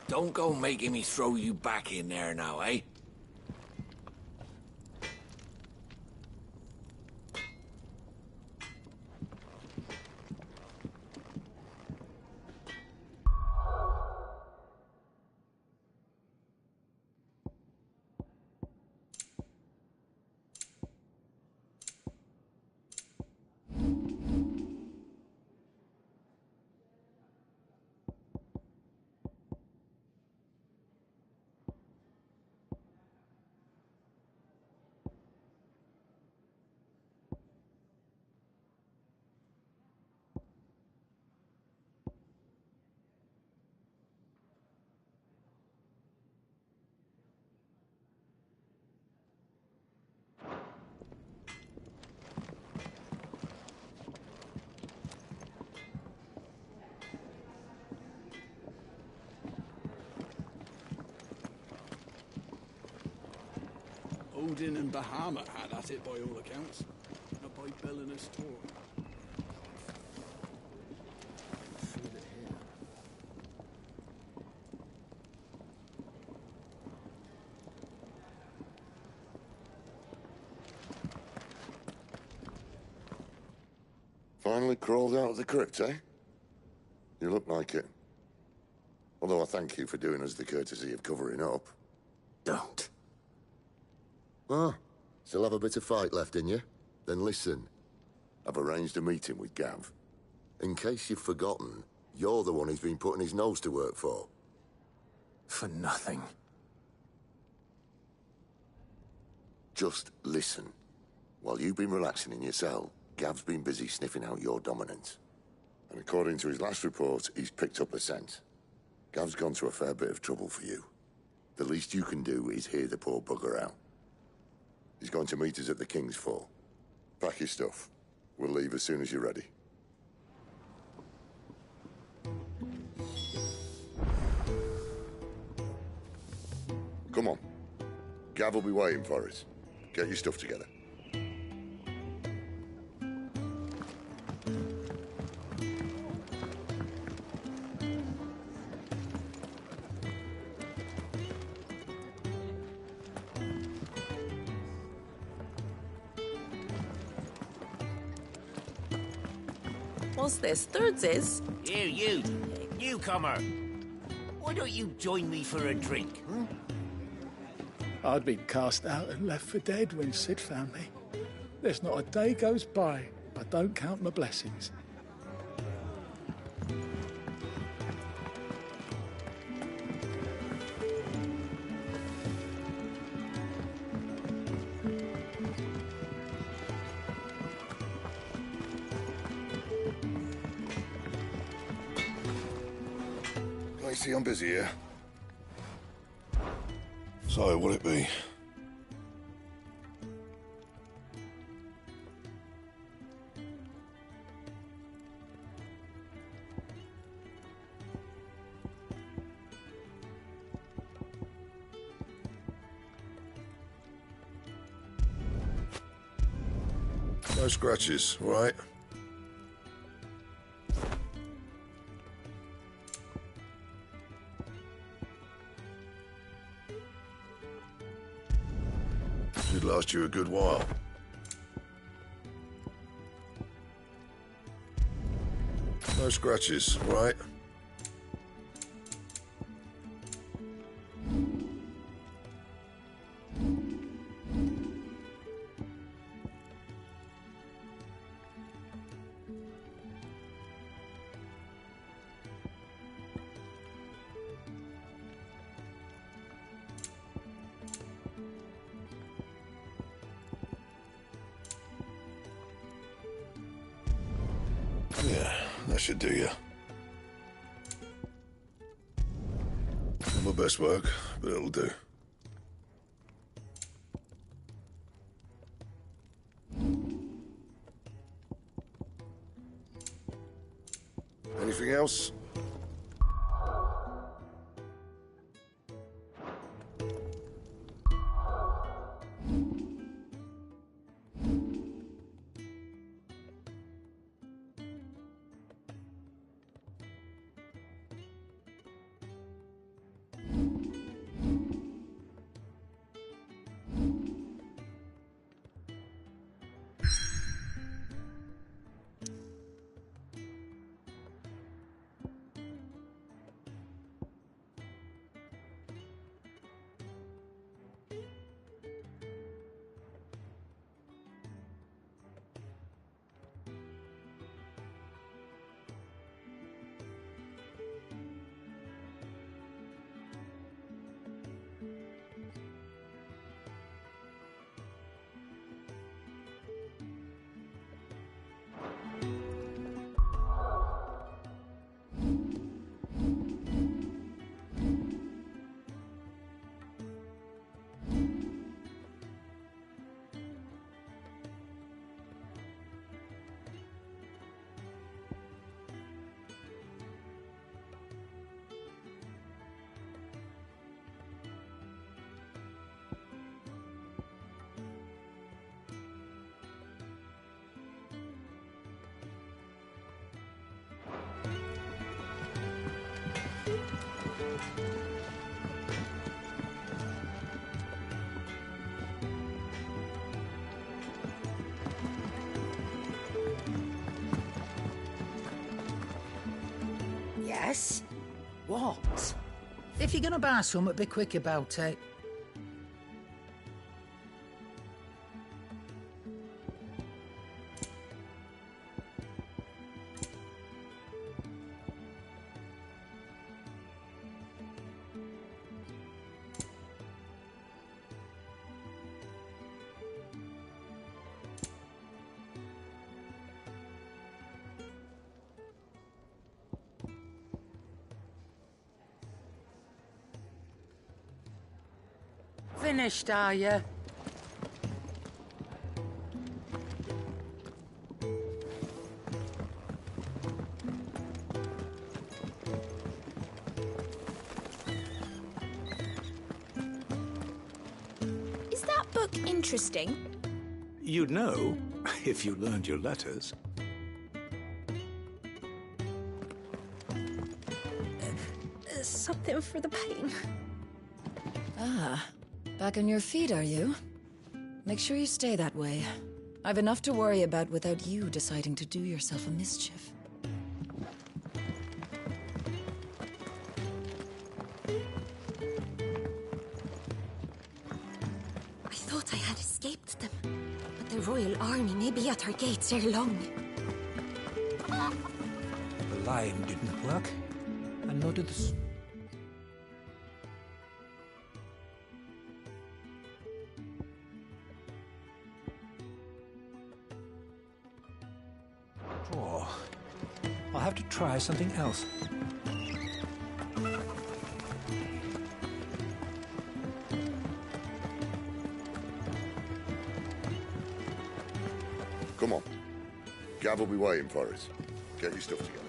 Don't go making me throw you back in there now, eh? Odin and Bahama had at it by all accounts. Not by Belinus Tor. Feel it here. Finally crawled out of the crypt, eh? You look like it. Although I thank you for doing us the courtesy of covering up. Don't. Ah, still have a bit of fight left in you? Then listen. I've arranged a meeting with Gav. In case you've forgotten, you're the one he's been putting his nose to work for. For nothing. Just listen. While you've been relaxing in your cell, Gav's been busy sniffing out your dominance. And according to his last report, he's picked up the scent. Gav's gone to a fair bit of trouble for you. The least you can do is hear the poor bugger out. He's going to meet us at the King's Fall. Pack your stuff. We'll leave as soon as you're ready. Come on. Gav will be waiting for us. Get your stuff together. What's this? Thirds is? Here, you, newcomer. Why don't you join me for a drink, hmm? I'd been cast out and left for dead when Sid found me. There's not a day goes by, I don't count my blessings. I see I'm busy here. So, what'll it be? No scratches, all right? Should last you a good while. No scratches, all right? Yeah, that should do you. Not my best work, but it'll do. Anything else? Yes? What? If you're gonna buy something, be quick about it. Finished, are you? Is that book interesting? You'd know if you learned your letters. Something for the pain. Ah, back on your feet, are you? Make sure you stay that way. I've enough to worry about without you deciding to do yourself a mischief. I thought I had escaped them, but the Royal Army may be at our gates ere long. The lion didn't work, and nor did the... draw. I'll have to try something else. Come on. Gav will be waiting for us. Get your stuff together.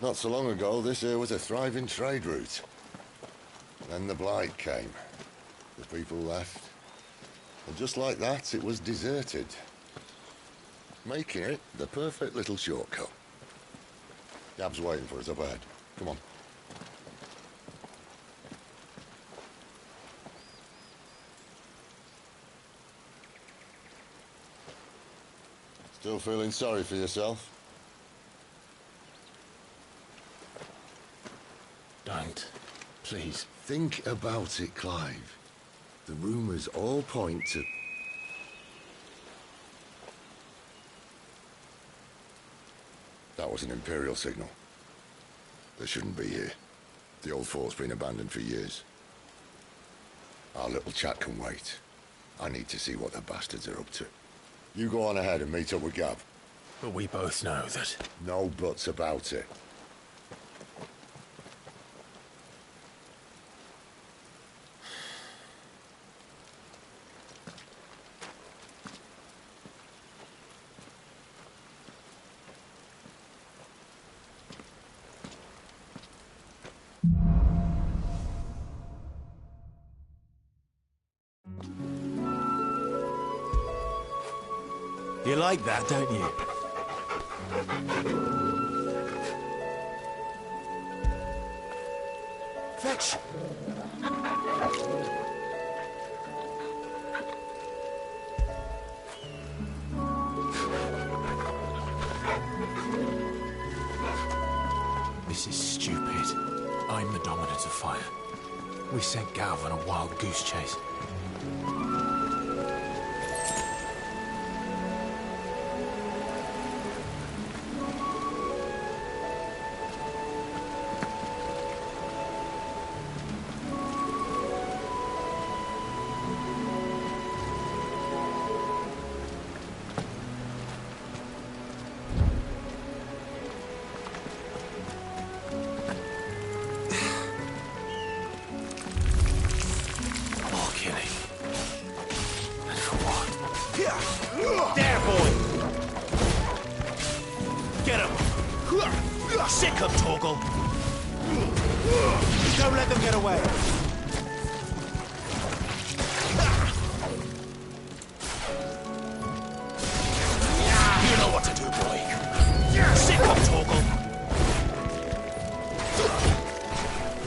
Not so long ago, this here was a thriving trade route. Then the Blight came. The people left. And just like that, it was deserted. Making it the perfect little shortcut. Gab's waiting for us up ahead. Come on. Still feeling sorry for yourself? Don't. Please. Think about it, Clive. The rumours all point to... That was an Imperial signal. They shouldn't be here. The old fort's been abandoned for years. Our little chat can wait. I need to see what the bastards are up to. You go on ahead and meet up with Gav. But we both know that... No buts about it. You like that, don't you? Fetch! This is stupid. I'm the dominant of fire. We sent Gav on a wild goose chase. There, boy! Get him! Sick him, Torgal! Don't let them get away. You know what to do, boy. Sick him, Torgal!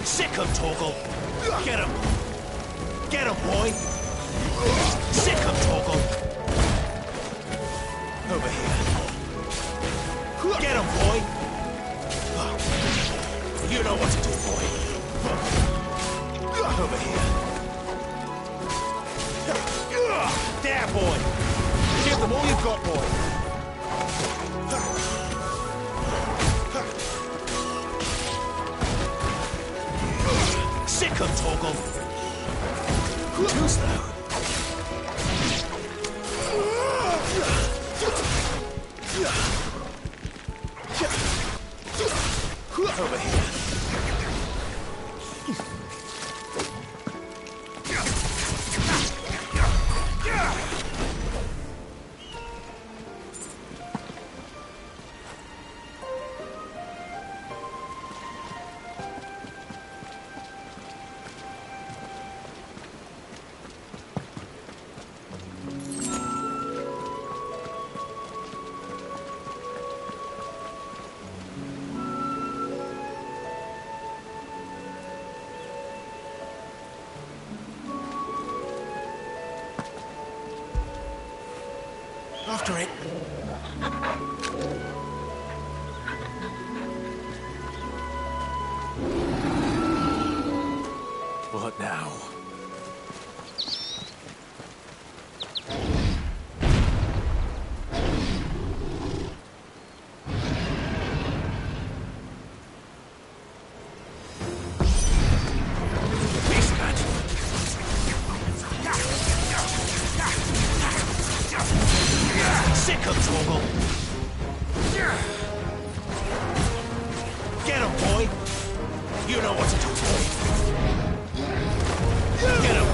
Sick him, Torgal! Get him! Get him, boy! Sick him, Torgal! Over here. Get him, boy! You know what to do, boy. Over here. There, boy! Give them all you've got, boy. Sick him, Torgal! Too slow. Over here. After it. What now? Sick him, Torgal! Get him, boy! You know what to do, boy! Get him!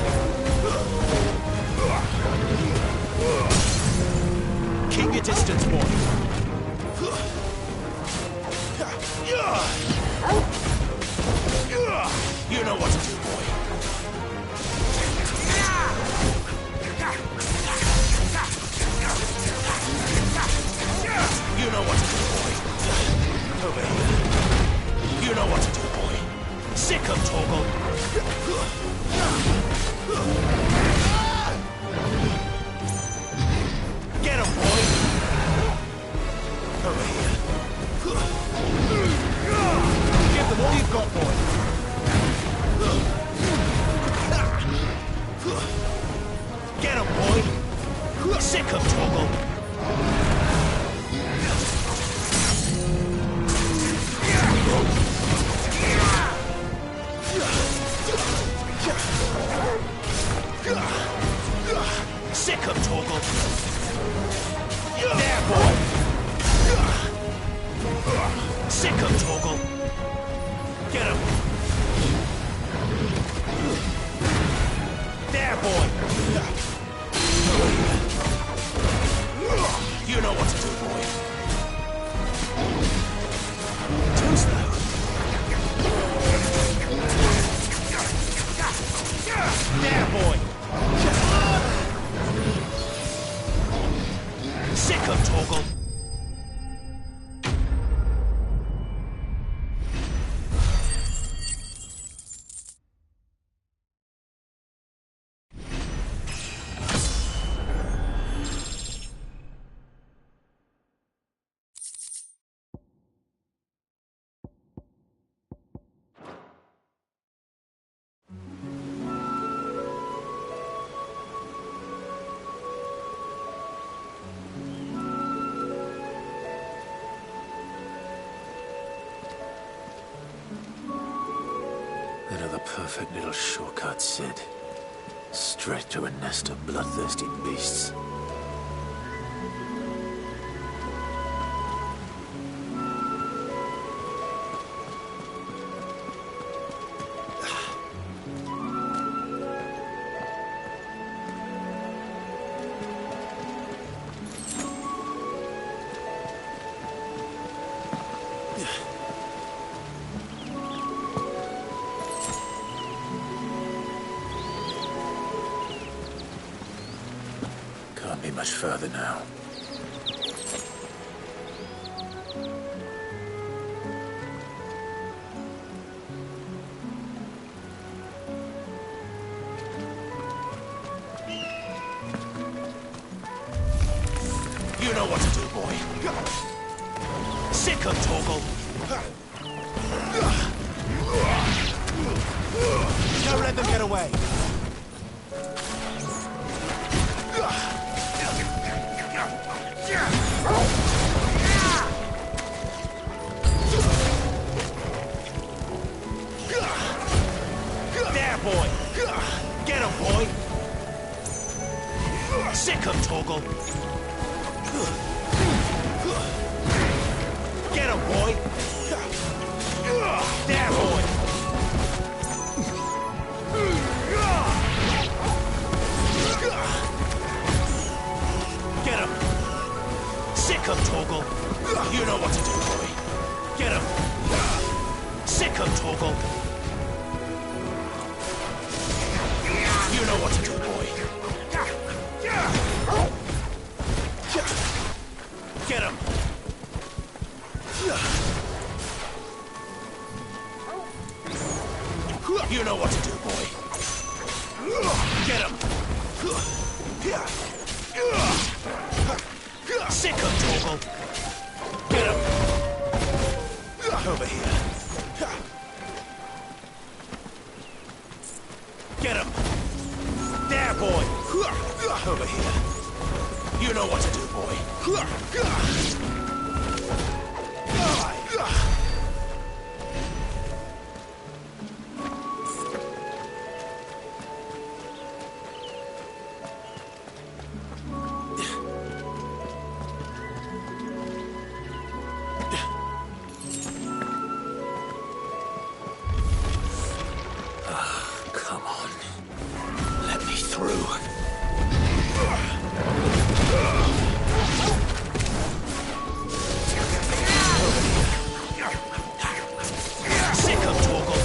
Keep your distance, boy! You know what to do, boy! You know what to do, boy. Over here. You know what to do, boy. Sick him, Torgal. Get him, boy. Over here. Give them all you've got, boy. Get him, boy. Sick him, Torgal. Sick him, Torgal. There, boy. Sick him, Torgal. Get him. There, boy. You know what to do, boy. Too slow. There, boy. Sick him, Torgal. Another perfect little shortcut, Sid. Straight to a nest of bloodthirsty beasts. much further now. You know what to do, boy. Sick of Torgal. Don't let them get away. There, boy. Get him, boy. Sick of Torgal. Get him, boy! There, boy! Get him! Sick of Torgal! You know what to do, boy! Get him! Sick of Torgal! You know what to do, boy! Get him! You know what to do, boy. Get him! Sick of Torgal! Get him! Over here. Get him! There, boy! Over here. You know what to do, boy. Come on. Let me through. Sick of Torgal!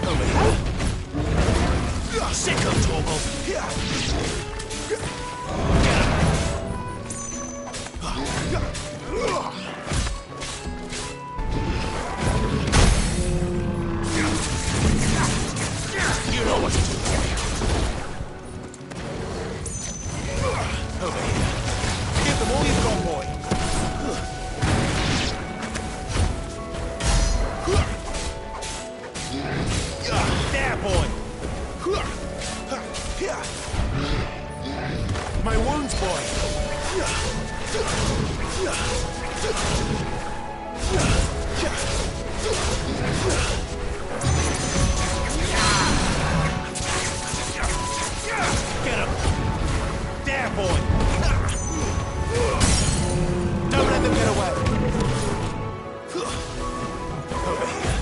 Over here. Sick of Torgal! Get You know what to do, boy. Over here. Give them all you've got, boy. There, boy. My wounds, boy. Get him. There, boy. Don't let them get away. Over here.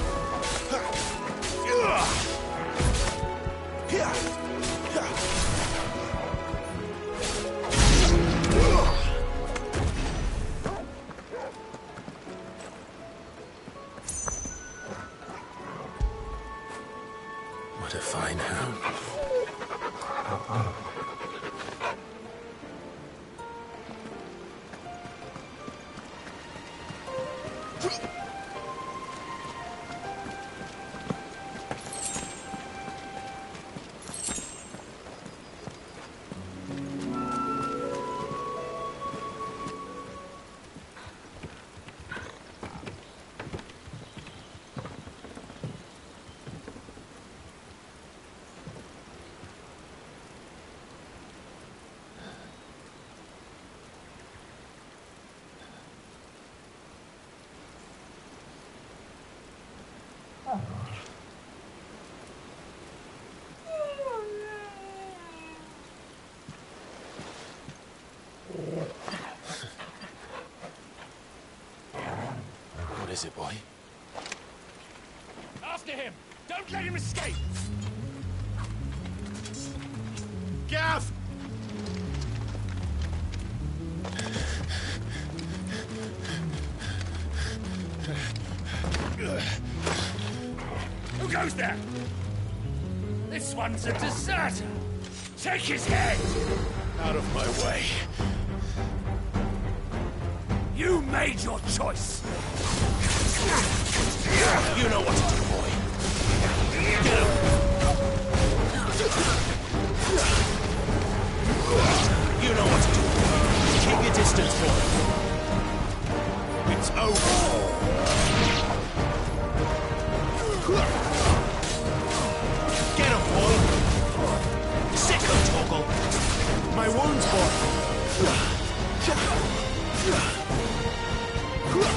What a fine hound. What is it, boy? After him! Don't let him escape! Gav! Who's there? This one's a deserter. Take his head! Out of my way. You made your choice. You know what to do, boy. Get him! You know what to do. Keep your distance, boy. It's over. Get him, boy. Sick him, Torgal. My wounds, boy.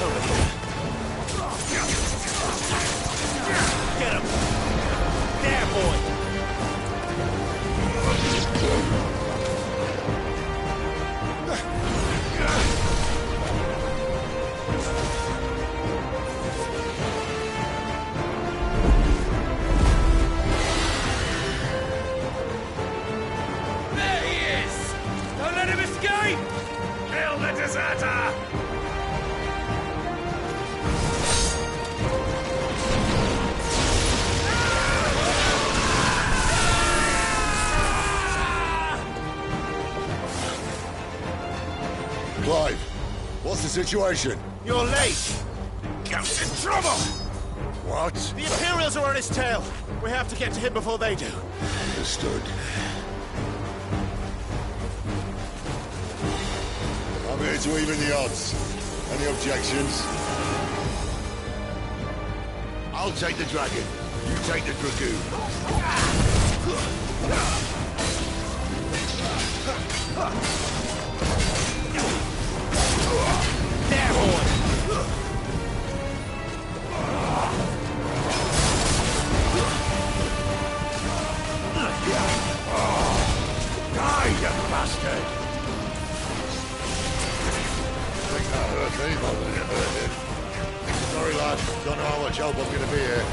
Over here. Get him. There, boy. There he is! Don't let him escape! Kill the deserter! Clive, what's the situation? You're late! Count's in trouble! What? The Imperials are on his tail! We have to get to him before they do. Understood. I'm here to even the odds. Any objections? I'll take the dragon. You take the dragoon. There, boy! Die, you bastard! I think that hurt me more than it hurt him. Sorry, lad. Don't know how much help I'm gonna be here.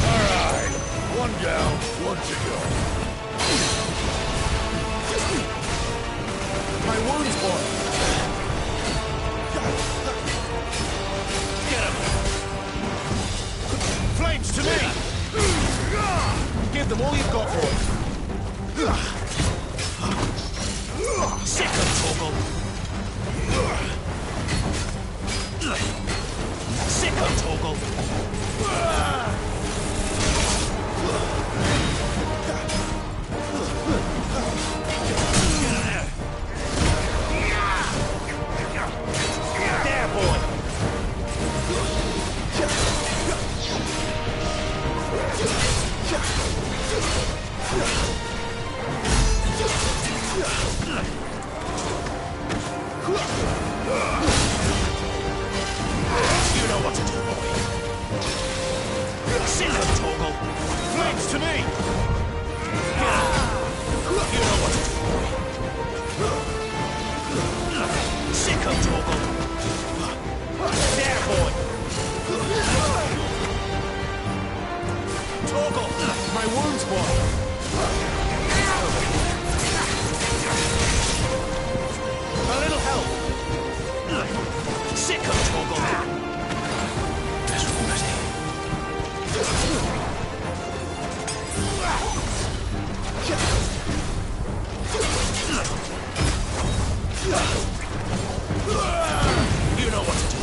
All right. One down, one to go. My wounds, boy! Get him! Flames to me! Give them all you've got for it. Sick of Torgal! Sick of Torgal! There, boy! You know what to do, boy. Sick of Torgal! Flames to me! You know what to do, boy. Sick of Torgal! There, boy! Torgal! My wounds, boy! A little help! Sick of Torgal! That's already. You know what to do.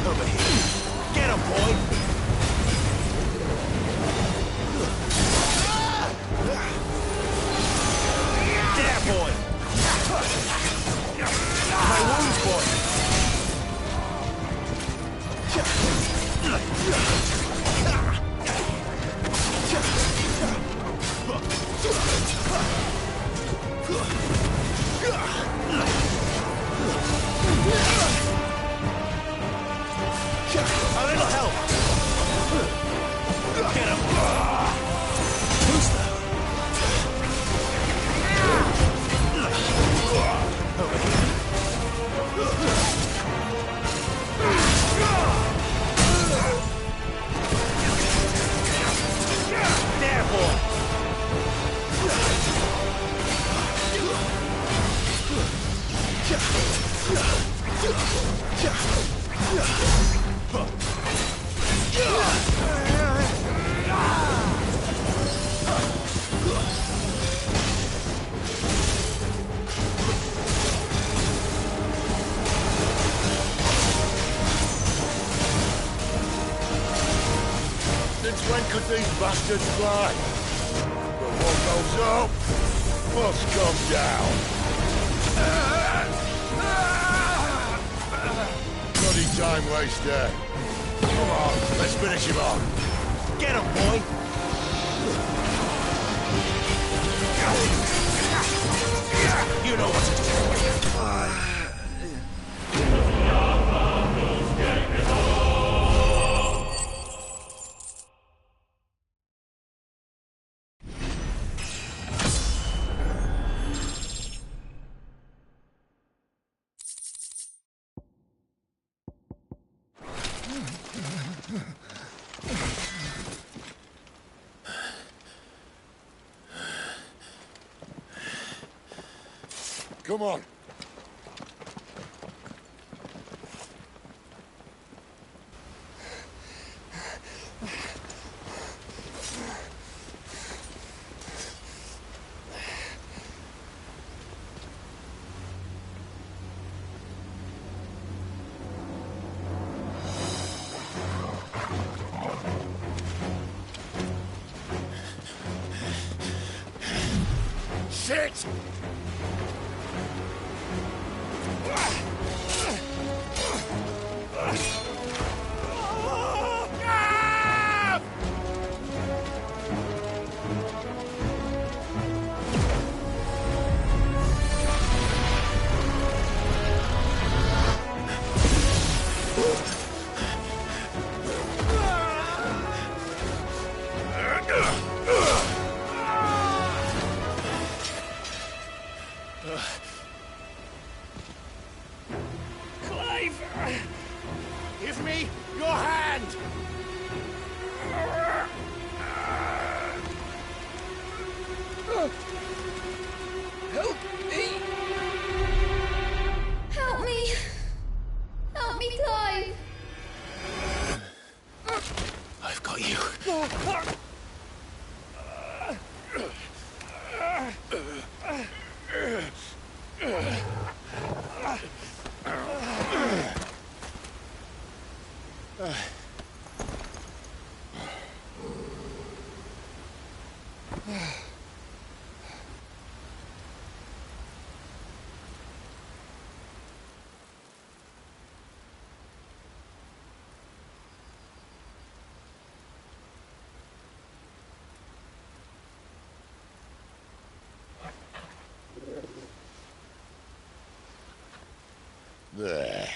Over here. Get him, boy! There, boy! My wounds, boy! A little help! could these bastards fly? But what goes up must come down. Bloody time waster. Come on, let's finish him off. Get him, boy! You know what to do. Come on. Shit! Clive! Give me your hand! Help me! Help me! Help me, Clive! I've got you. There.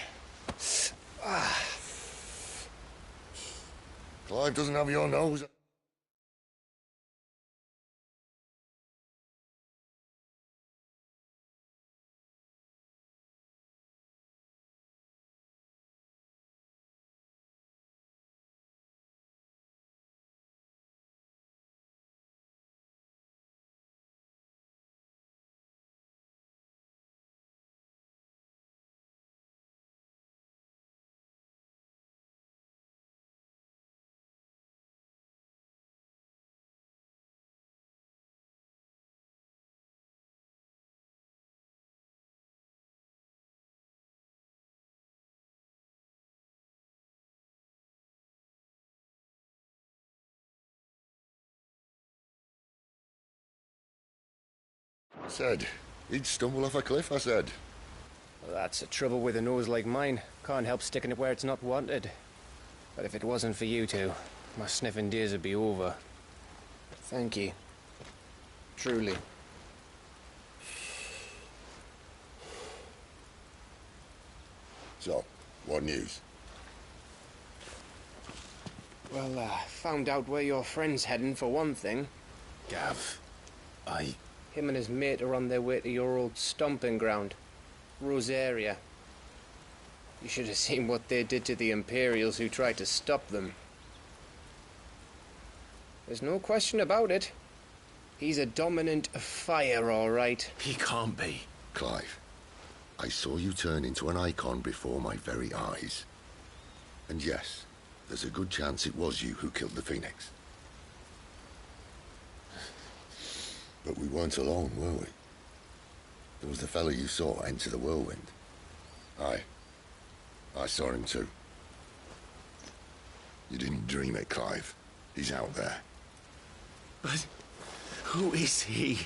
Clive doesn't have your nose. Said, he'd stumble off a cliff, I said. Well, that's the trouble with a nose like mine. Can't help sticking it where it's not wanted. But if it wasn't for you two, my sniffing days would be over. Thank you. Truly. So, what news? Well, found out where your friend's heading, for one thing. Gav, Him and his mate are on their way to your old stomping ground, Rosaria. You should have seen what they did to the Imperials who tried to stop them. There's no question about it. He's a dominant of fire, all right. He can't be. Clive, I saw you turn into an icon before my very eyes. And yes, there's a good chance it was you who killed the Phoenix. But we weren't alone, were we? There was the fellow you saw enter the whirlwind. I saw him too. You didn't dream it, Clive. He's out there. But who is he?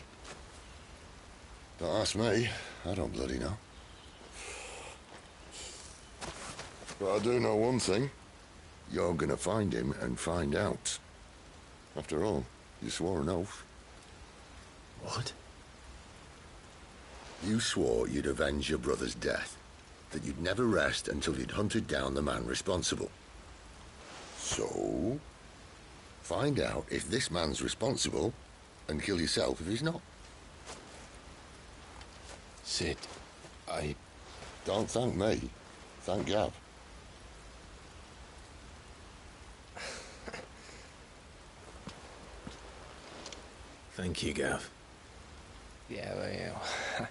Don't ask me. I don't bloody know. But I do know one thing. You're gonna find him and find out. After all, you swore an oath. What? You swore you'd avenge your brother's death. That you'd never rest until you'd hunted down the man responsible. So, find out if this man's responsible and kill yourself if he's not. Sid, I... Don't thank me. Thank Gav. Thank you, Gav. Yeah, well, yeah.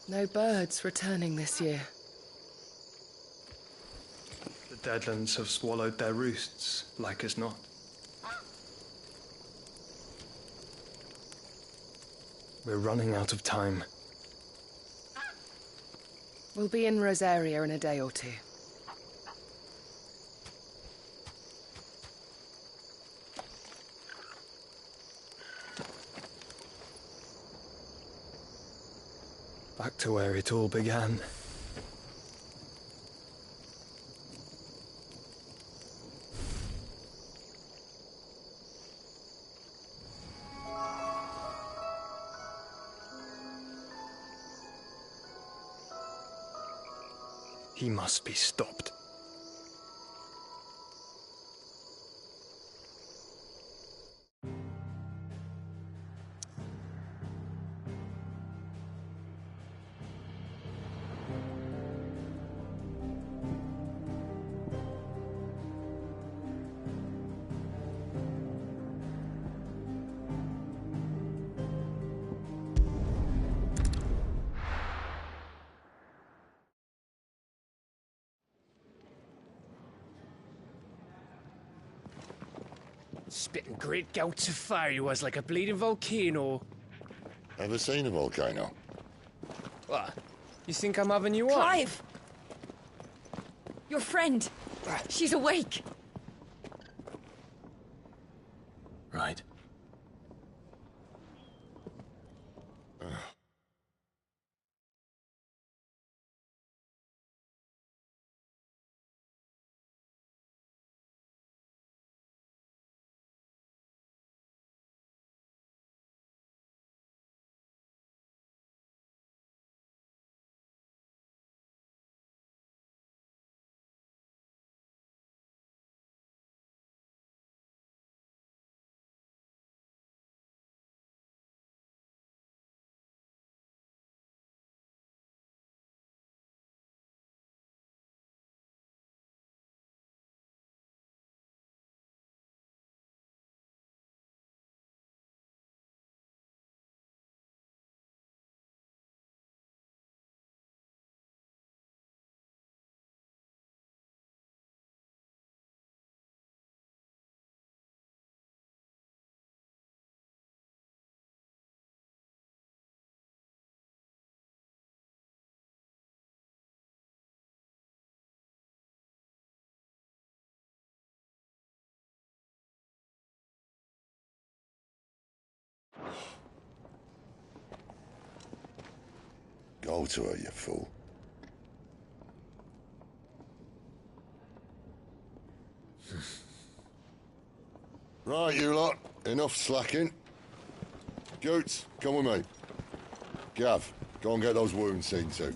No birds returning this year. The Deadlands have swallowed their roosts, like as not. We're running out of time. We'll be in Rosaria in a day or two. Back to where it all began. He must be stopped. Spitting great gouts of fire he was, like a bleeding volcano. Ever seen a volcano? What? You think I'm having you on? Clive! Your friend! She's awake! Right. Go to her, you fool. Right, you lot. Enough slacking. Goots, come with me. Gav, go and get those wounds seen to.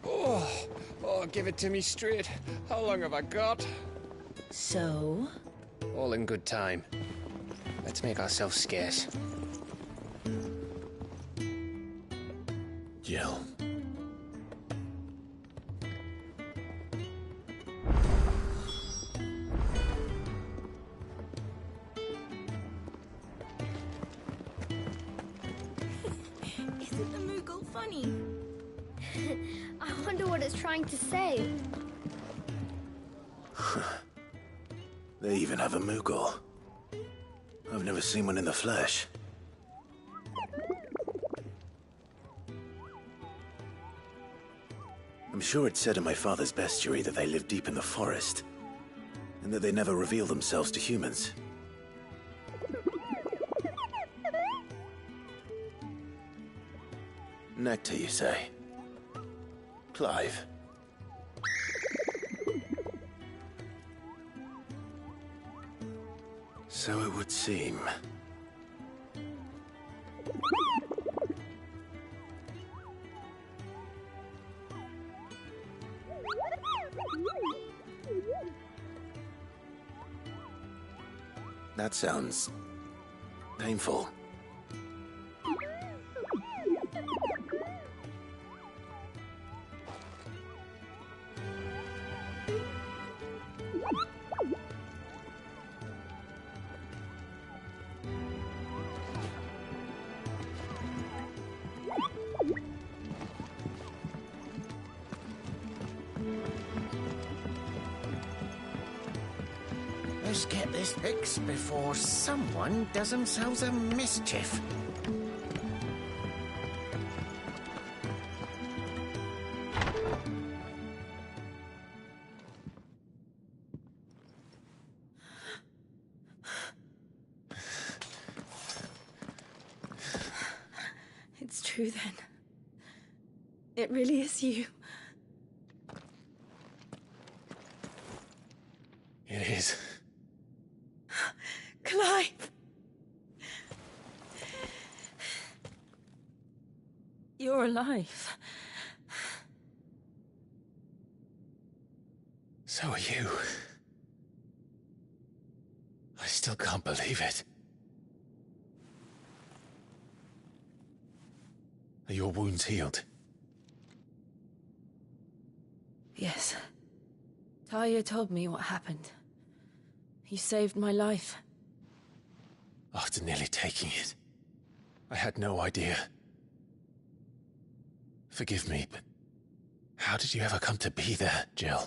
Oh, give it to me straight. How long have I got? So? All in good time. Let's make ourselves scarce. Jill. Isn't the Moogle funny? I wonder what it's trying to say. They even have a Moogle. I've never seen one in the flesh. I'm sure it said in my father's bestiary that they live deep in the forest, and that they never reveal themselves to humans. Nectar, you say? Clive. So it would seem. That sounds painful. Let's get this fixed before someone does themselves a mischief. It's true then. It really is you. It is. Clive! You're alive. So are you. I still can't believe it. Are your wounds healed? Yes. Talia told me what happened. You saved my life. After nearly taking it, I had no idea. Forgive me, but how did you ever come to be there, Jill?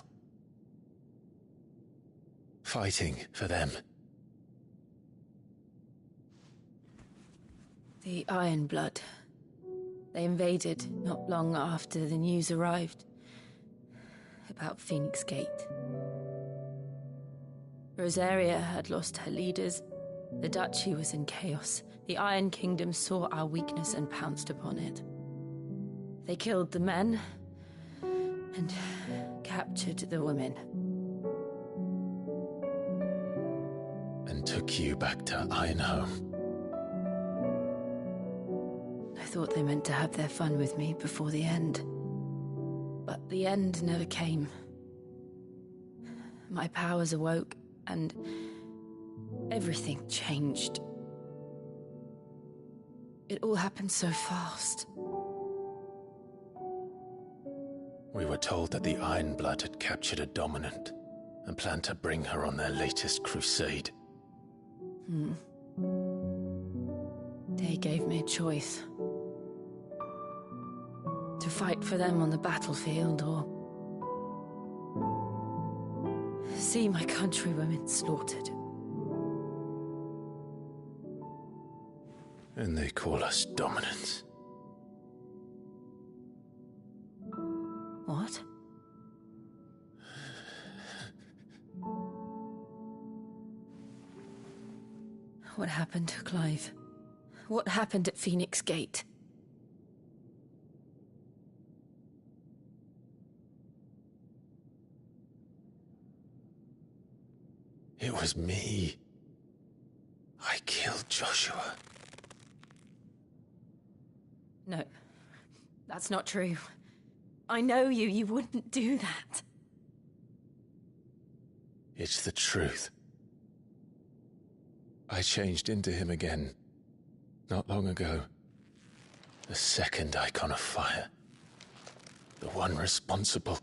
Fighting for them. The Iron Blood. They invaded not long after the news arrived about Phoenix Gate. Rosaria had lost her leaders. The Duchy was in chaos. The Iron Kingdom saw our weakness and pounced upon it. They killed the men and captured the women. And took you back to Ironhome. I thought they meant to have their fun with me before the end. But the end never came. My powers awoke, and everything changed. It all happened so fast. We were told that the Iron Blood had captured a dominant and planned to bring her on their latest crusade. They gave me a choice. To fight for them on the battlefield, or see my countrywomen slaughtered. And they call us dominants. What? What happened to Clive? What happened at Phoenix Gate? It was me. I killed Joshua. No, that's not true. I know you. You wouldn't do that. It's the truth. I changed into him again, not long ago. The second icon of fire. The one responsible.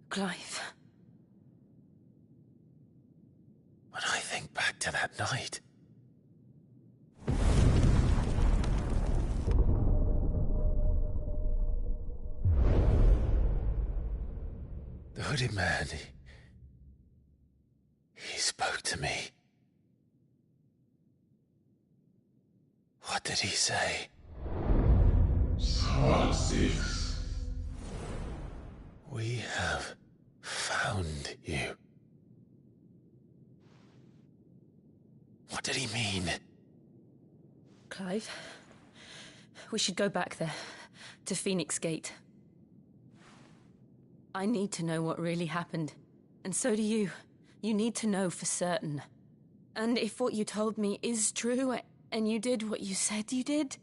Clive. When I think back to that night... the hooded man, he spoke to me. What did he say? Smart 6. We have found you. What did he mean? Clive, we should go back there, to Phoenix Gate. I need to know what really happened, and so do you. You need to know for certain. And if what you told me is true, and you did what you said you did,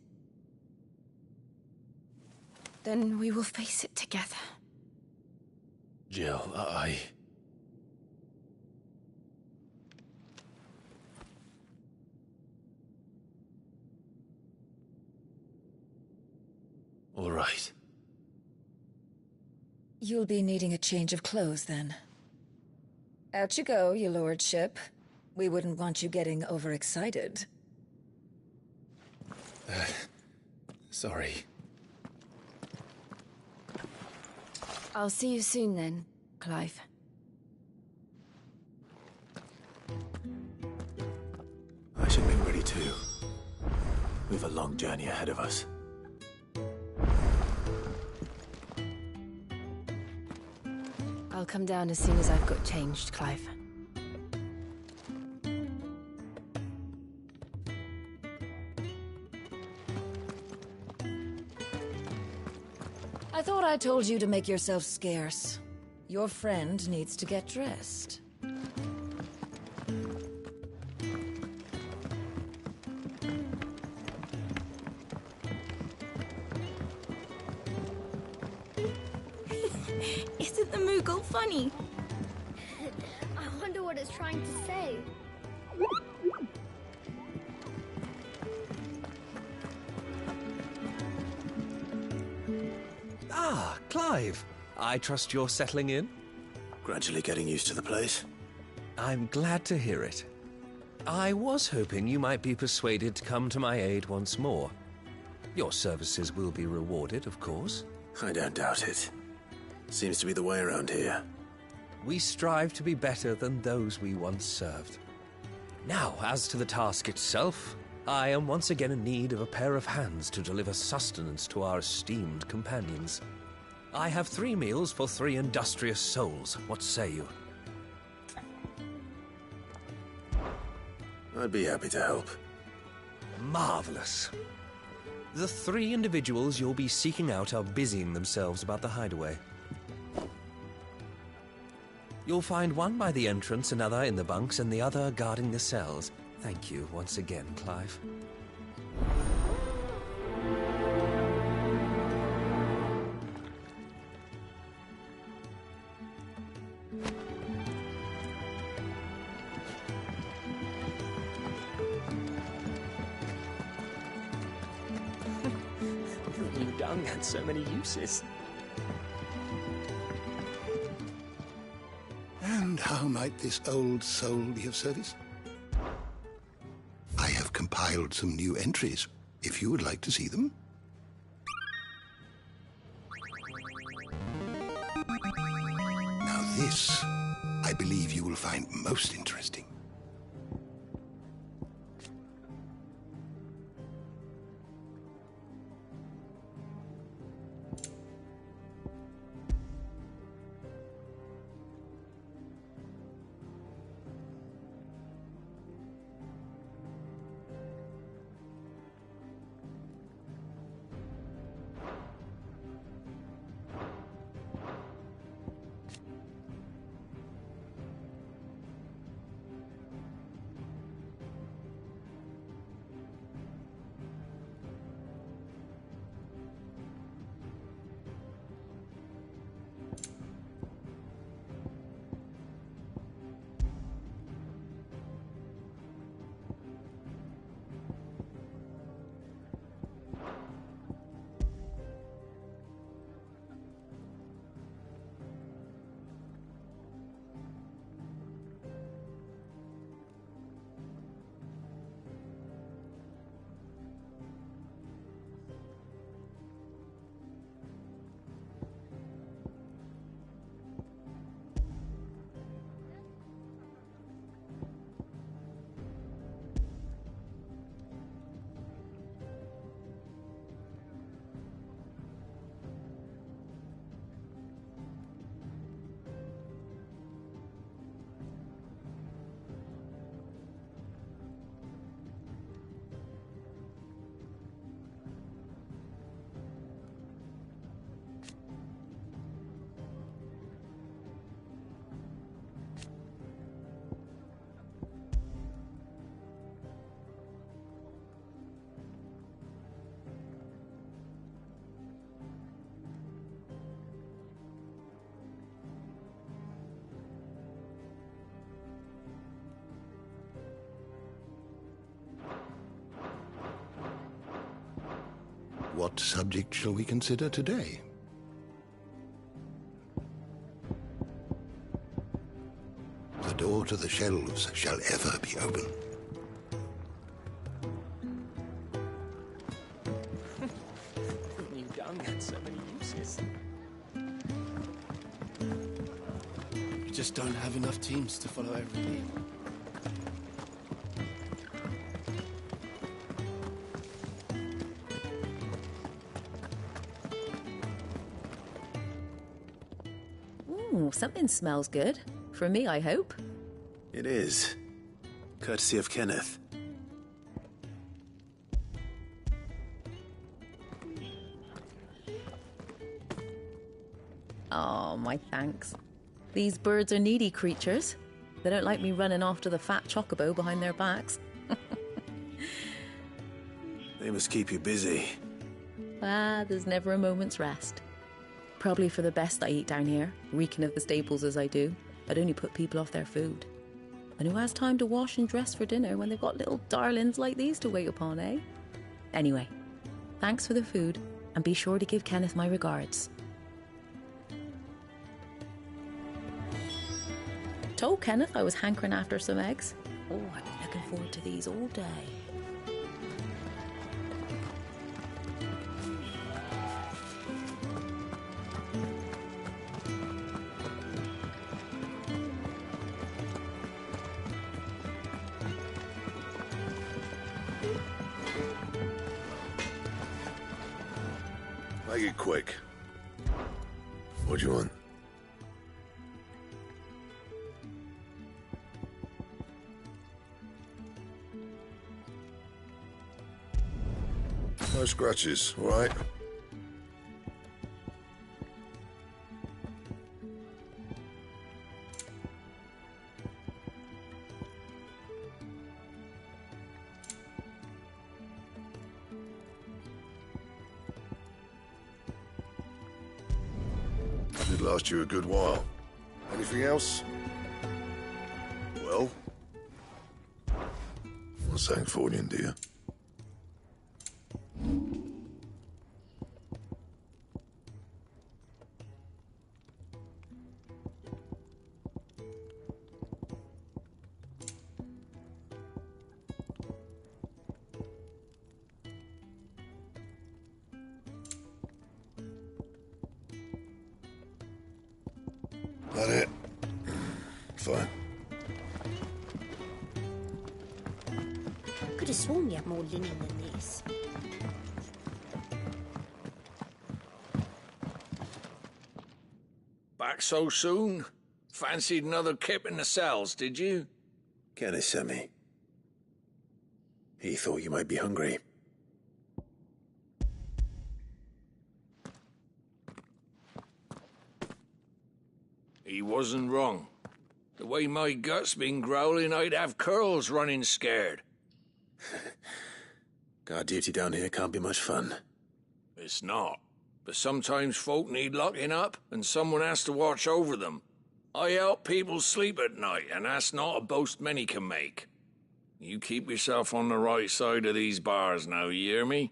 then we will face it together. Jill, All right. You'll be needing a change of clothes, then. Out you go, your lordship. We wouldn't want you getting overexcited. Sorry. I'll see you soon then, Clive. I should be ready too. We've a long journey ahead of us. I'll come down as soon as I've got changed, Clive. I thought I told you to make yourself scarce. Your friend needs to get dressed. Isn't the Moogle funny? I wonder what it's trying to say. Ah, Clive. I trust you're settling in? Gradually getting used to the place. I'm glad to hear it. I was hoping you might be persuaded to come to my aid once more. Your services will be rewarded, of course. I don't doubt it. Seems to be the way around here. We strive to be better than those we once served. Now, as to the task itself, I am once again in need of a pair of hands to deliver sustenance to our esteemed companions. I have 3 meals for 3 industrious souls. What say you? I'd be happy to help. Marvelous. The 3 individuals you'll be seeking out are busying themselves about the hideaway. You'll find one by the entrance, another in the bunks, and the other guarding the cells. Thank you once again, Clive. New dung had so many uses. And how might this old soul be of service? I have compiled some new entries, if you would like to see them. Now this, I believe you will find most interesting. What subject shall we consider today? The door to the shelves shall ever be open. New gun had so many uses. You just don't have enough teams to follow every lead. Ooh, something smells good. For me, I hope. It is. Courtesy of Kenneth. Oh, my thanks. These birds are needy creatures. They don't like me running after the fat chocobo behind their backs. They must keep you busy. There's never a moment's rest. Probably for the best I eat down here, reeking of the staples as I do. I'd only put people off their food. And who has time to wash and dress for dinner when they've got little darlings like these to wait upon, eh? Anyway, thanks for the food, and be sure to give Kenneth my regards. Told Kenneth I was hankering after some eggs. Oh, I've been looking forward to these all day. Make it quick. What do you want? No scratches, all right? Did last you a good while. Anything else? Well? Well, something for you, dear. That it? Fine. Could have sworn you had more linen than this. Back so soon? Fancied another kip in the cells, did you? Kenneth sent me. He thought you might be hungry. He wasn't wrong. The way my gut's been growling, I'd have curls running scared. Guard duty down here can't be much fun. It's not. But sometimes folk need locking up, and someone has to watch over them. I help people sleep at night, and that's not a boast many can make. You keep yourself on the right side of these bars now, you hear me?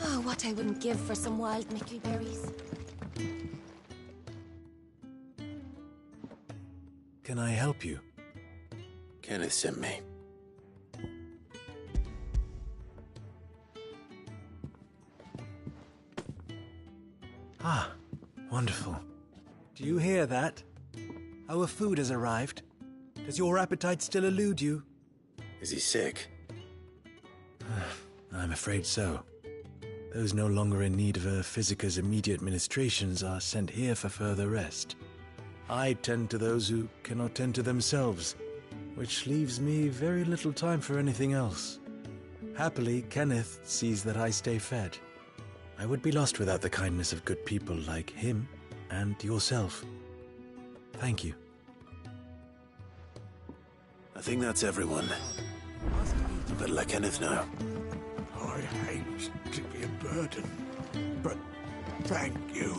Oh, what I wouldn't give for some wild mickleberries. Can I help you? Kenneth sent me. Ah, wonderful. Do you hear that? Our food has arrived. Does your appetite still elude you? Is he sick? I'm afraid so. Those no longer in need of a physicker's immediate ministrations are sent here for further rest. I tend to those who cannot tend to themselves, which leaves me very little time for anything else. Happily, Kenneth sees that I stay fed. I would be lost without the kindness of good people like him and yourself. Thank you. I think that's everyone. I better let Kenneth know. I hate to be a burden, but thank you.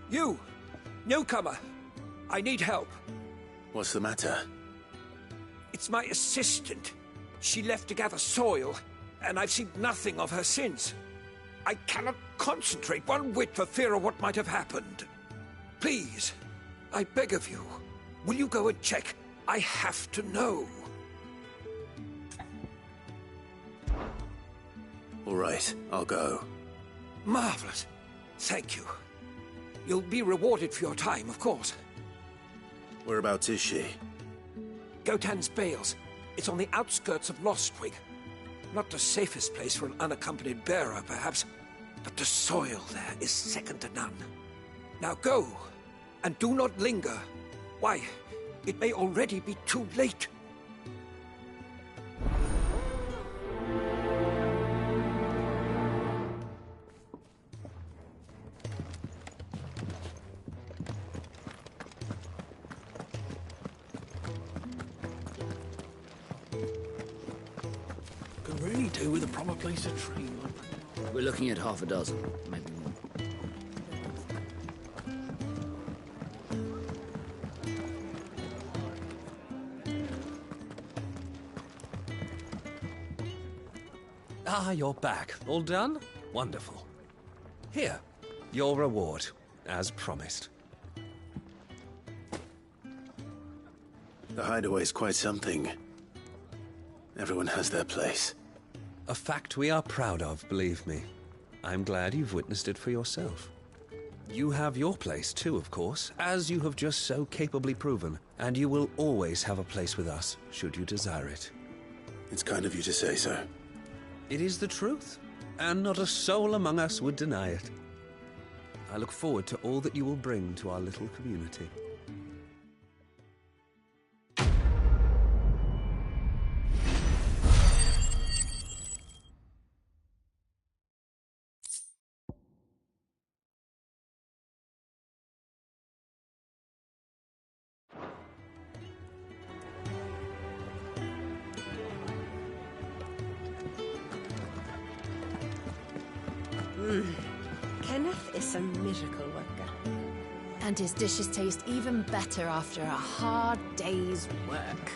You! Newcomer! I need help. What's the matter? It's my assistant. She left to gather soil, and I've seen nothing of her since. I cannot concentrate one whit for fear of what might have happened. Please, I beg of you, will you go and check? I have to know. All right, I'll go. Marvelous. Thank you. You'll be rewarded for your time, of course. Whereabouts is she? Gotan's Bales. It's on the outskirts of Lostwig. Not the safest place for an unaccompanied bearer, perhaps, but the soil there is second to none. Now go, and do not linger. Why, it may already be too late. Could really do with a proper place to train. We're looking at half a dozen, maybe more. Ah, you're back. All done? Wonderful. Here, your reward, as promised. The hideaway's quite something. Everyone has their place. A fact we are proud of, believe me. I'm glad you've witnessed it for yourself. You have your place too, of course, as you have just so capably proven, and you will always have a place with us, should you desire it. It's kind of you to say so. It is the truth, and not a soul among us would deny it. I look forward to all that you will bring to our little community. Kenneth is a miracle worker. And his dishes taste even better after a hard day's work.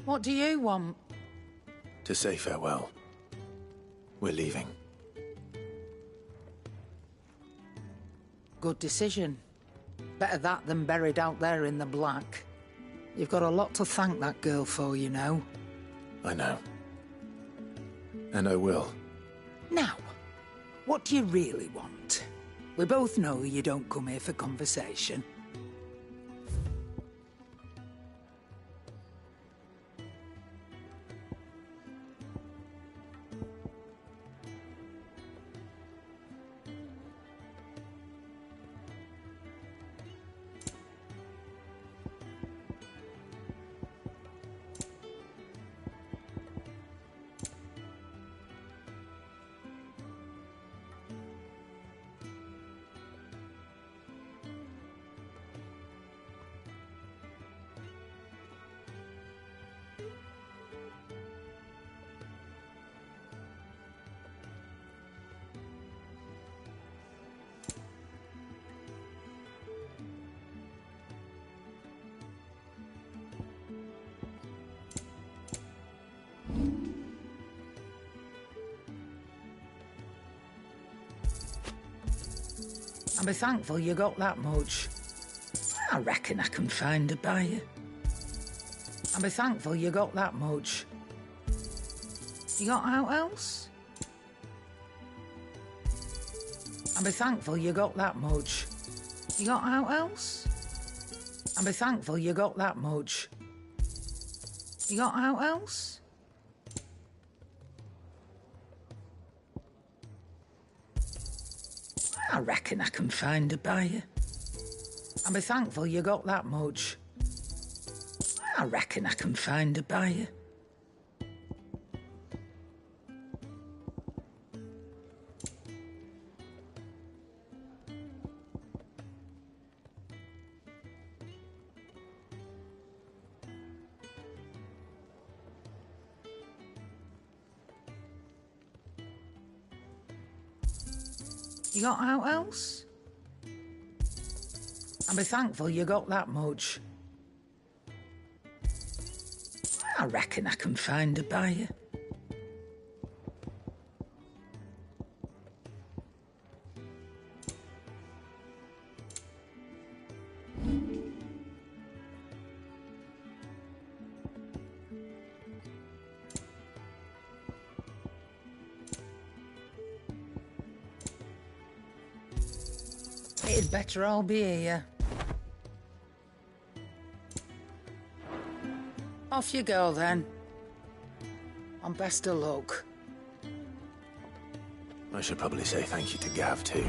What do you want? To say farewell. We're leaving. Good decision. Better that than buried out there in the black. You've got a lot to thank that girl for, you know. I know. And I will. Now, what do you really want? We both know you don't come here for conversation. And be thankful you got that much. I reckon I can find a buyer. And be thankful you got that much. You got out else? And be thankful you got that much. You got out else? And be thankful you got that much. You got out else? I reckon I can find a buyer. And be thankful you got that much. I reckon I can find a buyer. You got out else? And be thankful you got that much. I reckon I can find a buyer. It'd better all be here. Off you go then. And best of luck. I should probably say thank you to Gav, too.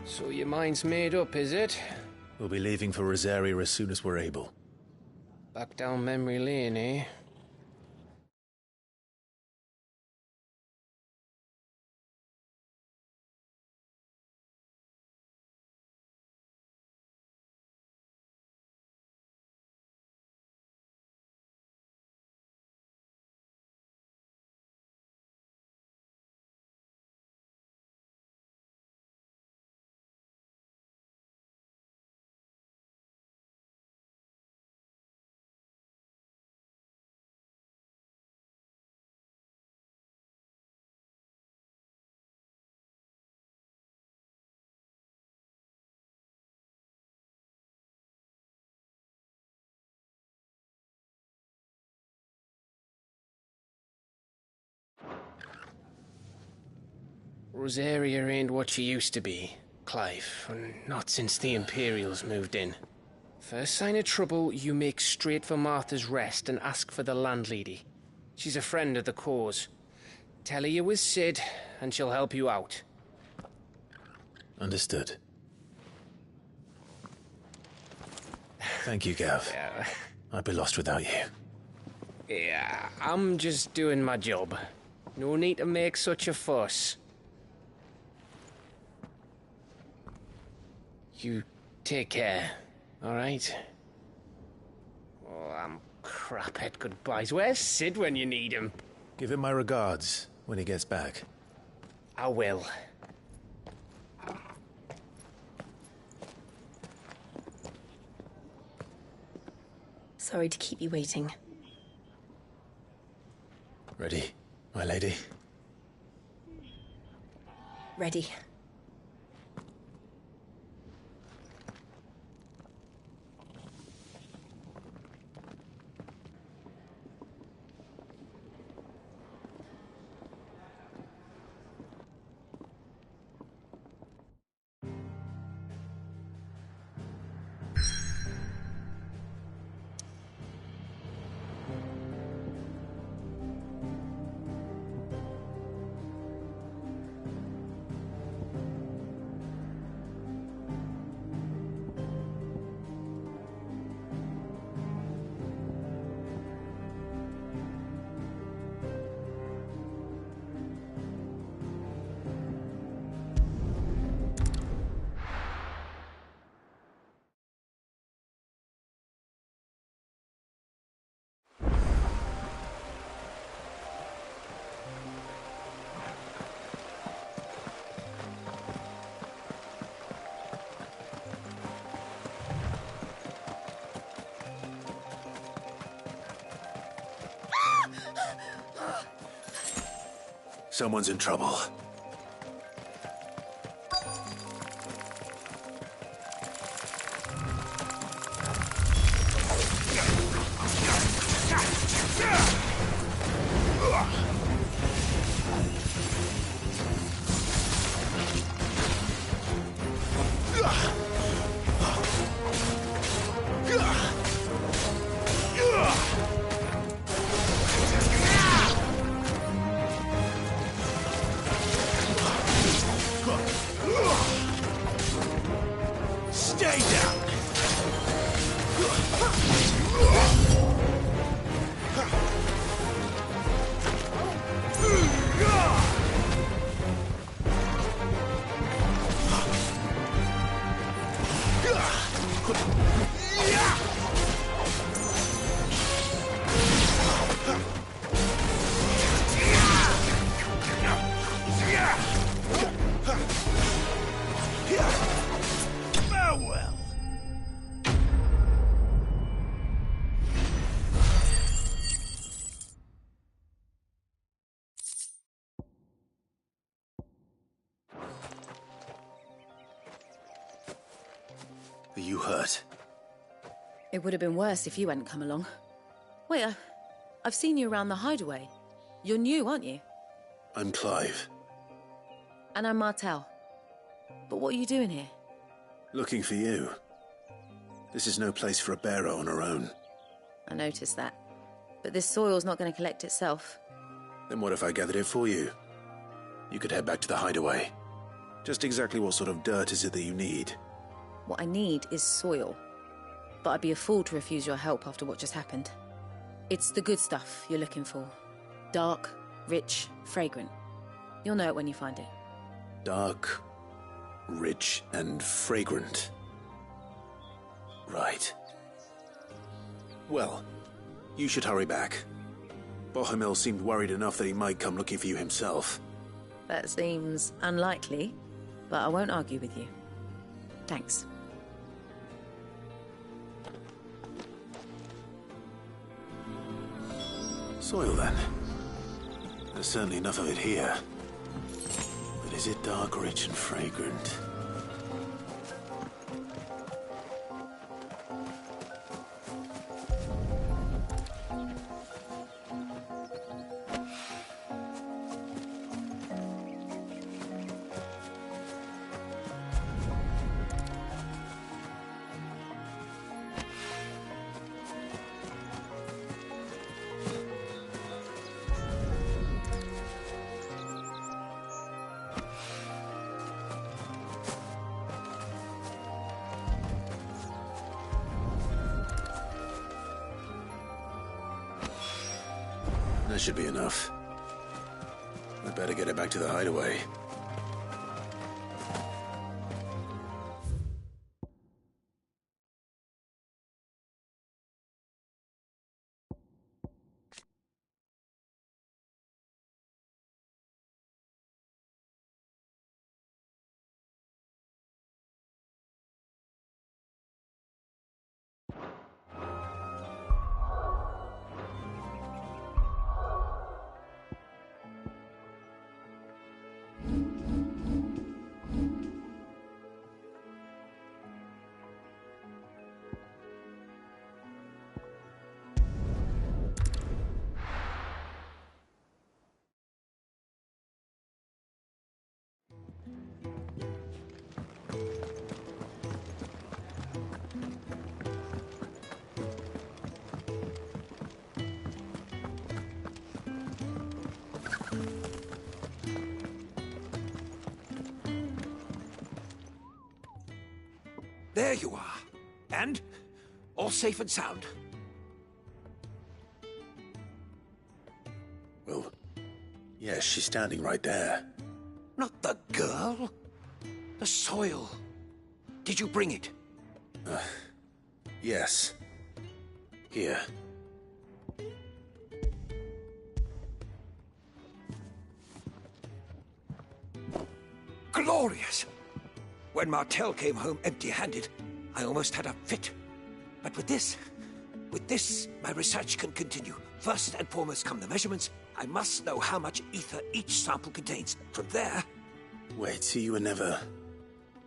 So your mind's made up, is it? We'll be leaving for Rosaria as soon as we're able. Back down memory lane, eh? Rosaria ain't what she used to be, Clive, and not since the Imperials moved in. First sign of trouble, you make straight for Martha's Rest and ask for the landlady. She's a friend of the cause. Tell her you was Sid, and she'll help you out. Understood. Thank you, Gav. Yeah. I'd be lost without you. Yeah, I'm just doing my job. No need to make such a fuss. You take care, alright? Oh, I'm crap at goodbyes. Where's Sid when you need him? Give him my regards when he gets back. I will. Sorry to keep you waiting. Ready, my lady? Ready. Someone's in trouble. Are you hurt? It would have been worse if you hadn't come along. Wait, I've seen you around the hideaway. You're new, aren't you? I'm Clive. And I'm Martel. But what are you doing here? Looking for you. This is no place for a bearer on her own. I noticed that. But this soil's not going to collect itself. Then what if I gathered it for you? You could head back to the hideaway. Just exactly what sort of dirt is it that you need? What I need is soil. But I'd be a fool to refuse your help after what just happened. It's the good stuff you're looking for. Dark, rich, fragrant. You'll know it when you find it. Dark, rich, and fragrant. Right. Well, you should hurry back. Bohemil seemed worried enough that he might come looking for you himself. That seems unlikely, but I won't argue with you. Thanks. Soil, then. There's certainly enough of it here. But is it dark, rich, and fragrant? That should be enough. I better get it back to the hideaway. There you are. And? All safe and sound? Well, yes, she's standing right there. Not the girl. The soil. Did you bring it? Yes. Here. Glorious! When Martel came home empty-handed, I almost had a fit. But with this, my research can continue. First and foremost come the measurements. I must know how much ether each sample contains. From there... Wait, so you were never...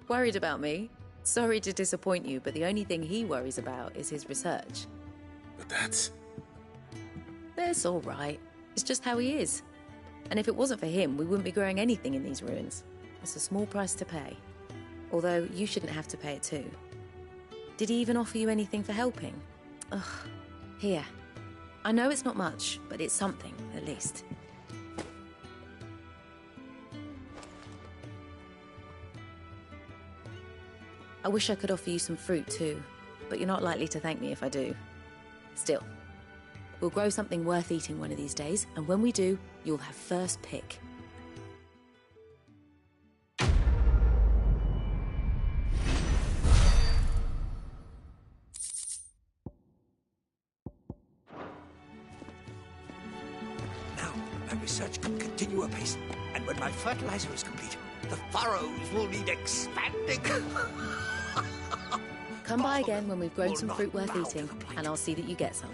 Worried about me? Sorry to disappoint you, but the only thing he worries about is his research. But that's... That's all right. It's just how he is. And if it wasn't for him, we wouldn't be growing anything in these ruins. It's a small price to pay. Although, you shouldn't have to pay it too. Did he even offer you anything for helping? Ugh. Here. I know it's not much, but it's something, at least. I wish I could offer you some fruit too, but you're not likely to thank me if I do. Still, we'll grow something worth eating one of these days, and when we do, you'll have first pick. Research can continue apace, and when my fertilizer is complete, the furrows will need expanding. Come by again when we've grown some fruit worth eating, and I'll see that you get some.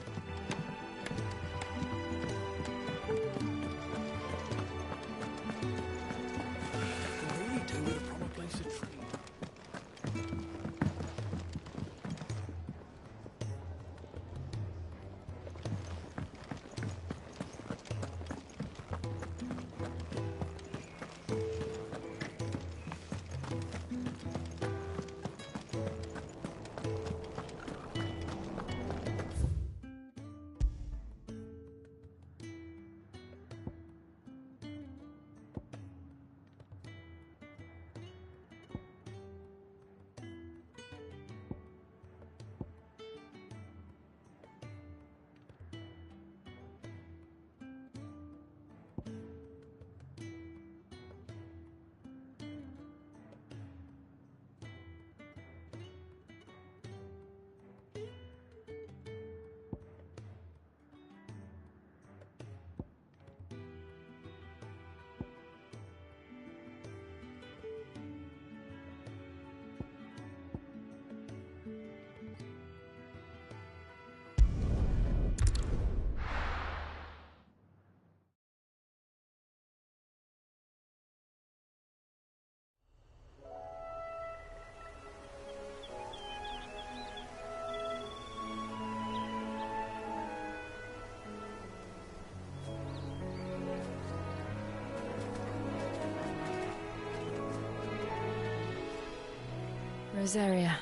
Rosaria.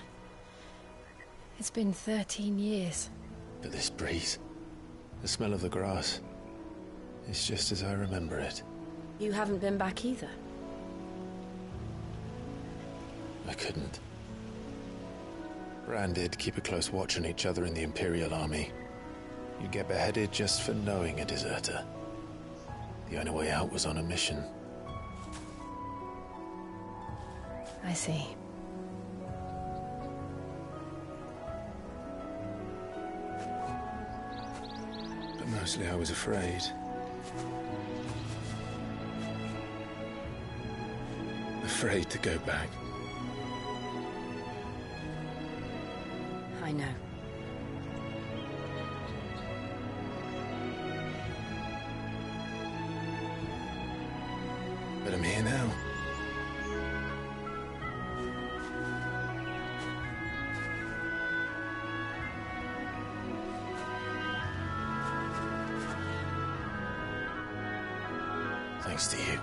It's been 13 years. But this breeze, the smell of the grass, it's just as I remember it. You haven't been back either. I couldn't. Bran did keep a close watch on each other in the Imperial Army. You'd get beheaded just for knowing a deserter. The only way out was on a mission. I see. But mostly I was afraid. Afraid to go back. I know. But I'm here now. Thanks to you.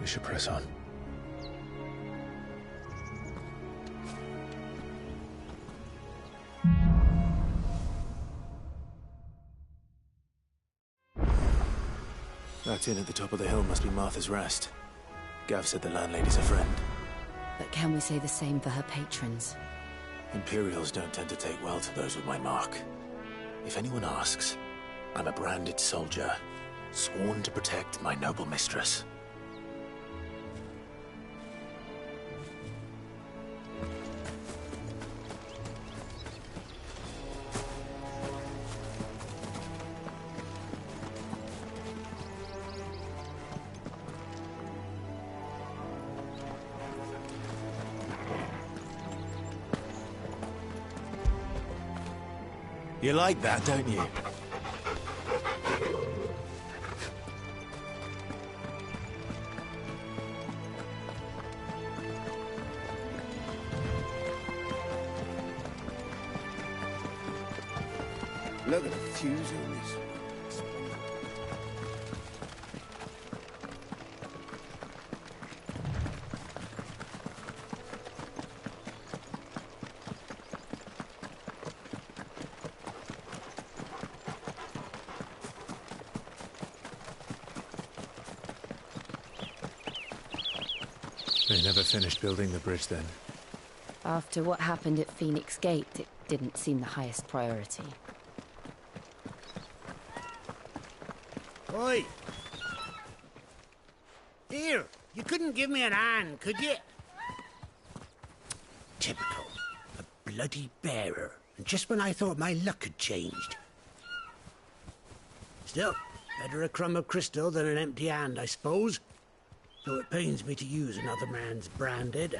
We should press on. That inn at the top of the hill must be Martha's Rest. Gav said the landlady's a friend. But can we say the same for her patrons? Imperials don't tend to take well to those with my mark. If anyone asks, I'm a branded soldier, sworn to protect my noble mistress. You like that, don't you? Look at the fuse on this. They never finished building the bridge then. After what happened at Phoenix Gate, it didn't seem the highest priority. Oi! Here, you couldn't give me an hand, could you? Typical. A bloody bearer. And just when I thought my luck had changed. Still, better a crumb of crystal than an empty hand, I suppose. Though it pains me to use another man's branded.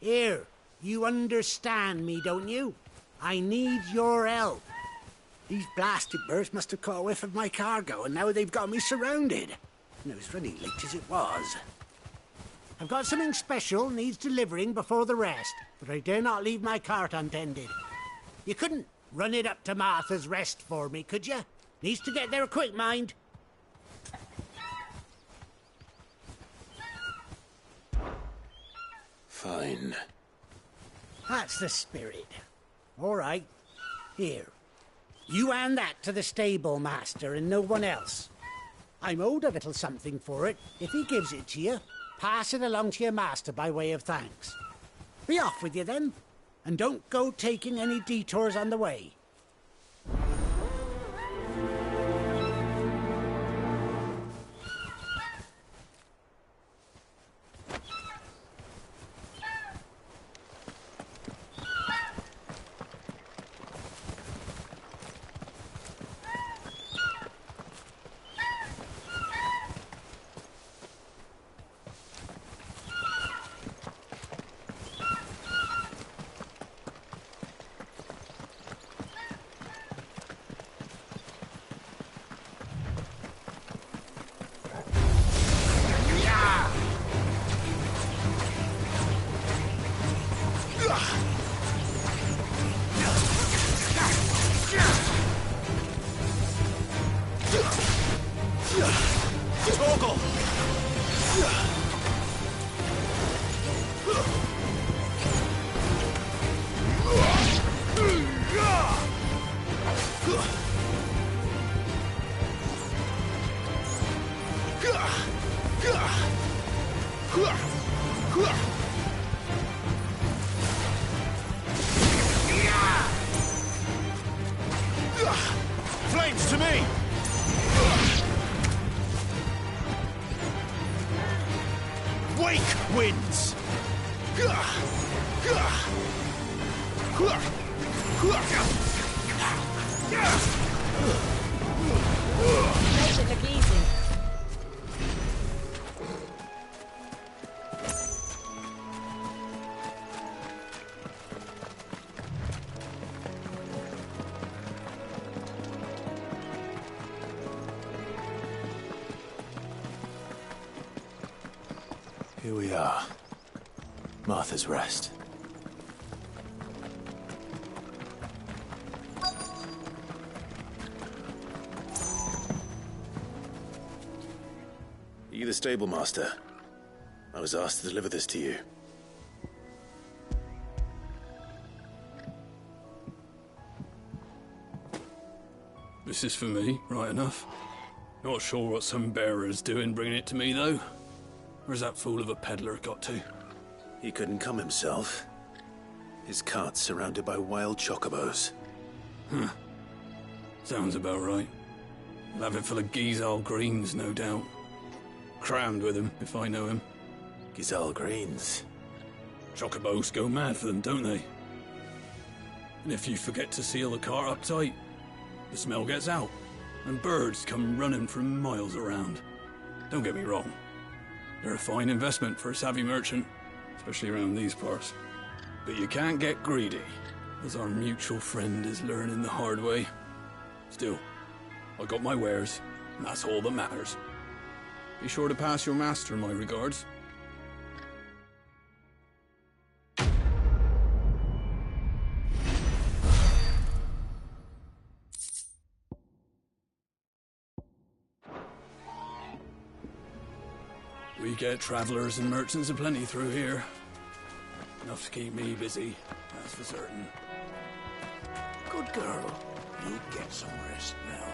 Here, you understand me, don't you? I need your help. These blasted birds must have caught a whiff of my cargo, and now they've got me surrounded. And it was running late as it was. I've got something special needs delivering before the rest, but I dare not leave my cart untended. You couldn't run it up to Martha's Rest for me, could you? Needs to get there quick, mind. Fine. That's the spirit. All right. Here. You hand that to the stable master and no one else. I'm owed a little something for it. If he gives it to you, pass it along to your master by way of thanks. Be off with you then, and don't go taking any detours on the way. Winds to me! Wake winds! Makes it look easy. Here we are. Martha's Rest. Are you the stable master? I was asked to deliver this to you. This is for me, right enough. Not sure what some bearer's doing bringing it to me, though. Where's that fool of a peddler got to? He couldn't come himself. His cart's surrounded by wild chocobos. Huh. Sounds about right. He'll have it full of Gizal greens, no doubt. Crammed with him, if I know him. Gizal greens? Chocobos go mad for them, don't they? And if you forget to seal the cart up tight, the smell gets out, and birds come running from miles around. Don't get me wrong. They're a fine investment for a savvy merchant, especially around these parts. But you can't get greedy, as our mutual friend is learning the hard way. Still, I got my wares, and that's all that matters. Be sure to pass your master my regards. We get travelers and merchants aplenty through here. Enough to keep me busy, that's for certain. Good girl. You get some rest now.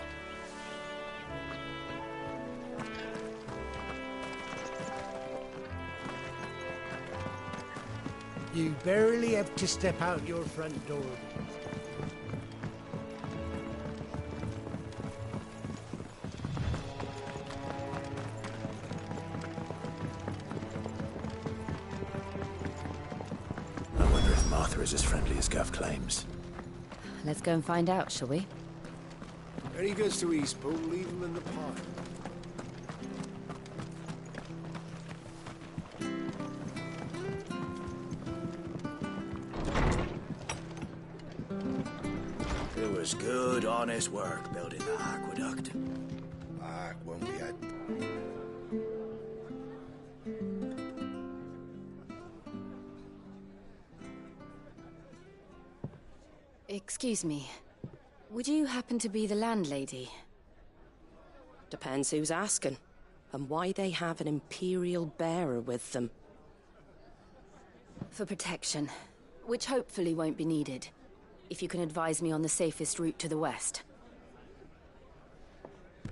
You barely have to step out your front door. I wonder if Martha is as friendly as Gav claims. Let's go and find out, shall we? When he goes to Eastpool, leave him in the pile. It was good, honest work building the aqueduct. Back when we had... Excuse me. Would you happen to be the landlady? Depends who's asking, and why they have an Imperial bearer with them. For protection, which hopefully won't be needed. If you can advise me on the safest route to the west.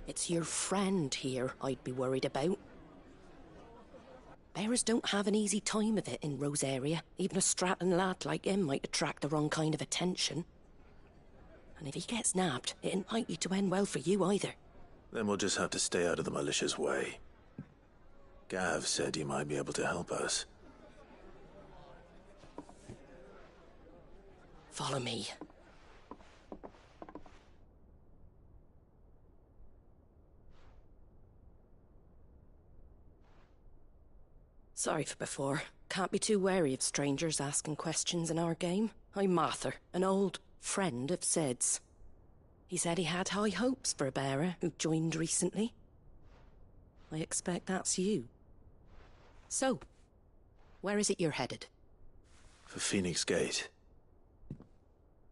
It's your friend here I'd be worried about. Bearers don't have an easy time of it in Rose area. Even a Stratton lad like him might attract the wrong kind of attention. And if he gets nabbed, it ain't likely to end well for you either. Then we'll just have to stay out of the malicious way. Gav said he might be able to help us. Follow me. Sorry for before. Can't be too wary of strangers asking questions in our game. I'm Martha, an old friend of Sid's. He said he had high hopes for a bearer who joined recently. I expect that's you. So, where is it you're headed? For Phoenix Gate.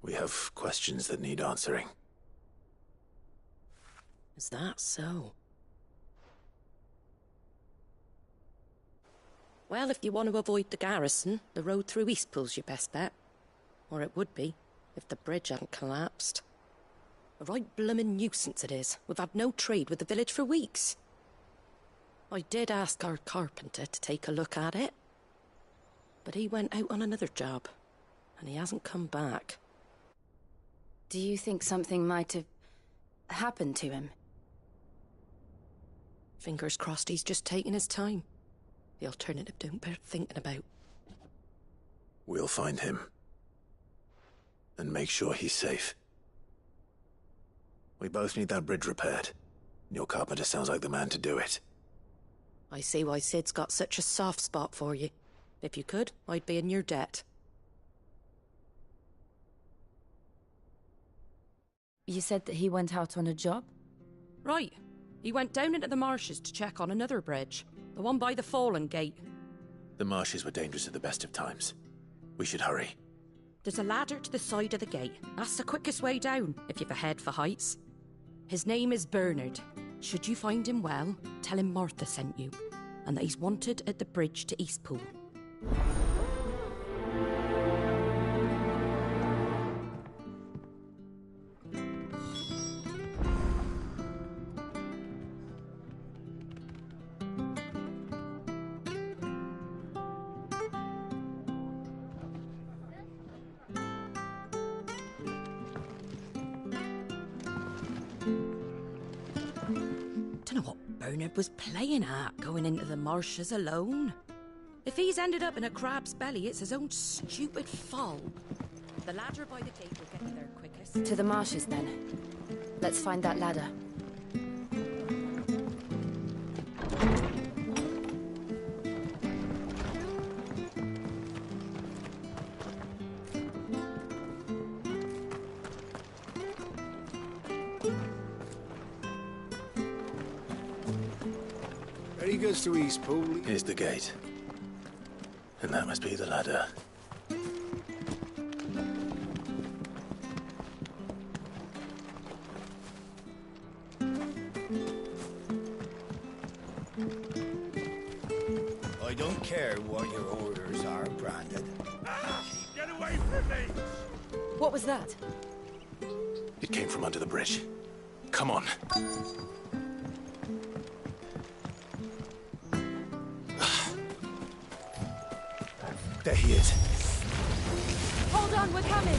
We have questions that need answering. Is that so? Well, if you want to avoid the garrison, the road through Eastpool's your best bet. Or it would be, if the bridge hadn't collapsed. A right bloomin' nuisance it is. We've had no trade with the village for weeks. I did ask our carpenter to take a look at it. But he went out on another job, and he hasn't come back. Do you think something might have happened to him? Fingers crossed he's just taking his time. The alternative don't bear thinking about. We'll find him. And make sure he's safe. We both need that bridge repaired. Your carpenter sounds like the man to do it. I see why Sid's got such a soft spot for you. If you could, I'd be in your debt. You said that he went out on a job? Right. He went down into the marshes to check on another bridge. The one by the Fallen Gate. The marshes were dangerous at the best of times. We should hurry. There's a ladder to the side of the gate. That's the quickest way down, if you've a head for heights. His name is Bernard. Should you find him well, tell him Martha sent you, and that he's wanted at the bridge to Eastpool. Bernard was playing at, going into the marshes alone. If he's ended up in a crab's belly, it's his own stupid fault. The ladder by the gate will get you there quickest. To the marshes, then. Let's find that ladder. He goes to Eastpool. Here's the gate. And that must be the ladder. I don't care what your orders are, Brandon. Get away from me! What was that? It came from under the bridge. Come on. There he is. Hold on, we're coming!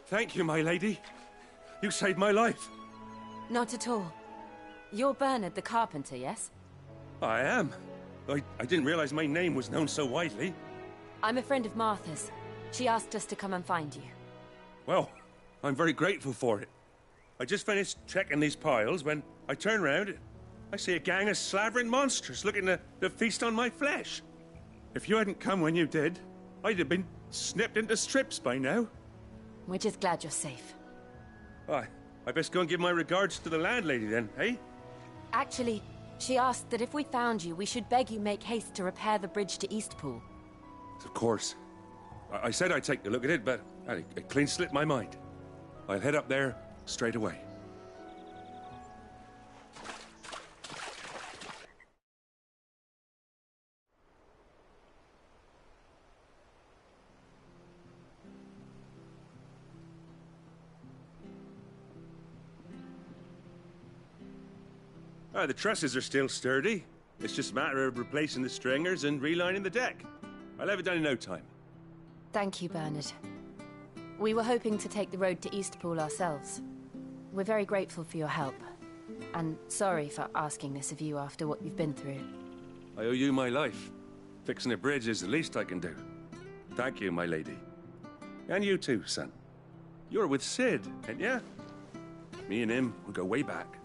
Thank you, my lady. You saved my life. Not at all. You're Bernard the carpenter, yes? I am. I didn't realize my name was known so widely. I'm a friend of Martha's. She asked us to come and find you. Well, I'm very grateful for it. I just finished checking these piles when I turn round. I see a gang of slavering monsters looking to feast on my flesh. If you hadn't come when you did, I'd have been snipped into strips by now. We're just glad you're safe. I best go and give my regards to the landlady then, eh? Actually, she asked that if we found you, we should beg you make haste to repair the bridge to Eastpool. Of course. I said I'd take a look at it, but it clean slipped my mind. I'll head up there straight away. The trusses are still sturdy. It's just a matter of replacing the stringers and relining the deck. I'll have it done in no time. Thank you, Bernard. We were hoping to take the road to Eastpool ourselves. We're very grateful for your help. And sorry for asking this of you after what you've been through. I owe you my life. Fixing a bridge is the least I can do. Thank you, my lady. And you too, son. You're with Sid, ain't ya? Me and him will go way back.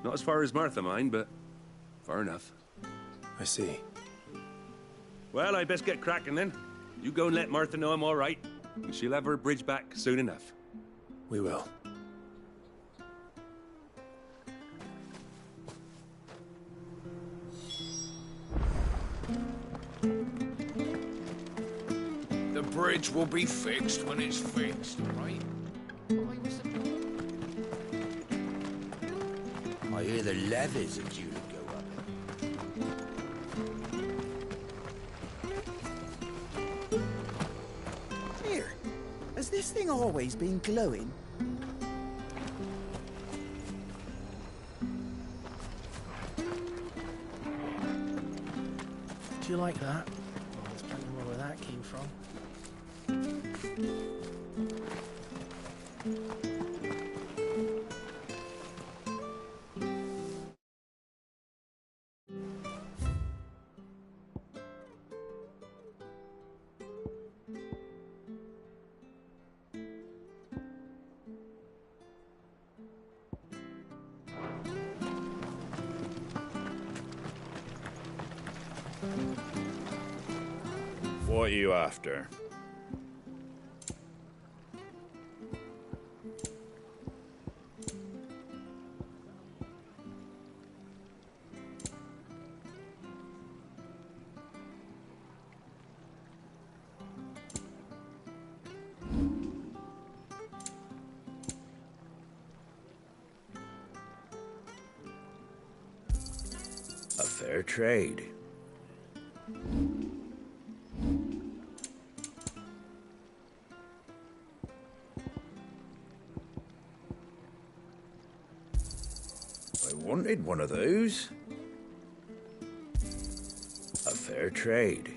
Not as far as Martha, mind, but far enough. I see. Well, I best get cracking then. You go and let Martha know I'm all right, and she'll have her bridge back soon enough. We will. The bridge will be fixed when it's fixed, right? I hear the levies are due to go up. Here, has this thing always been glowing? Do you like that? Oh, there's plenty more where that came from. What are you after? A fair trade. I wanted one of those. A fair trade.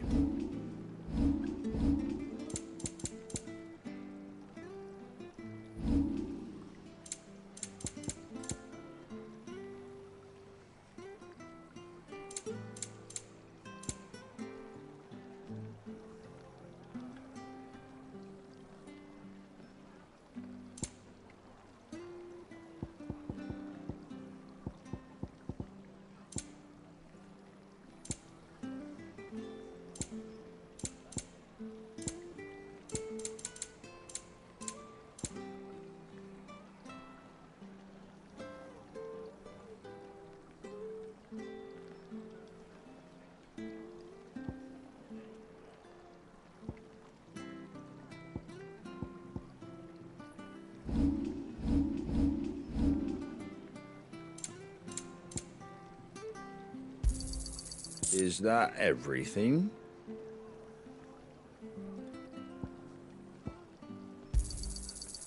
Is that everything?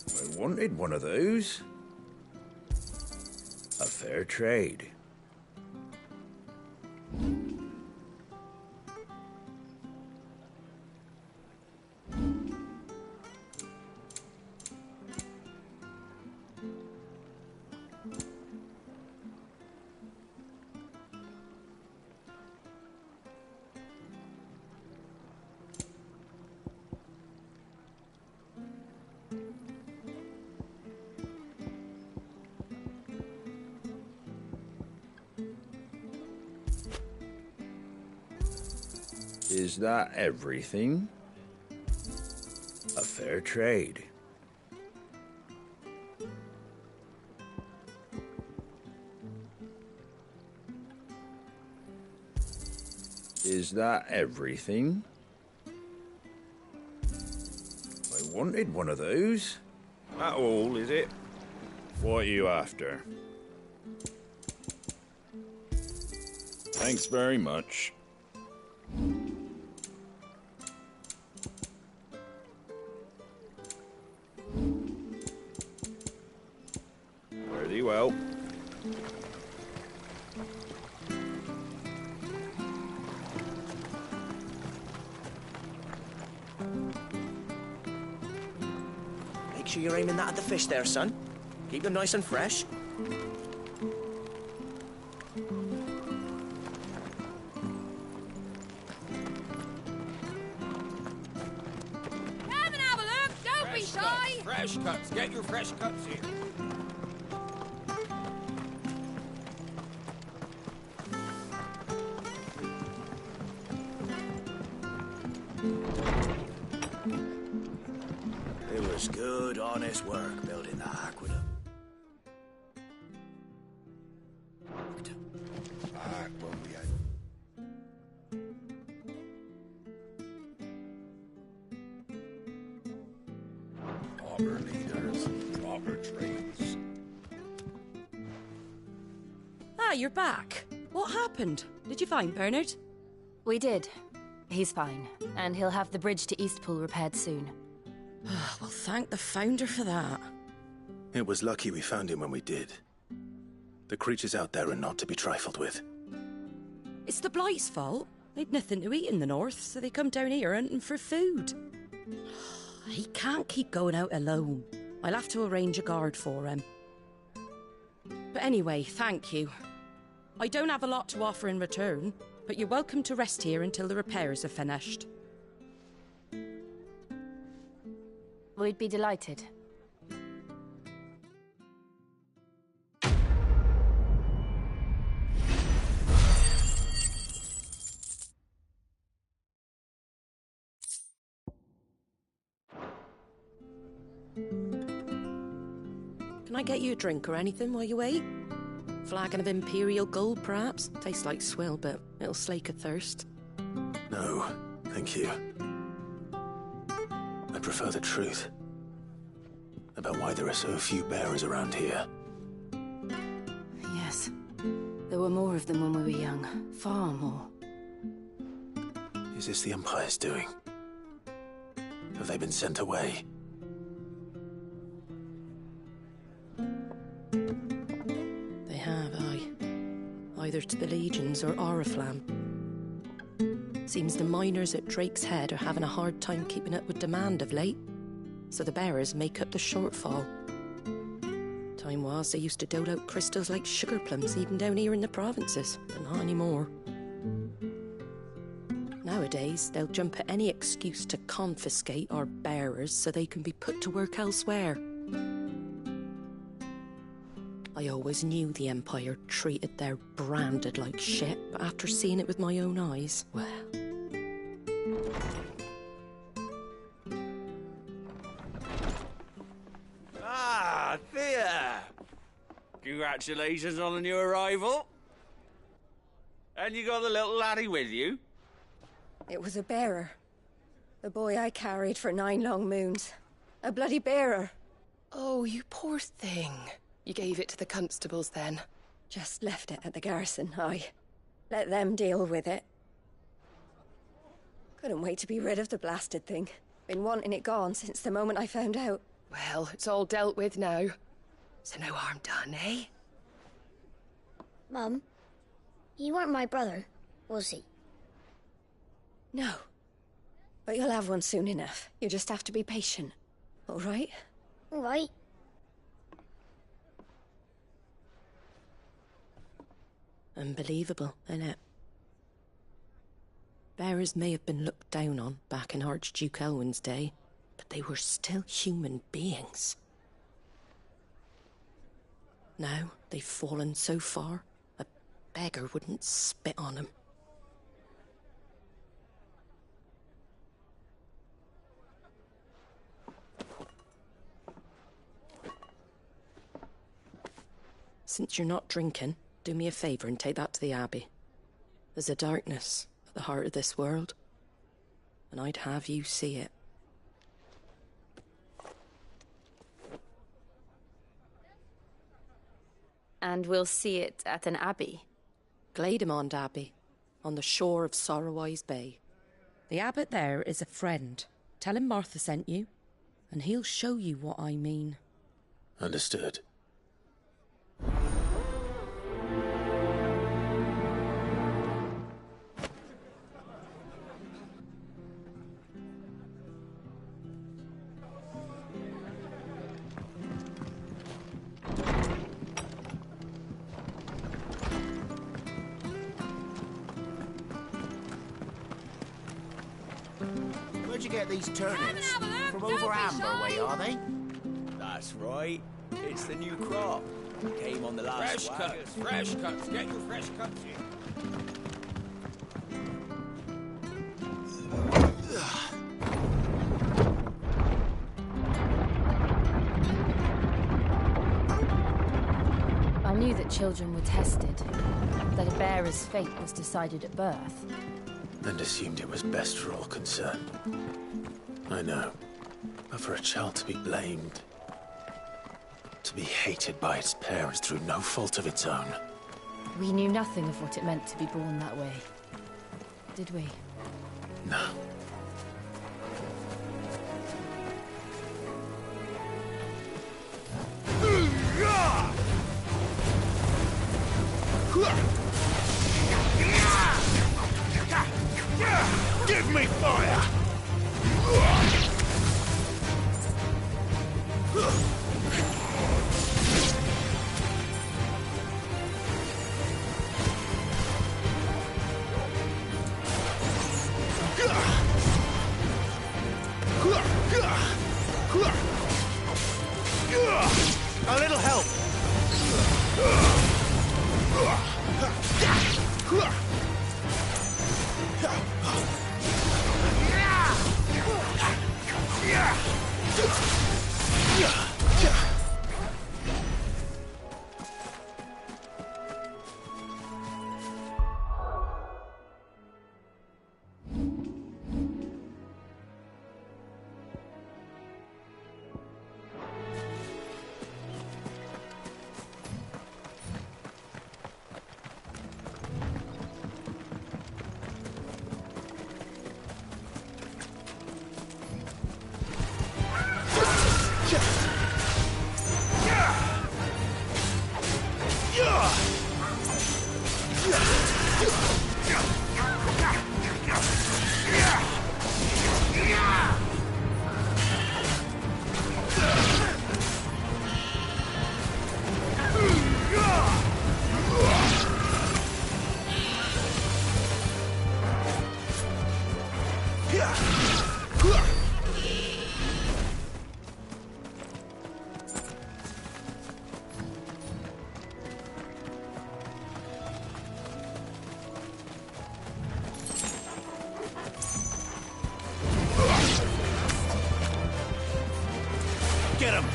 I wanted one of those. A fair trade. Is that everything? A fair trade. Is that everything? I wanted one of those. That all, is it? What are you after? Thanks very much. Pretty well. Make sure you're aiming that at the fish there, son. Keep them nice and fresh. Come and have a look! Don't be shy! Fresh cuts. Get your fresh cuts here. It was good, honest work building the aqueduct. Back when we had proper leaders, proper trades. Ah, you're back. What happened? Did you find Bernard? We did. He's fine, and he'll have the bridge to Eastpool repaired soon. Well, thank the Founder for that. It was lucky we found him when we did. The creatures out there are not to be trifled with. It's the Blight's fault. They'd nothing to eat in the north, so they come down here hunting for food. He can't keep going out alone. I'll have to arrange a guard for him. But anyway, thank you. I don't have a lot to offer in return, but you're welcome to rest here until the repairs are finished. We'd be delighted. Can I get you a drink or anything while you wait? Flagon of Imperial Gold, perhaps? Tastes like swill, but it'll slake a thirst. No, thank you. I prefer the truth. About why there are so few bearers around here. Yes. There were more of them when we were young. Far more. Is this the Empire's doing? Have they been sent away? They have, aye. Either to the Legions or Oriflamme. Seems the miners at Drake's Head are having a hard time keeping up with demand of late, so the bearers make up the shortfall. Time was they used to dole out crystals like sugar plums even down here in the provinces, but not anymore. Nowadays, they'll jump at any excuse to confiscate our bearers so they can be put to work elsewhere. I always knew the Empire treated their branded like shit, but after seeing it with my own eyes, well... Ah, Thea! Congratulations on the new arrival. And you got the little laddie with you? It was a bearer. The boy I carried for 9 long moons. A bloody bearer. Oh, you poor thing. You gave it to the constables then? Just left it at the garrison, aye. Let them deal with it. Couldn't wait to be rid of the blasted thing. Been wanting it gone since the moment I found out. Well, it's all dealt with now. So no harm done, eh? Mum, he weren't my brother, was he? No. But you'll have one soon enough. You just have to be patient. All right? All right. Unbelievable, innit? Bearers may have been looked down on back in Archduke Elwin's day, but they were still human beings. Now they've fallen so far, a beggar wouldn't spit on them. Since you're not drinking, do me a favour and take that to the Abbey. There's a darkness at the heart of this world, and I'd have you see it. And we'll see it at an abbey? Glademond Abbey, on the shore of Sorrowwise Bay. The abbot there is a friend. Tell him Martha sent you, and he'll show you what I mean. Understood. Where'd you get these turnips? From over Amber way, are they? That's right. It's the new crop. Came on the last Fresh wagon. cuts, fresh cuts. Get your fresh cuts in. children were tested, that a bearer's fate was decided at birth. And assumed it was best for all concerned. I know. But for a child to be blamed, to be hated by its parents through no fault of its own. We knew nothing of what it meant to be born that way, did we? No. Give me fire! A little help! Get him!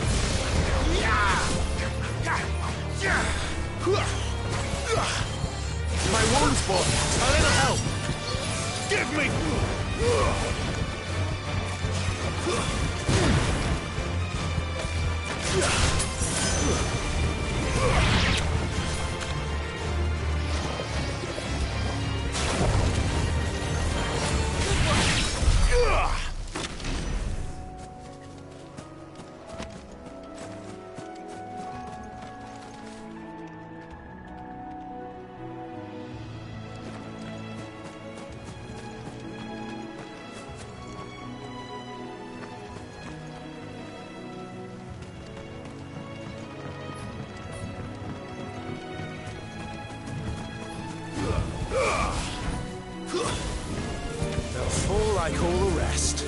My wounds, boy! A little help! Give me! They'll fall like all the rest.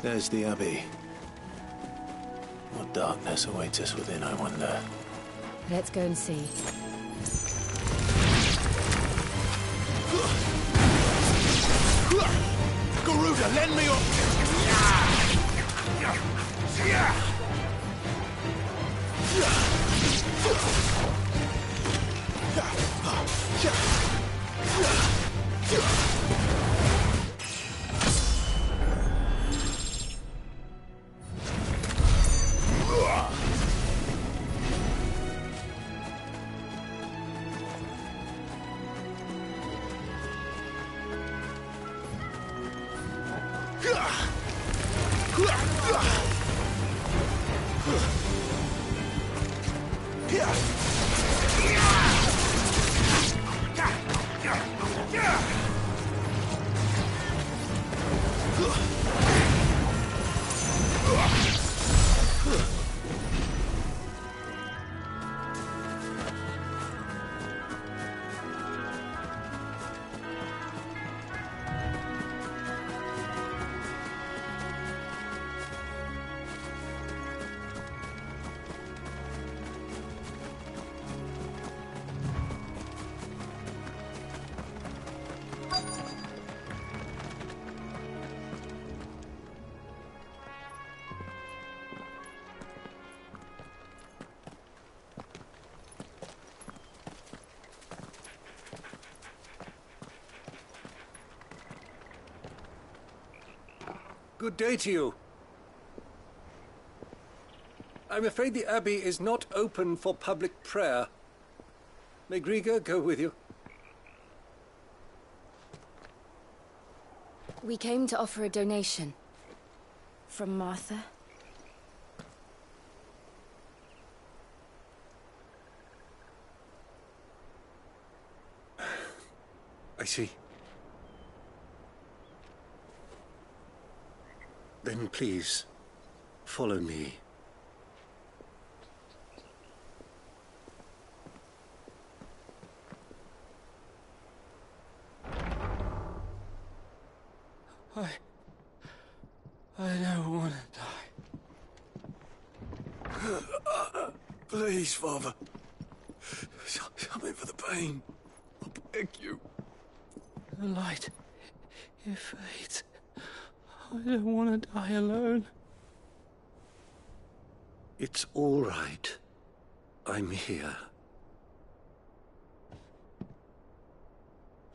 There's the Abbey. What darkness awaits us within, I wonder? Let's go and see. Garuda, lend me your... Good day to you. I'm afraid the Abbey is not open for public prayer. May Griga go with you? We came to offer a donation. From Martha. I see. Then please, follow me. I don't want to die. Please, Father. Something for the pain. I beg you. The light, it fades. I don't want to die alone. It's all right. I'm here.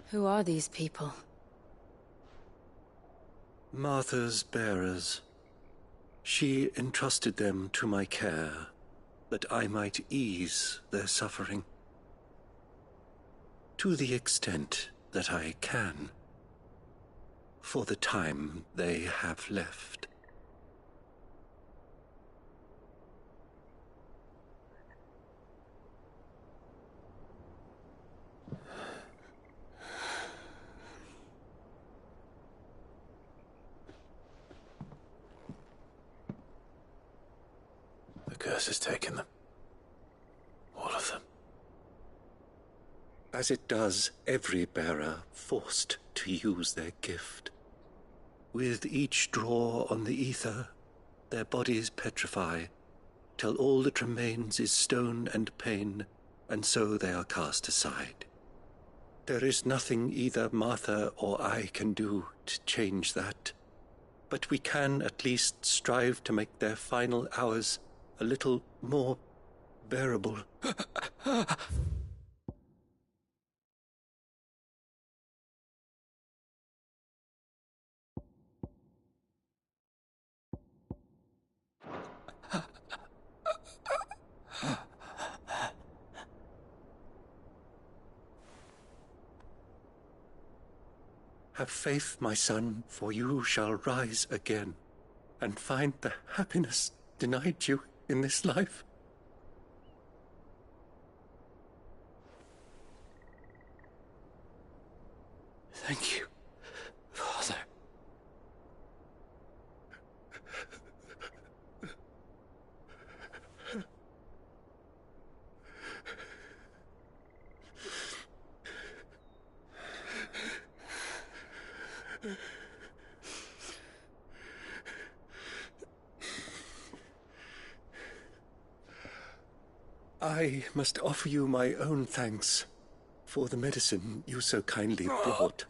Who are these people? Martha's bearers. She entrusted them to my care, that I might ease their suffering. To the extent that I can. For the time they have left. The curse has taken them. All of them. As it does every bearer forced to use their gift. With each draw on the ether, their bodies petrify, till all that remains is stone and pain, and so they are cast aside. There is nothing either Martha or I can do to change that, but we can at least strive to make their final hours a little more bearable. Have faith, my son, for you shall rise again, and find the happiness denied you in this life. Thank you, Father. I must offer you my own thanks for the medicine you so kindly brought.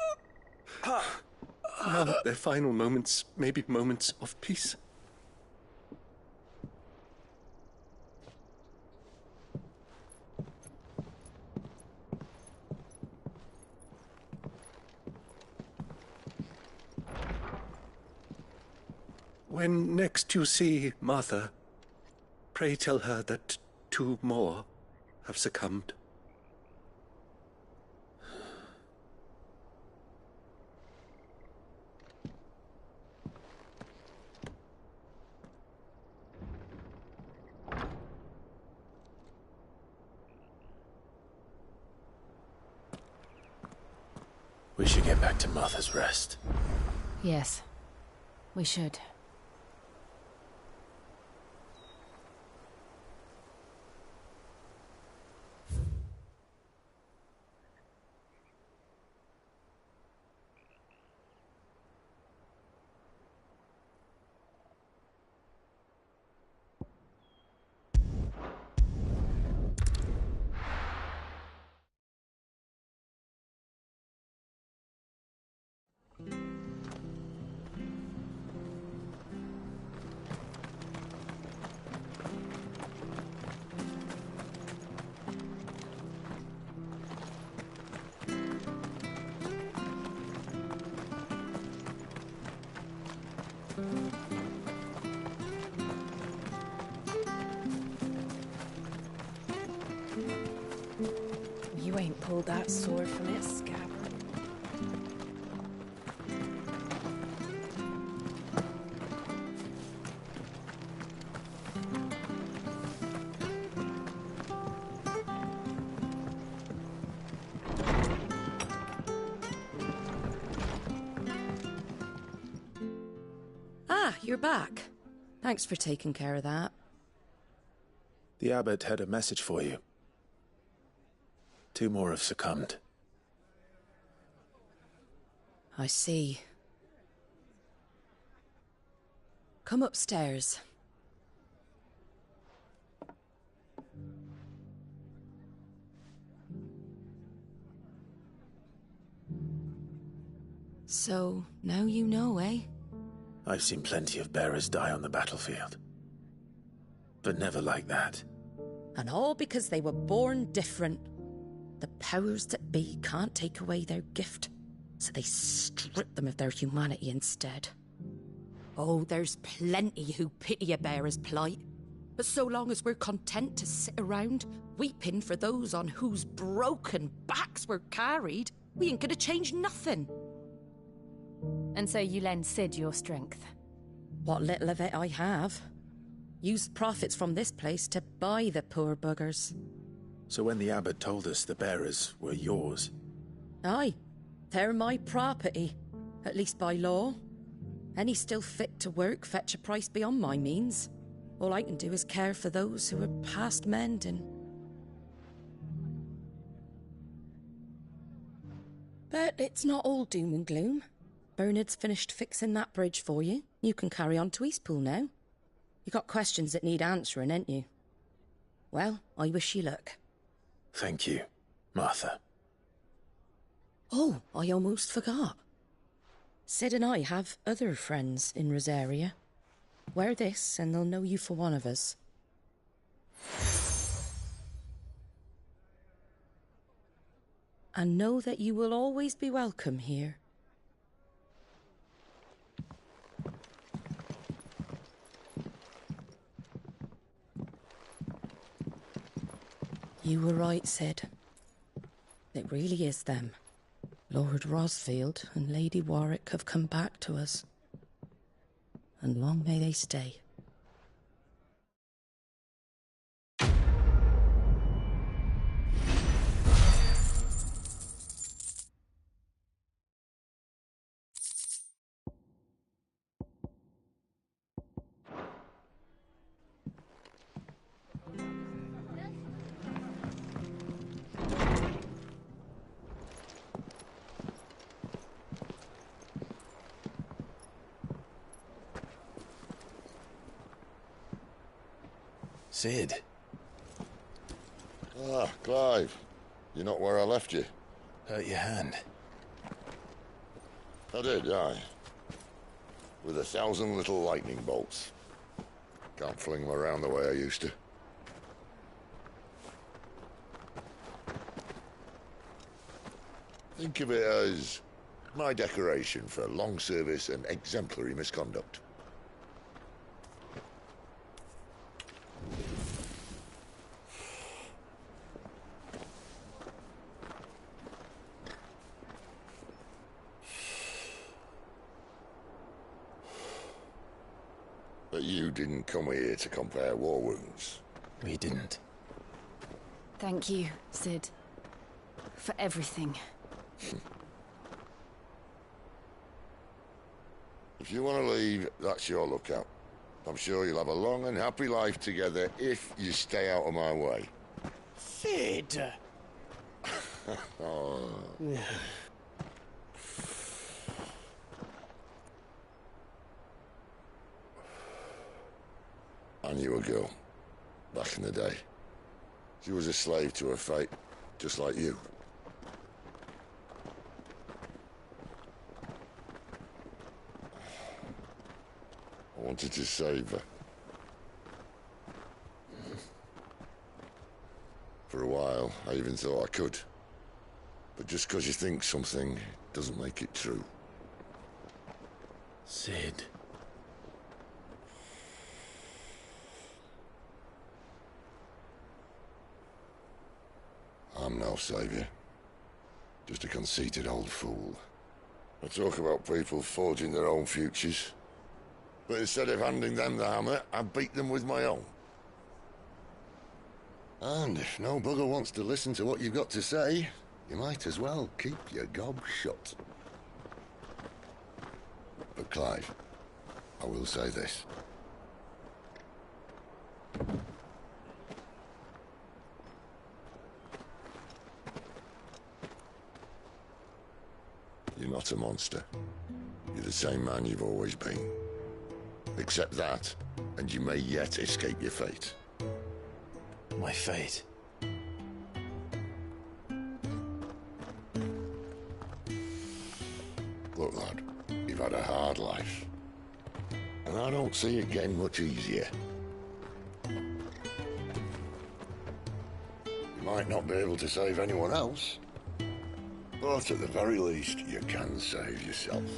Now their final moments may be moments of peace. When next you see Martha, pray tell her that 2 more have succumbed. We should get back to Martha's Rest. Yes, we should. You ain't pulled that sword from its scabbard. Ah, you're back. Thanks for taking care of that. The abbot had a message for you. 2 more have succumbed. I see. Come upstairs. So, now you know, eh? I've seen plenty of bearers die on the battlefield. But never like that. And all because they were born different. The powers that be can't take away their gift, so they strip them of their humanity instead. Oh, there's plenty who pity a bearer's plight. But so long as we're content to sit around, weeping for those on whose broken backs we're carried, we ain't gonna change nothing. And so you lend Sid your strength? What little of it I have. Used profits from this place to buy the poor buggers. So when the abbot told us the bearers were yours... Aye, they're my property, at least by law. Any still fit to work fetch a price beyond my means. All I can do is care for those who are past mending. But it's not all doom and gloom. Bernard's finished fixing that bridge for you. You can carry on to Eastpool now. You got questions that need answering, ain't you? Well, I wish you luck. Thank you, Martha. Oh, I almost forgot. Sid and I have other friends in Rosaria. Wear this and they'll know you for one of us. And know that you will always be welcome here. You were right, Sid. It really is them. Lord Rosfield and Lady Warwick have come back to us. And long may they stay. Sid. Ah, Clive. You're not where I left you. Hurt your hand. I did, aye. With 1,000 little lightning bolts. Can't fling them around the way I used to. Think of it as my decoration for long service and exemplary misconduct. But you didn't come here to compare war wounds. We didn't. Thank you, Sid. For everything. If you want to leave, that's your lookout. I'm sure you'll have a long and happy life together if you stay out of my way. Sid! Oh. I knew a girl, back in the day. She was a slave to her fate, just like you. I wanted to save her. For a while, I even thought I could. But just because you think something doesn't make it true. Sid. I'm no savior. Just a conceited old fool. I talk about people forging their own futures. But instead of handing them the hammer, I beat them with my own. And if no bugger wants to listen to what you've got to say, you might as well keep your gob shut. But Clive, I will say this. You're not a monster. You're the same man you've always been. Accept that, and you may yet escape your fate. My fate? Look, lad, you've had a hard life. And I don't see it getting much easier. You might not be able to save anyone else, but at the very least, you can save yourself.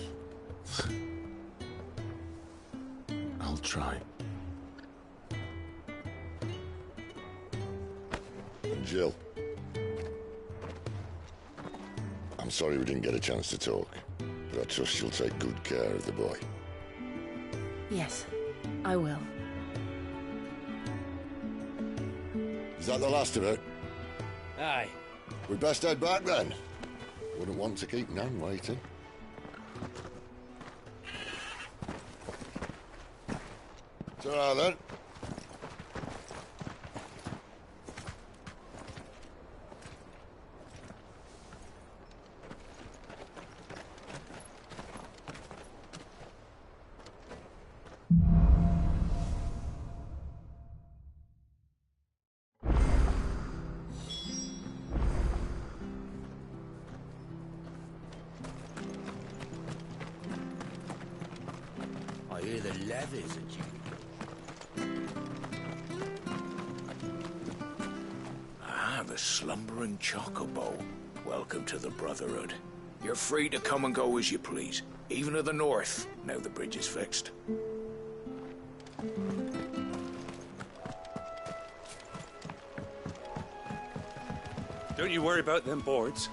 I'll try. And Jill, I'm sorry we didn't get a chance to talk, but I trust you'll take good care of the boy. Yes, I will. Is that the last of it? Aye. We'd best head back then. Wouldn't want to keep Nan waiting. It's all right then. I hear the leathers at you. Ah, the slumbering chocobo. Welcome to the Brotherhood. You're free to come and go as you please, even to the north, now the bridge is fixed. Don't you worry about them boards.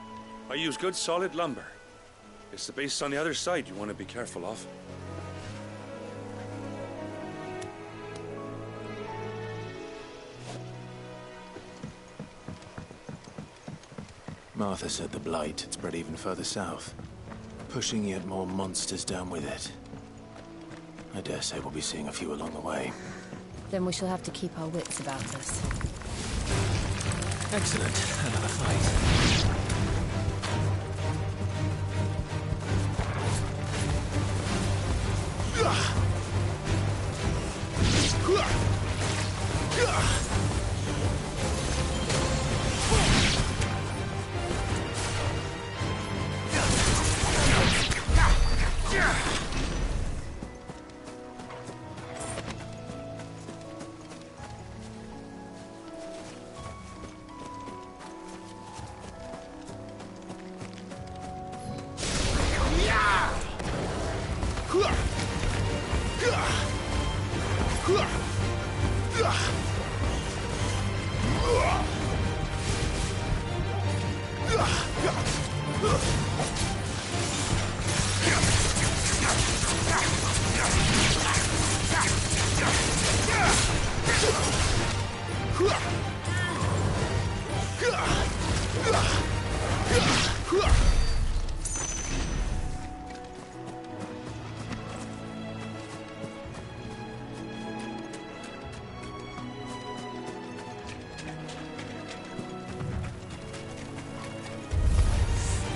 I use good solid lumber. It's the base on the other side you want to be careful of. Martha said the blight had spread even further south, pushing yet more monsters down with it. I dare say we'll be seeing a few along the way. Then we shall have to keep our wits about us. Excellent. Another fight.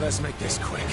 Let's make this quick.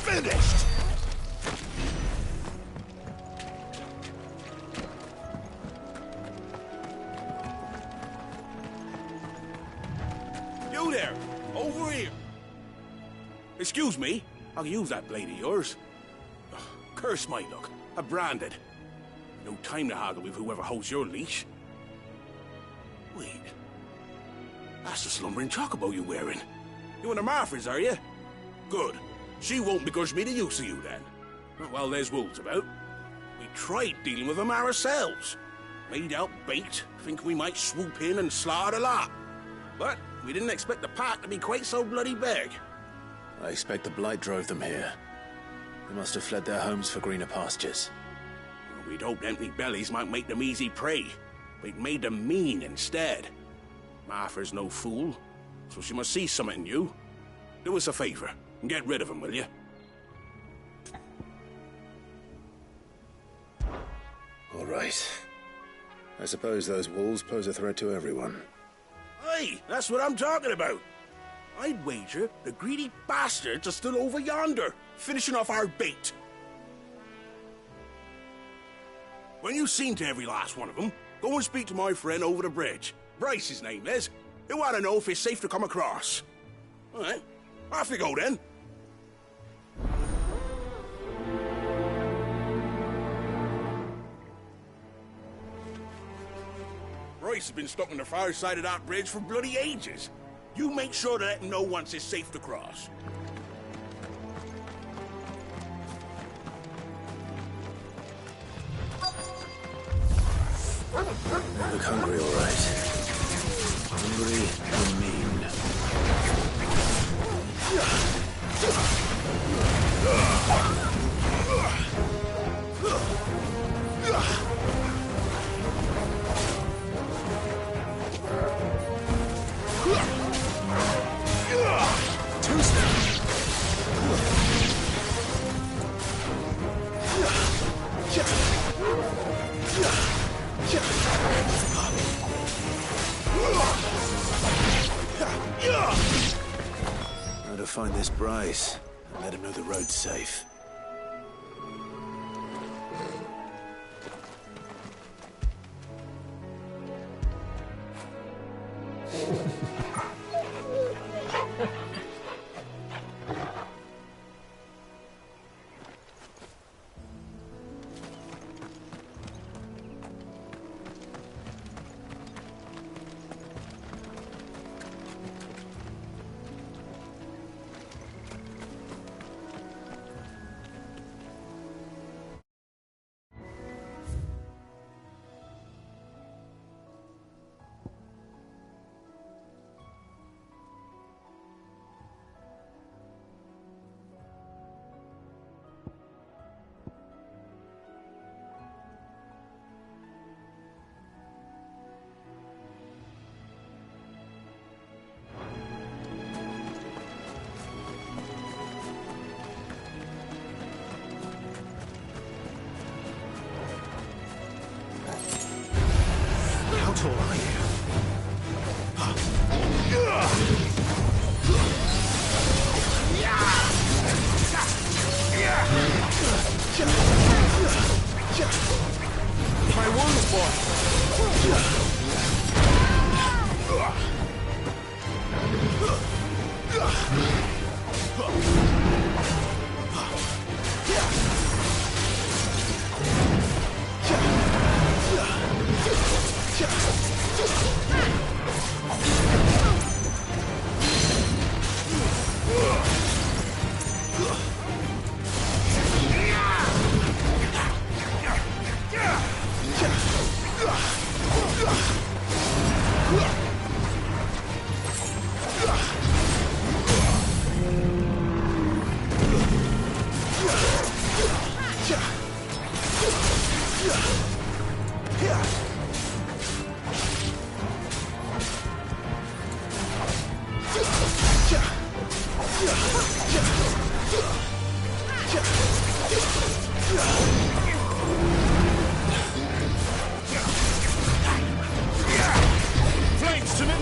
Finished! You there! Over here! Excuse me, I'll use that blade of yours. Ugh, curse my luck. I'm branded. No time to haggle with whoever holds your leash. Wait. That's the slumbering chocobo you're wearing. You and the Marfors, are you? Good. She won't begrudge me the use of you, then. Well, there's wolves about. We tried dealing with them ourselves. Made out bait, think we might swoop in and slaughter the lot. But we didn't expect the pack to be quite so bloody big. I expect the blight drove them here. They must have fled their homes for greener pastures. We'd hoped empty bellies might make them easy prey. We'd made them mean instead. Martha's no fool, so she must see something in you. Do us a favor and get rid of them, will you? All right. I suppose those wolves pose a threat to everyone. Hey, that's what I'm talking about. I'd wager the greedy bastards are still over yonder, finishing off our bait. When you've seen to every last one of them, go and speak to my friend over the bridge. Bryce, his name is. He'll want to know if it's safe to come across. All right, off you go then. Bryce has been stuck on the far side of that bridge for bloody ages. You make sure to let him know once it's safe to cross. They look hungry, all right. Hungry and mean. Now to find this Bryce and let him know the road's safe. Flames to me!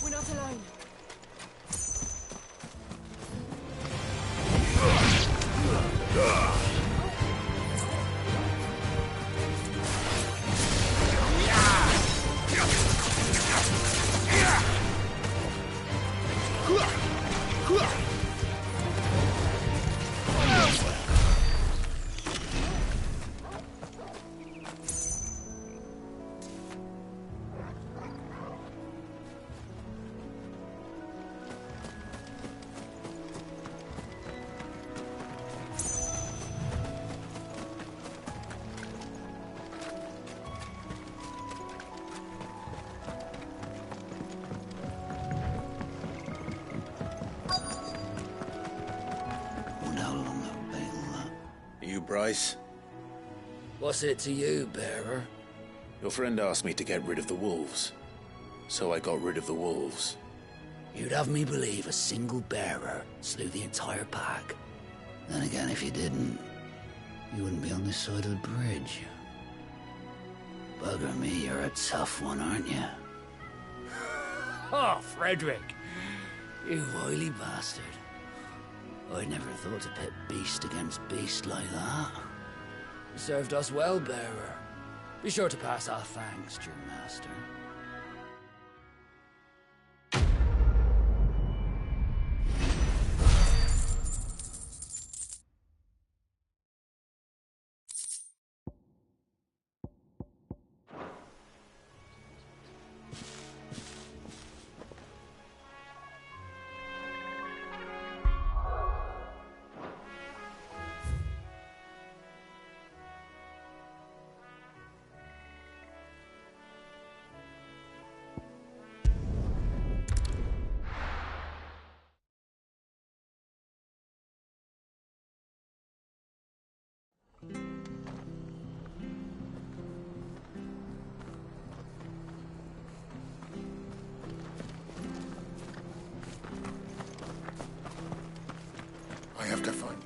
We're not alone. You, Bryce? What's it to you, bearer? Your friend asked me to get rid of the wolves. So I got rid of the wolves. You'd have me believe a single bearer slew the entire pack. Then again, if you didn't, you wouldn't be on this side of the bridge. Bugger me, you're a tough one, aren't you? Oh, Frederick! You wily bastard. I'd never thought to pit beast against beast like that. You served us well, bearer. Be sure to pass our thanks to your master. I have to find...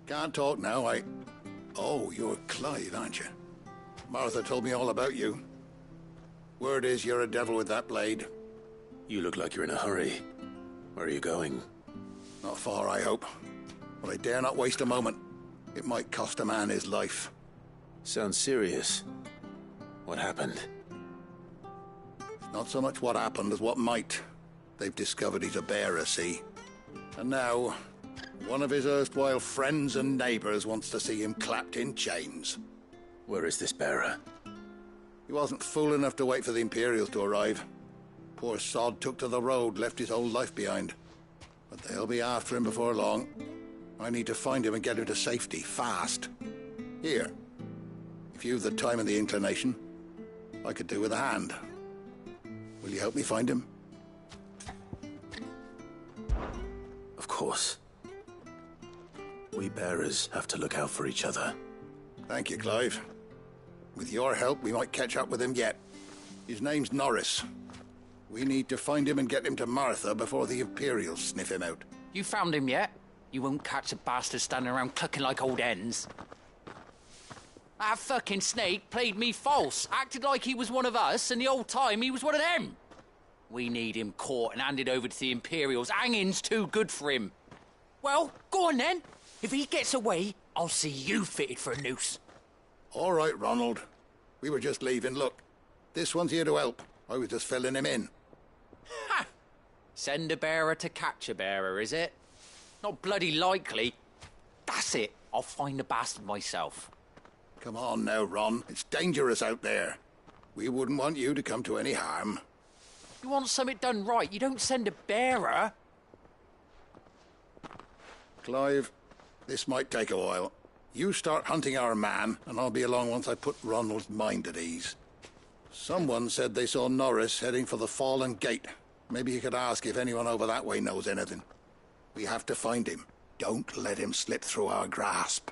Can't talk now, Oh, you're Clive, aren't you? Martha told me all about you. Word is you're a devil with that blade. You look like you're in a hurry. Where are you going? Not far, I hope. But I dare not waste a moment. It might cost a man his life. Sounds serious. What happened? It's not so much what happened as what might. They've discovered he's a bearer, see? And now, one of his erstwhile friends and neighbors wants to see him clapped in chains. Where is this bearer? He wasn't fool enough to wait for the Imperials to arrive. Poor sod took to the road, left his whole life behind. But they'll be after him before long. I need to find him and get him to safety, fast. Here. If you've the time and the inclination, I could do with a hand. Will you help me find him? Of course. We bearers have to look out for each other. Thank you, Clive. With your help, we might catch up with him yet. His name's Norris. We need to find him and get him to Martha before the Imperials sniff him out. You found him yet? You won't catch a bastard standing around clucking like old hens. That fucking snake played me false, acted like he was one of us, and the whole time he was one of them. We need him caught and handed over to the Imperials. Hanging's too good for him. Well, go on then. If he gets away, I'll see you fitted for a noose. All right, Ronald. We were just leaving. Look, this one's here to help. I was just filling him in. Ha! Send a bearer to catch a bearer, is it? Not bloody likely. That's it. I'll find the bastard myself. Come on now, Ron. It's dangerous out there. We wouldn't want you to come to any harm. You want something done right, you don't send a bearer. Clive, this might take a while. You start hunting our man, and I'll be along once I put Ronald's mind at ease. Someone said they saw Norris heading for the Fallen Gate. Maybe you could ask if anyone over that way knows anything. We have to find him. Don't let him slip through our grasp.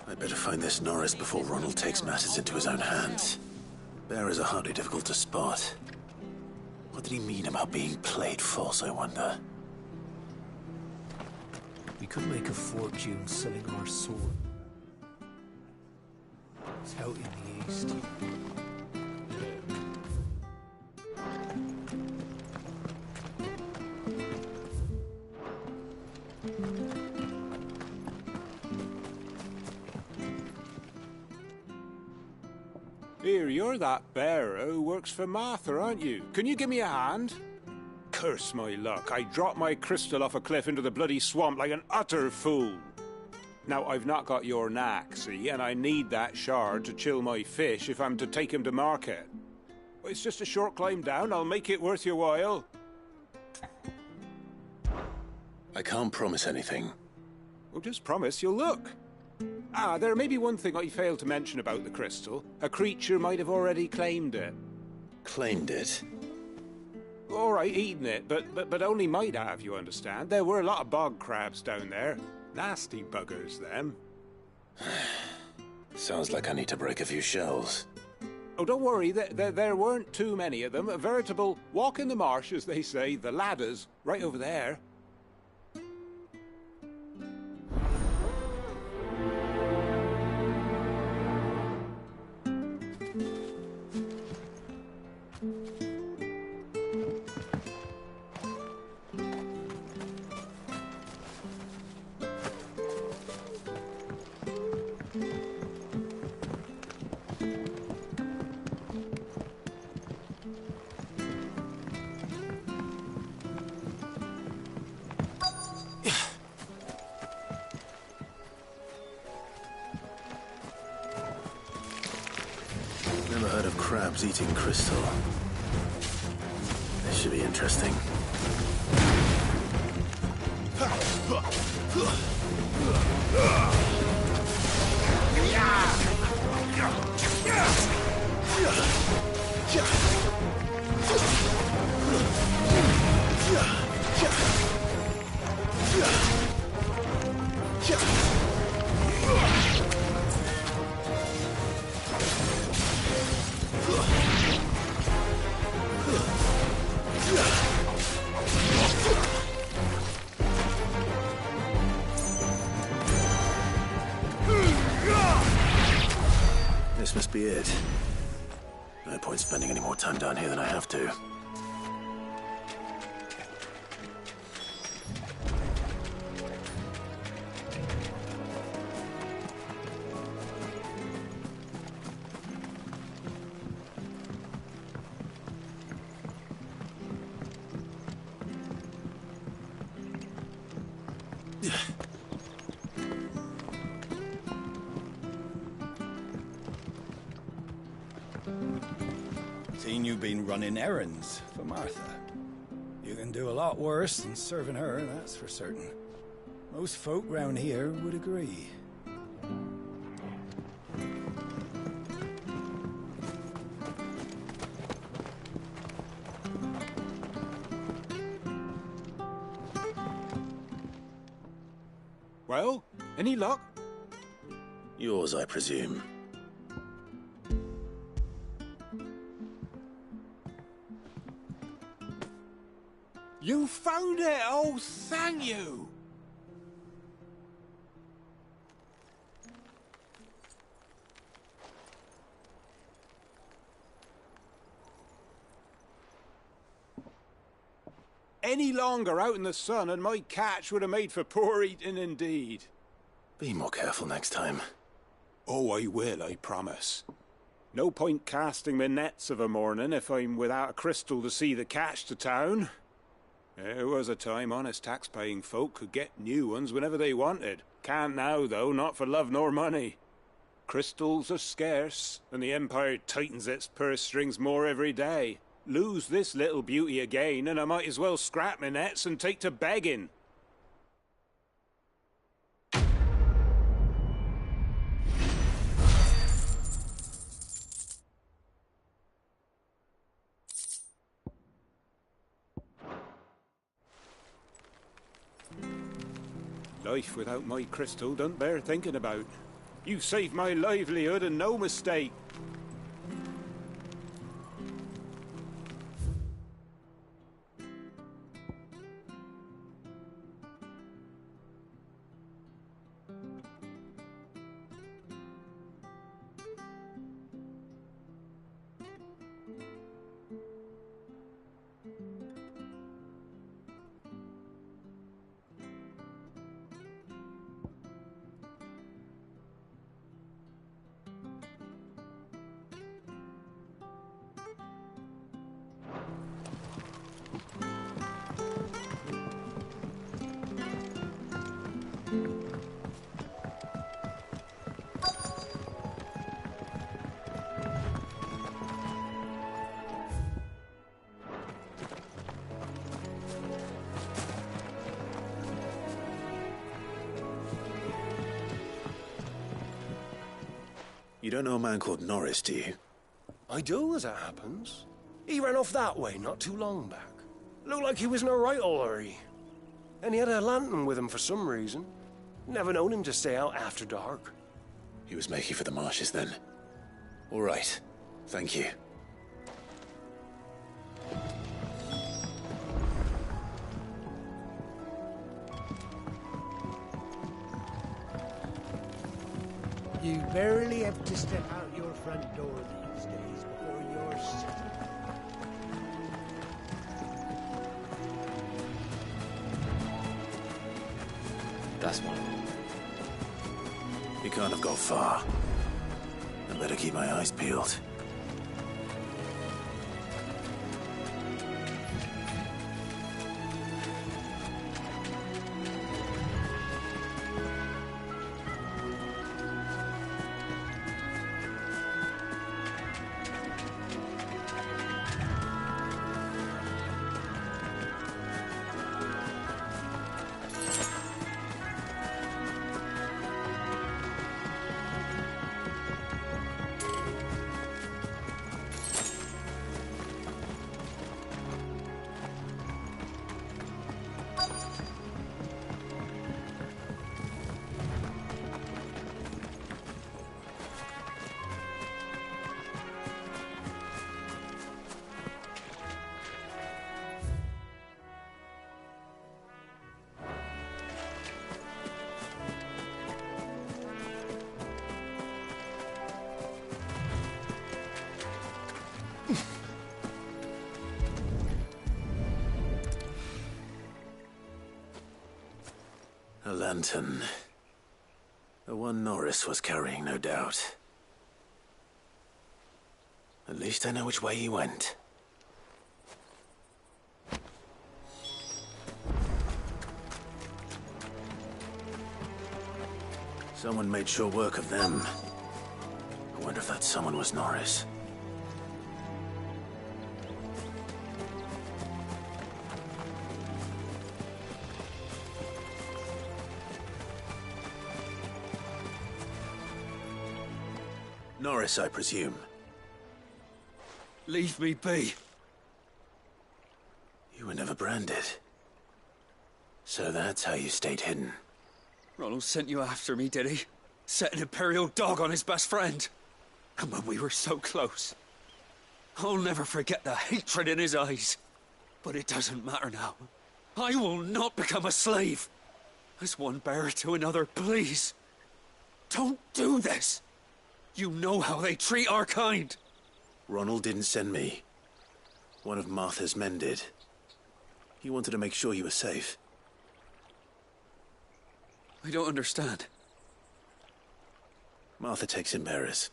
I'd better find this Norris before Ronald takes matters into his own hands. Bearers are hardly difficult to spot. What did he mean about being played false, I wonder? We could make a fortune selling our sword. It's out in the east. Here, you're that bearer who works for Martha, aren't you? Can you give me a hand? Curse my luck. I dropped my crystal off a cliff into the bloody swamp like an utter fool. Now, I've not got your knack, see, and I need that shard to chill my fish if I'm to take him to market. It's just a short climb down. I'll make it worth your while. I can't promise anything. Well, just promise you'll look. Ah, there may be one thing I failed to mention about the crystal. A creature might have already claimed it. Claimed it? All right, eaten it, but only might have, you understand. There were a lot of bog crabs down there. Nasty buggers, them. Sounds like I need to break a few shells. Oh, don't worry, there weren't too many of them. A veritable walk in the marsh, as they say, the ladders, right over there. Never heard of crabs eating crystal. This should be interesting. be it. No point spending any more time down here than I have to. Seen you been running errands for Martha. You can do a lot worse than serving her, that's for certain. Most folk round here would agree. Well, any luck? Yours, I presume. You found it! Oh, thank you! Any longer out in the sun and my catch would have made for poor eating indeed. Be more careful next time. Oh, I will, I promise. No point casting my nets of a morning if I'm without a crystal to see the catch to town. There was a time honest tax-paying folk could get new ones whenever they wanted. Can't now, though, not for love nor money. Crystals are scarce, and the Empire tightens its purse strings more every day. Lose this little beauty again, and I might as well scrap my nets and take to begging. Life without my crystal don't bear thinking about. You saved my livelihood and no mistake. You don't know a man called Norris, do you? I do, as it happens. He ran off that way not too long back. Looked like he was in a right old hurry. And he had a lantern with him for some reason. Never known him to stay out after dark. He was making for the marshes then. All right. Thank you. You barely have to step out your front door these days before you're settled. That's one. He can't have got far. I better keep my eyes peeled. A lantern. The one Norris was carrying, no doubt. At least I know which way he went. Someone made sure work of them. I wonder if that someone was Norris. Norris, I presume. Leave me be. You were never branded. So that's how you stayed hidden. Ronald sent you after me, did he? Set an Imperial dog on his best friend. And when we were so close. I'll never forget the hatred in his eyes. But it doesn't matter now. I will not become a slave. As one bearer to another, please. Don't do this. You know how they treat our kind. Ronald didn't send me. One of Martha's men did. He wanted to make sure you were safe. I don't understand. Martha takes in bearers.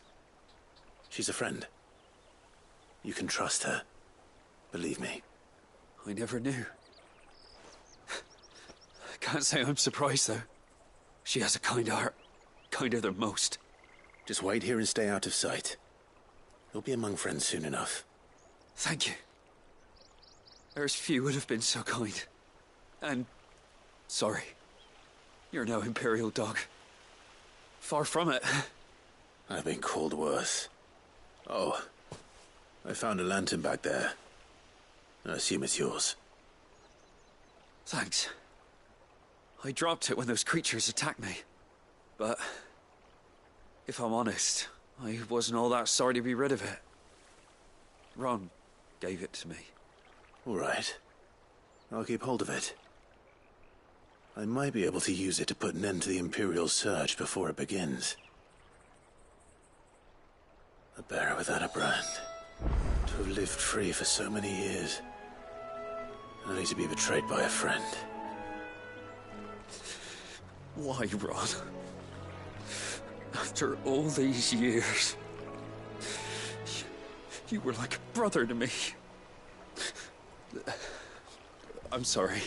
She's a friend. You can trust her. Believe me. I never knew. I can't say I'm surprised, though. She has a kind heart. Kinder than most. Just wait here and stay out of sight. You'll be among friends soon enough. Thank you. There's few would have been so kind. And... sorry. You're no Imperial dog. Far from it. I've been called worse. Oh, I found a lantern back there. I assume it's yours. Thanks. I dropped it when those creatures attacked me. But... if I'm honest, I wasn't all that sorry to be rid of it. Ron gave it to me. All right. I'll keep hold of it. I might be able to use it to put an end to the Imperial surge before it begins. A bearer without a brand. To have lived free for so many years. Only to be betrayed by a friend. Why, Ron? After all these years, you were like a brother to me. I'm sorry.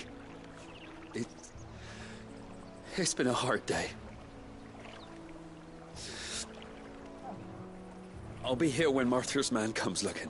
It's been a hard day. I'll be here when Martha's man comes looking.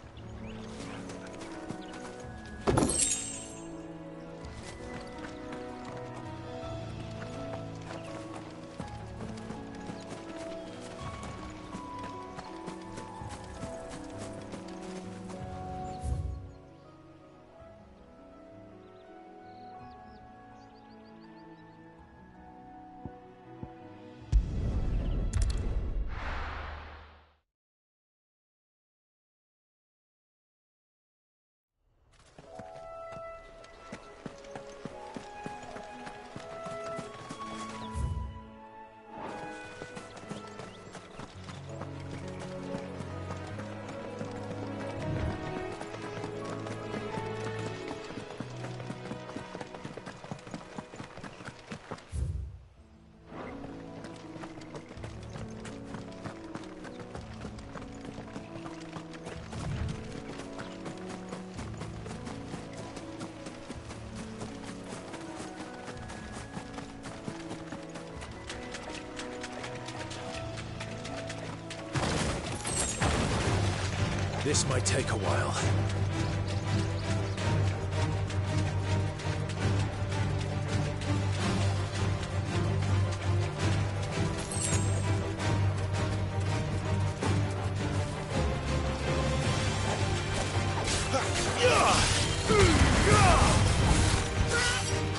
This might take a while.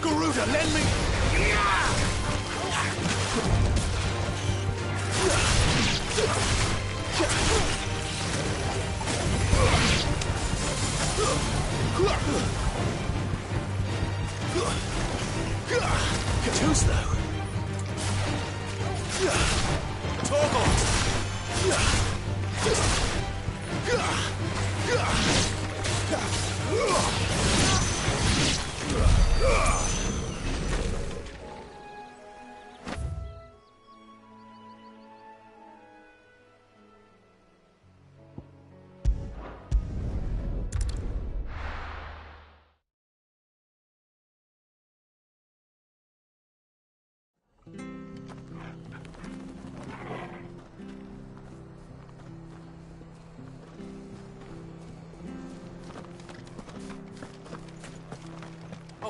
Garuda, lend me... Too slow. Toggle!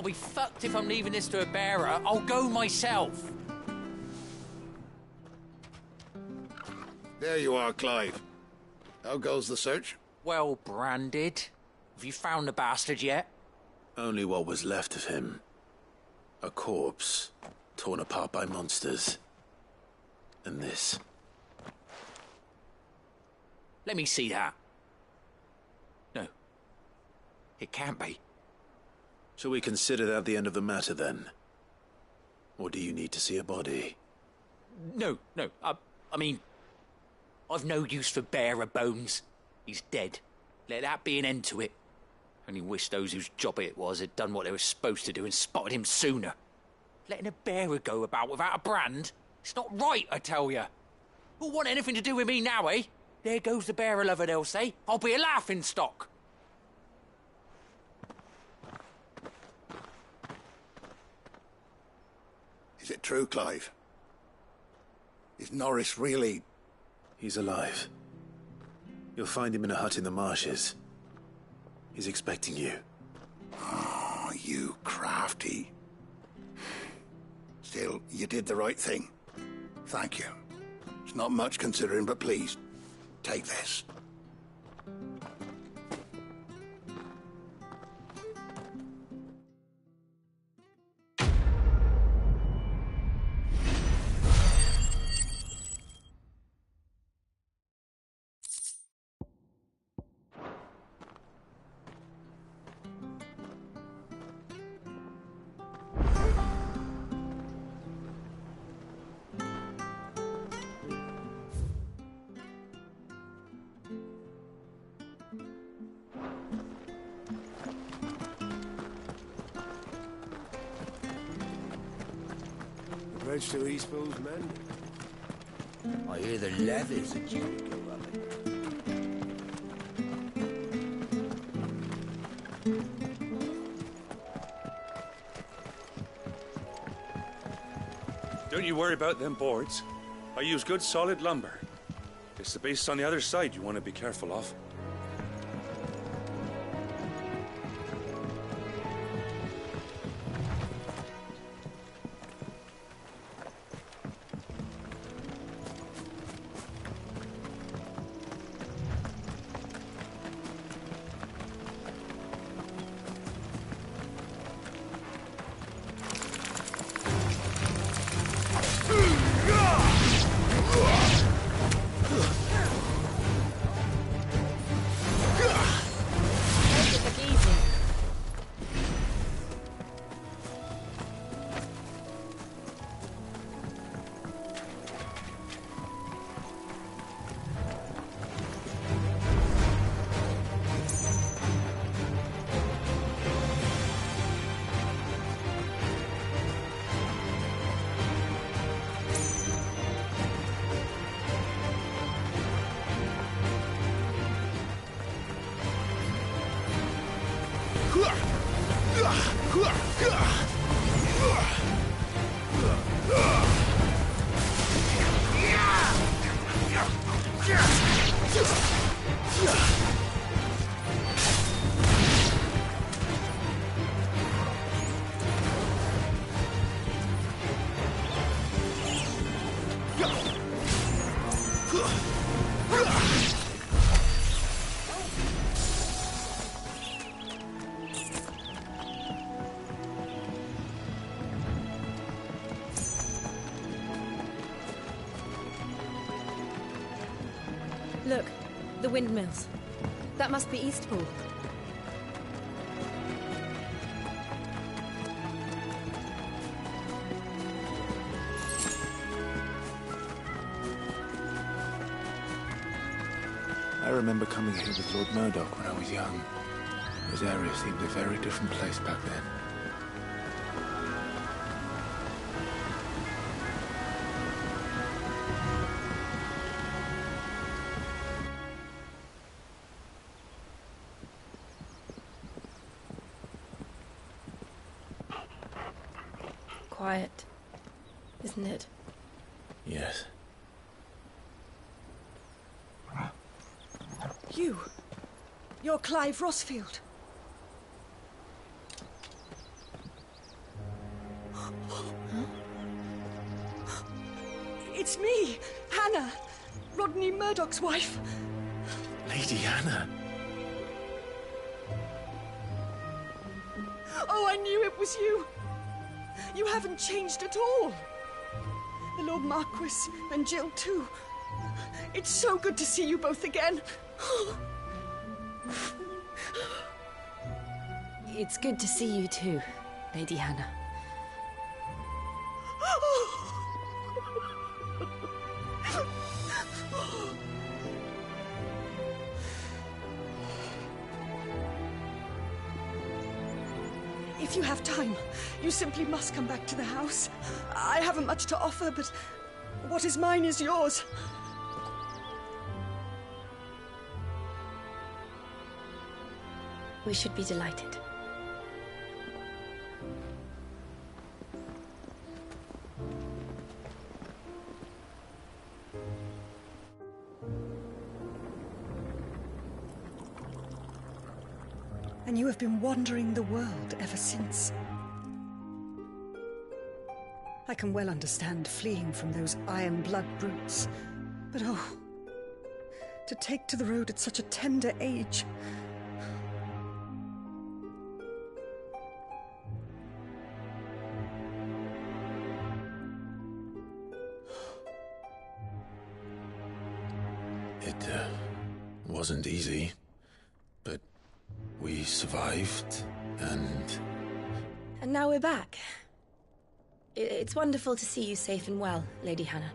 I'll be fucked if I'm leaving this to a bearer. I'll go myself. There you are, Clive. How goes the search? Well branded. Have you found the bastard yet? Only what was left of him. A corpse, torn apart by monsters. And this. Let me see that. No. It can't be. Shall we consider that the end of the matter, then? Or do you need to see a body? No. I mean, I've no use for bearer bones. He's dead. Let that be an end to it. Only wish those whose job it was had done what they were supposed to do and spotted him sooner. Letting a bearer go about without a brand? It's not right, I tell you. Who'll want anything to do with me now, eh? There goes the bearer lover, they'll say. I'll be a laughing stock. Is it true, Clive? Is Norris really... He's alive. You'll find him in a hut in the marshes. He's expecting you. Oh, you crafty. Still, you did the right thing. Thank you. It's not much considering, but please, take this. Bridge to Eastpool's men. I hear the levies are due to go up. Don't you worry about them boards. I use good solid lumber. It's the beasts on the other side you want to be careful of. Look, the windmills. That must be Eastpool. I remember coming here with Lord Murdoch when I was young. This area seemed a very different place back then. Quiet, isn't it? Yes. You're Clive Rossfield. me, Hannah, Rodney Murdoch's wife. Lady Hannah. Oh, I knew it was you. You haven't changed at all. The Lord Marquis and Jill too. It's so good to see you both again. It's good to see you too, Lady Hannah. If you have time, you simply must come back to the house. I haven't much to offer, but what is mine is yours. We should be delighted. And you have been wandering the world ever since. I can well understand fleeing from those iron blood brutes, but oh, to take to the road at such a tender age. It wasn't easy, but we survived, and now we're back. It's wonderful to see you safe and well, Lady Hannah.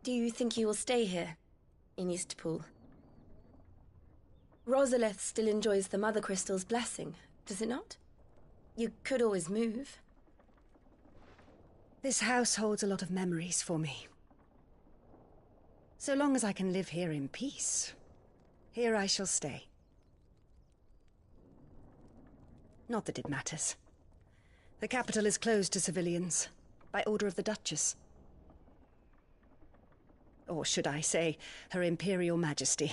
Do you think you will stay here, in Eastpool? Rosalith still enjoys the Mother Crystal's blessing, does it not? You could always move. This house holds a lot of memories for me. So long as I can live here in peace, here I shall stay. Not that it matters. The capital is closed to civilians, by order of the Duchess. Or should I say, Her Imperial Majesty.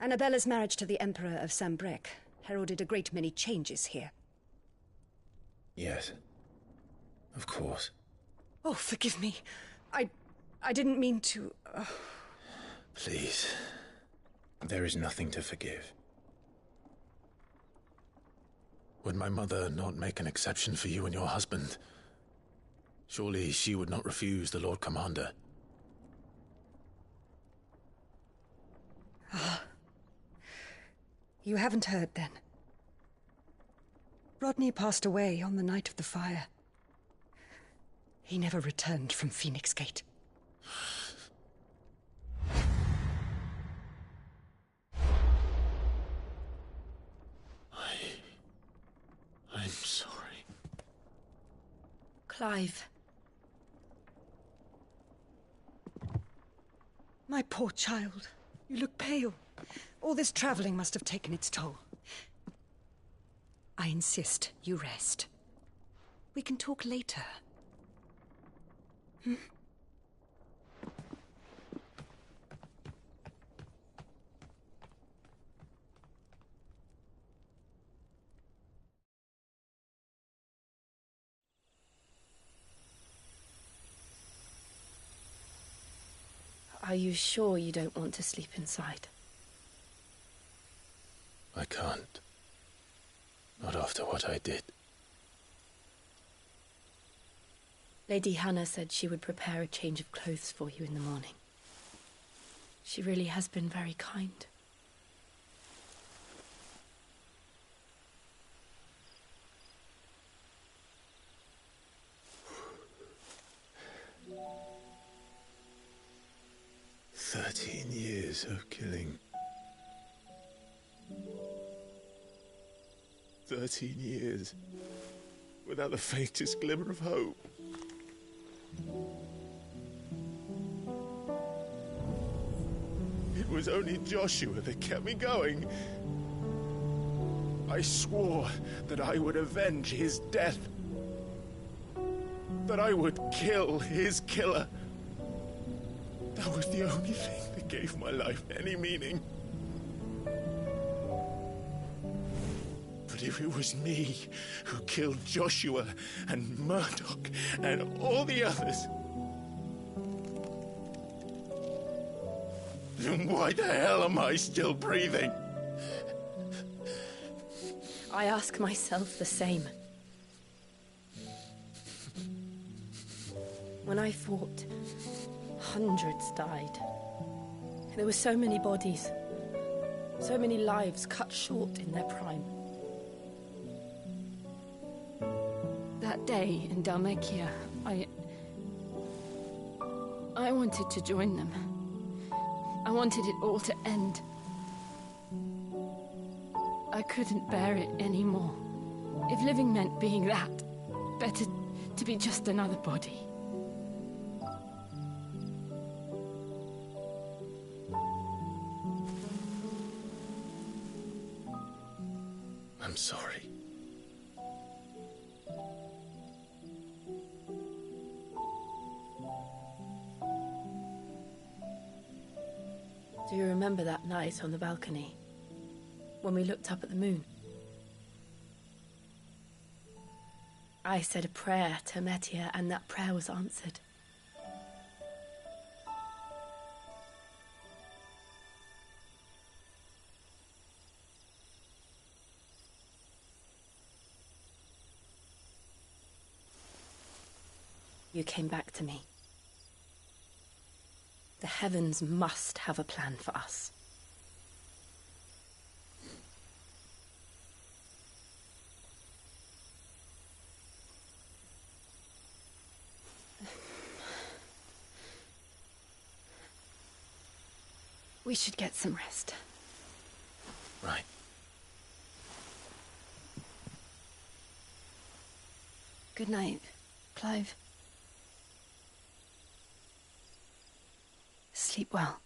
Annabella's marriage to the Emperor of Sambrec heralded a great many changes here. yes, of course. Oh, forgive me. I didn't mean to... Please, there is nothing to forgive. Would my mother not make an exception for you and your husband? Surely she would not refuse the Lord Commander. You haven't heard, then. Rodney passed away on the night of the fire. He never returned from Phoenix Gate. I'm sorry. Clive. My poor child. You look pale. All this traveling must have taken its toll. I insist you rest. We can talk later. Hmm? Are you sure you don't want to sleep inside? I can't. Not after what I did. Lady Hannah said she would prepare a change of clothes for you in the morning. She really has been very kind. Years of killing. 13 years without the faintest glimmer of hope. It was only Joshua that kept me going. I swore that I would avenge his death. that I would kill his killer. That was the only thing that gave my life any meaning. But if it was me who killed Joshua and Murdoch and all the others, then why the hell am I still breathing? I ask myself the same. When I fought, hundreds died. There were so many bodies, so many lives cut short in their prime. That day in Dalmekia, I wanted to join them. I wanted it all to end. I couldn't bear it anymore. If living meant being that, better to be just another body. I'm sorry. Do you remember that night on the balcony? When we looked up at the moon? I said a prayer to Metia, and that prayer was answered. You came back to me. The heavens must have a plan for us. We should get some rest. Right. Good night, Clive. Sleep well.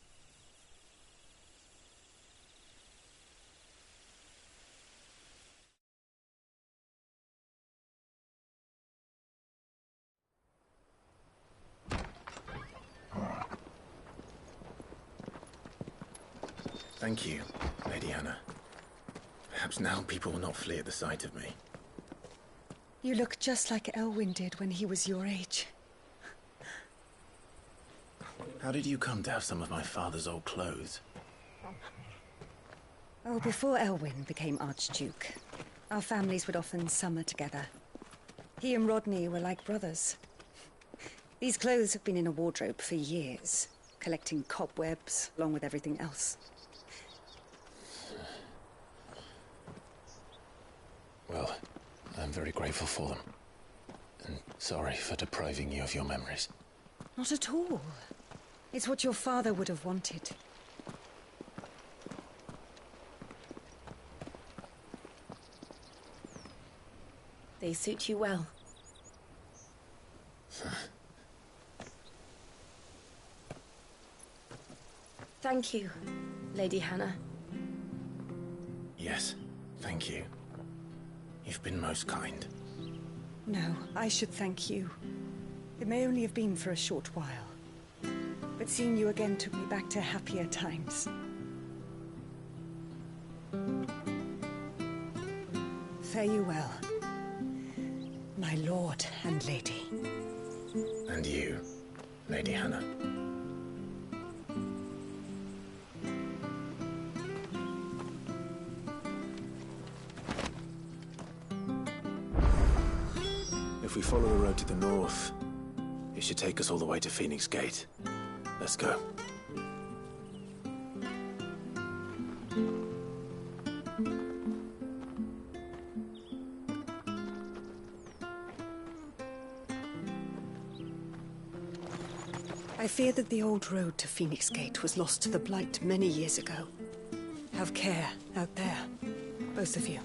Thank you, Lady Hannah. Perhaps now people will not flee at the sight of me. You look just like Elwyn did when he was your age. How did you come to have some of my father's old clothes? Oh, before Elwyn became Archduke, our families would often summer together. He and Rodney were like brothers. These clothes have been in a wardrobe for years, collecting cobwebs along with everything else. Well, I'm very grateful for them. And sorry for depriving you of your memories. Not at all. It's what your father would have wanted. They suit you well. Thank you, Lady Hannah. Yes, thank you. You've been most kind. No, I should thank you. It may only have been for a short while, but seeing you again took me back to happier times. Fare you well, my lord and lady. And you, Lady Hannah. If we follow the road to the north, it should take us all the way to Phoenix Gate. Let's go. I fear that the old road to Phoenix Gate was lost to the Blight many years ago. Have care out there, both of you.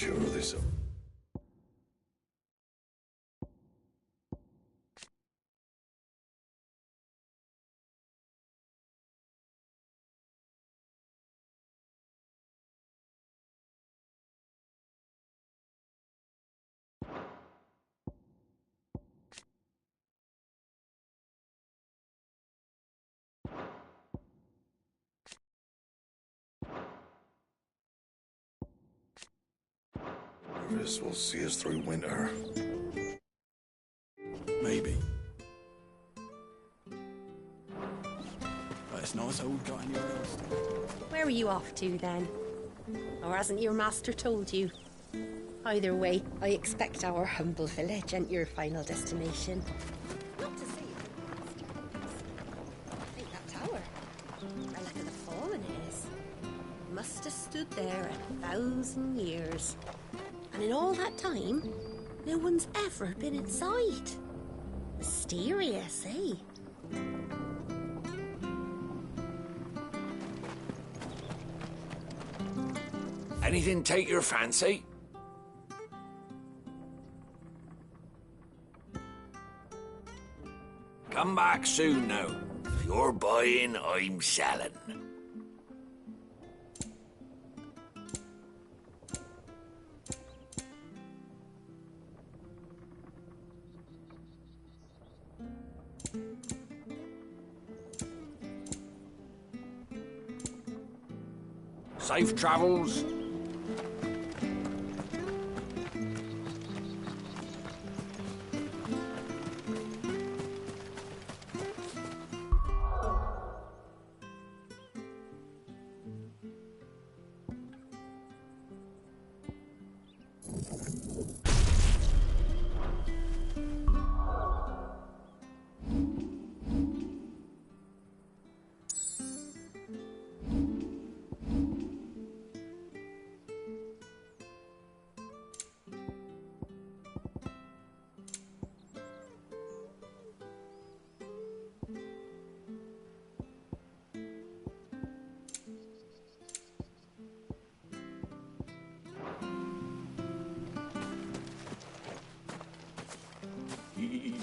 sure this up. This will see us through winter. Maybe. But it's not so got anywhere else to. Where are you off to, then? Or hasn't your master told you? Either way, I expect our humble village ain't your final destination. Not to say think that tower. I look at the fallen it is. Must have stood there 1,000 years. And in all that time, no one's ever been inside. Mysterious, eh? Anything take your fancy? Come back soon now. If you're buying, I'm selling. Safe travels.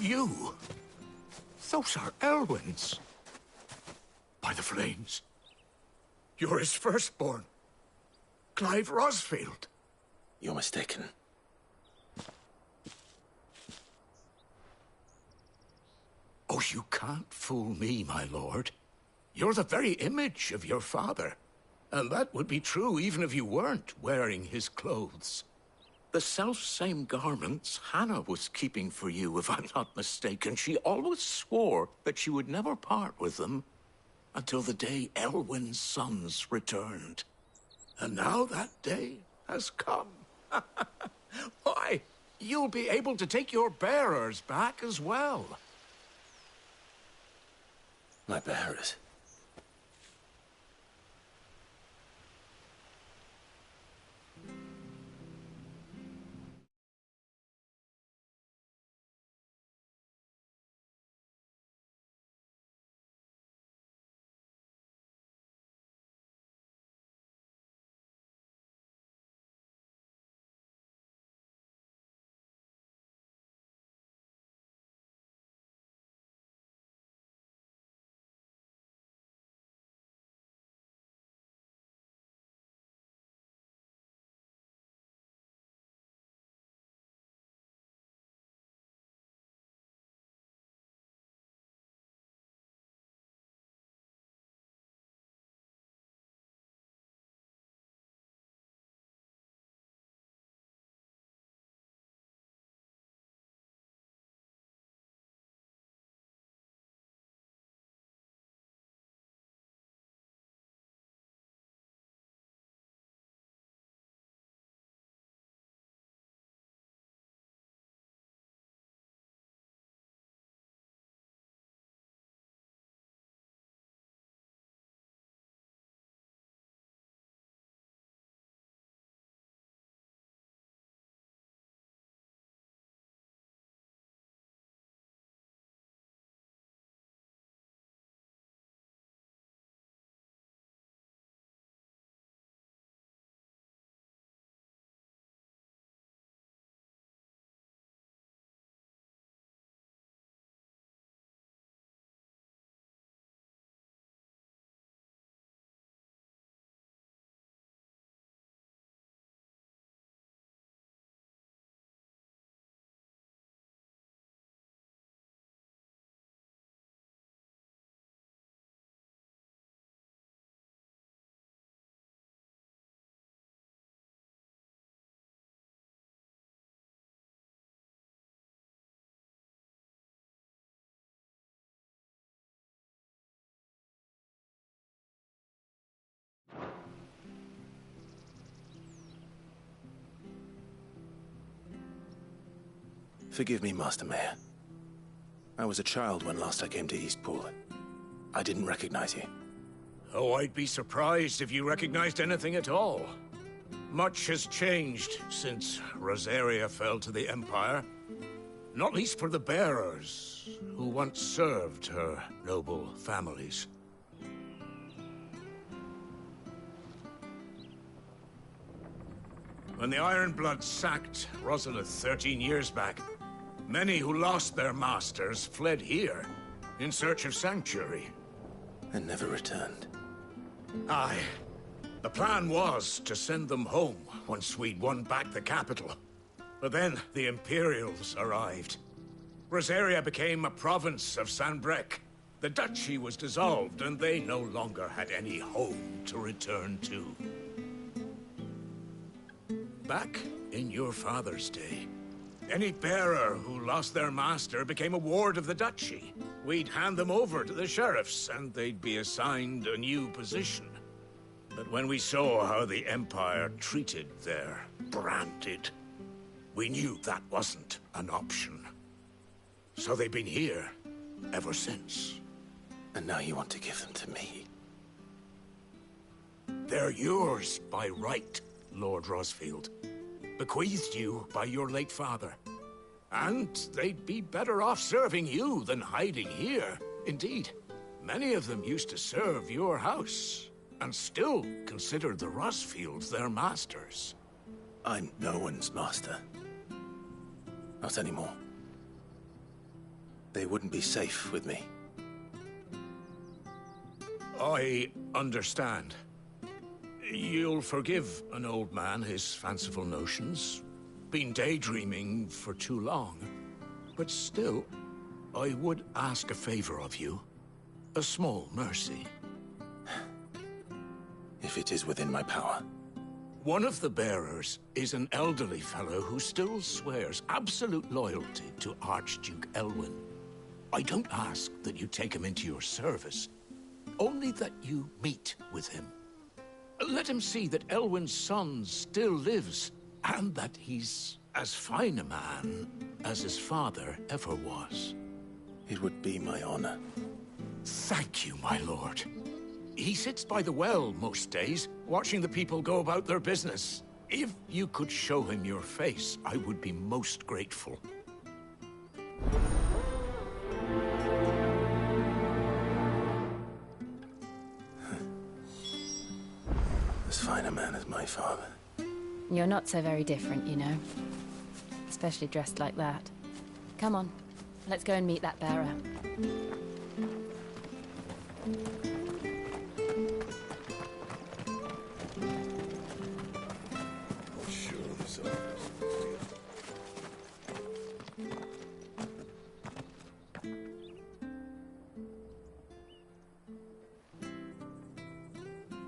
You? Those are Elwyn's. By the flames. You're his firstborn. Clive Rosfield. You're mistaken. Oh, you can't fool me, my lord. You're the very image of your father. And that would be true even if you weren't wearing his clothes. The self-same garments Hannah was keeping for you, if I'm not mistaken. She always swore that she would never part with them until the day Elwyn's sons returned. And now that day has come. Why, you'll be able to take your bearers back as well. My bearers? Forgive me, Master Mayor. I was a child when last I came to Eastpool. I didn't recognize you. Oh, I'd be surprised if you recognized anything at all. Much has changed since Rosaria fell to the Empire. Not least for the bearers, who once served her noble families. When the Ironbloods sacked Rosalith 13 years back, many who lost their masters fled here in search of sanctuary. And never returned. Aye. The plan was to send them home once we'd won back the capital. But then the Imperials arrived. Rosaria became a province of Sanbreque. The duchy was dissolved, and they no longer had any home to return to. Back in your father's day, any bearer who lost their master became a ward of the duchy. We'd hand them over to the sheriffs, and they'd be assigned a new position. But when we saw how the Empire treated their branded, we knew that wasn't an option. So they've been here ever since. And now you want to give them to me? They're yours by right, Lord Rosfield. Bequeathed you by your late father. And they'd be better off serving you than hiding here. Indeed, many of them used to serve your house, and still considered the Rosfields their masters. I'm no one's master. Not anymore. They wouldn't be safe with me. I understand. You'll forgive an old man his fanciful notions. Been daydreaming for too long. But still, I would ask a favor of you. A small mercy. If it is within my power. One of the bearers is an elderly fellow who still swears absolute loyalty to Archduke Elwyn. I don't ask that you take him into your service, only that you meet with him. Let him see that Elwyn's son still lives, and that he's as fine a man as his father ever was. It would be my honor. Thank you, my lord. He sits by the well most days, watching the people go about their business. If you could show him your face, I would be most grateful. As fine a man as my father. You're not so very different, you know. Especially dressed like that. Come on, let's go and meet that bearer.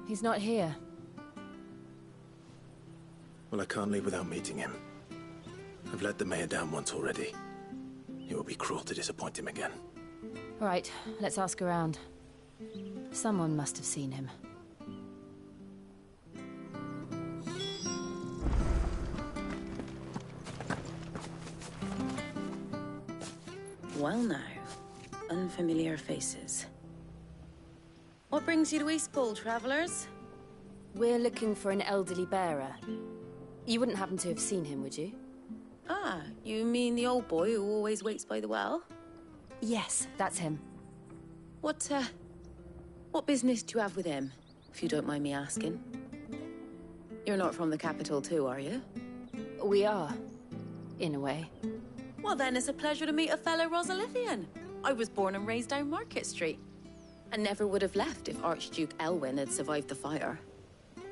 He's not here. Well, I can't leave without meeting him. I've let the mayor down once already. It would be cruel to disappoint him again. All right, let's ask around. Someone must have seen him. Well now, unfamiliar faces. What brings you to Eastpool, travelers? We're looking for an elderly bearer. You wouldn't happen to have seen him, would you? Ah, you mean the old boy who always waits by the well? Yes, that's him. What business do you have with him, if you don't mind me asking? You're not from the capital too, are you? We are, in a way. Well then, it's a pleasure to meet a fellow Rosalithian. I was born and raised down Market Street. And never would have left if Archduke Elwyn had survived the fire.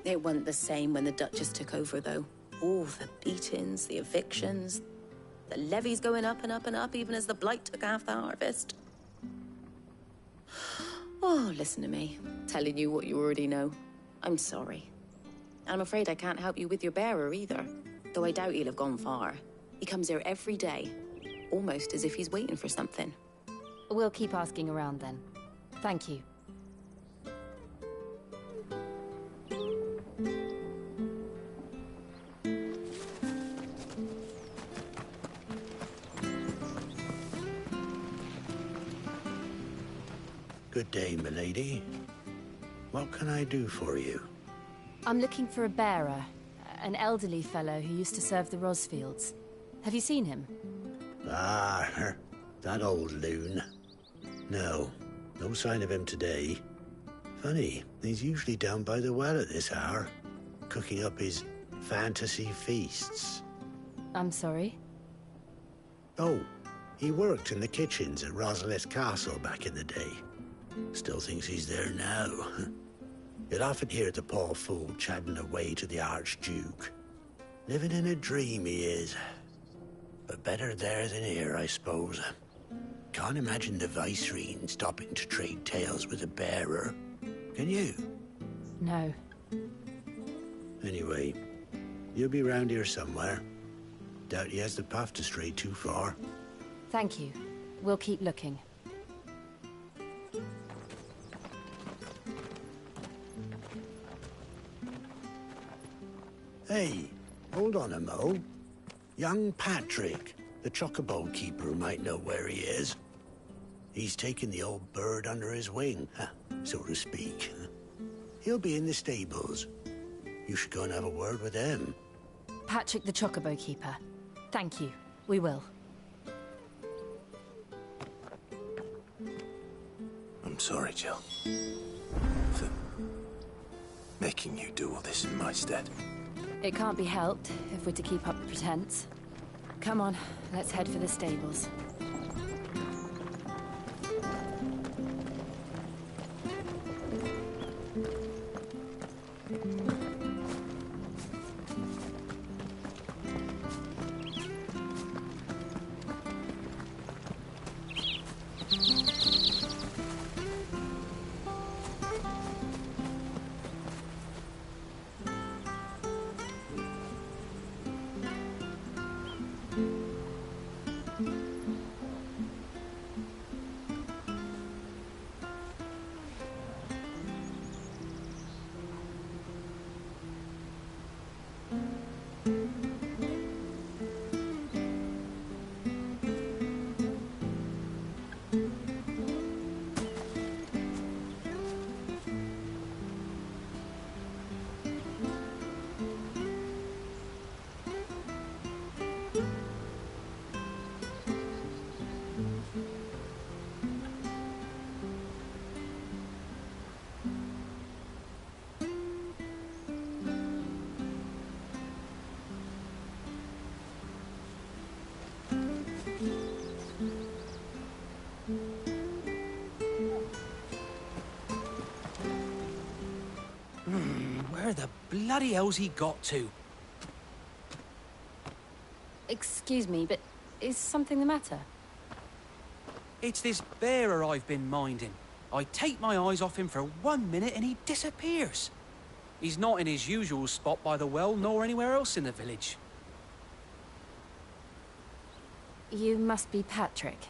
It wasn't the same when the Duchess took over, though. All the beatings, the evictions, the levies going up and up and up, even as the blight took half the harvest. Oh, listen to me, telling you what you already know. I'm sorry. I'm afraid I can't help you with your bearer either, though I doubt he'll have gone far. He comes here every day, almost as if he's waiting for something. We'll keep asking around then. Thank you. Good day, milady. What can I do for you? I'm looking for a bearer, an elderly fellow who used to serve the Rosfields. Have you seen him? Ah, that old loon. No sign of him today. Funny, he's usually down by the well at this hour, cooking up his fantasy feasts. I'm sorry? Oh, he worked in the kitchens at Rosalith Castle back in the day. Still thinks he's there now. You'll often hear the poor fool chatting away to the Archduke. Living in a dream he is. But better there than here, I suppose. Can't imagine the Vicereine stopping to trade tales with a bearer. Can you? No. Anyway, you'll be round here somewhere. Doubt he has the puff to stray too far. Thank you. We'll keep looking. Hey, hold on a mo. Young Patrick, the chocobo keeper, might know where he is. He's taken the old bird under his wing, so to speak. He'll be in the stables. You should go and have a word with him. Patrick the chocobo keeper. Thank you. We will. I'm sorry, Jill. For making you do all this in my stead. It can't be helped if we're to keep up the pretense. Come on, let's head for the stables. Where the bloody hell's he got to? Excuse me, but is something the matter? It's this bearer I've been minding. I take my eyes off him for 1 minute and he disappears. He's not in his usual spot by the well, nor anywhere else in the village. You must be Patrick.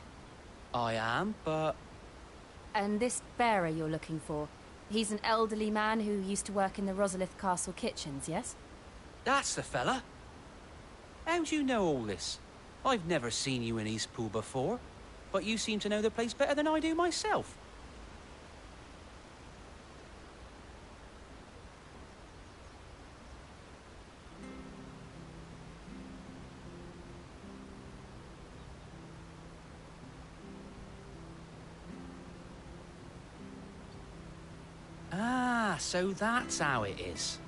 I am, but... And this bearer you're looking for, he's an elderly man who used to work in the Rosalith Castle kitchens, yes? That's the fella. How'd you know all this? I've never seen you in Eastpool before, but you seem to know the place better than I do myself. Ah, so that's how it is.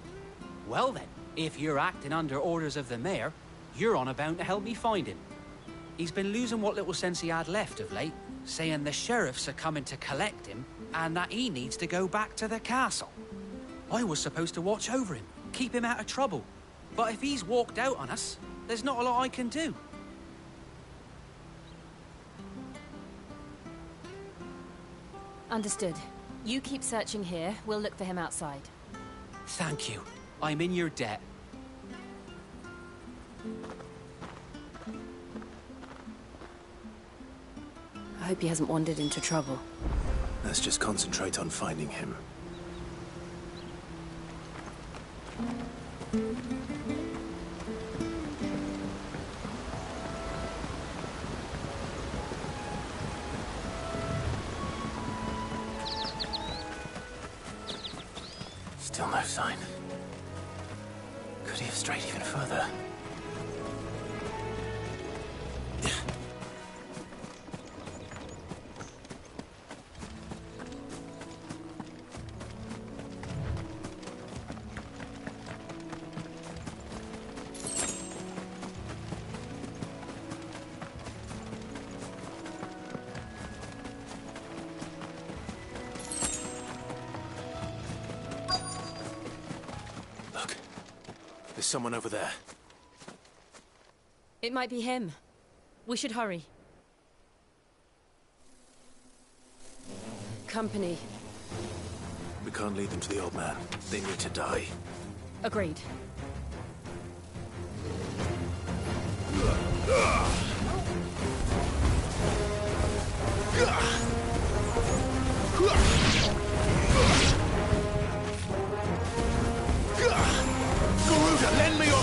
Well then, if you're acting under orders of the mayor, you're on about to help me find him. He's been losing what little sense he had left of late, saying the sheriffs are coming to collect him and that he needs to go back to the castle. I was supposed to watch over him, keep him out of trouble. But if he's walked out on us, there's not a lot I can do. Understood. You keep searching here, we'll look for him outside. Thank you. I'm in your debt. I hope he hasn't wandered into trouble. Let's just concentrate on finding him. Still no sign. Could he have strayed even further? There's someone over there. It might be him. We should hurry. Company. We can't lead them to the old man. They need to die. Agreed. Garuda, lend me your...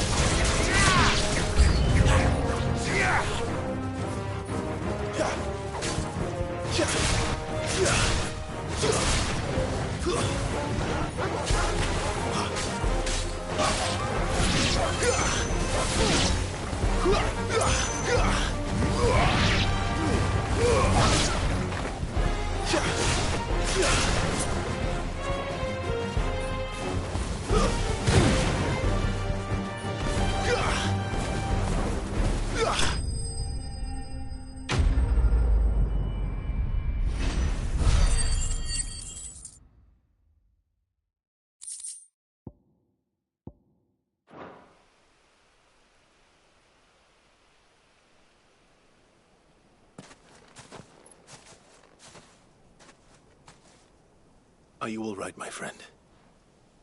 Are you all right, my friend?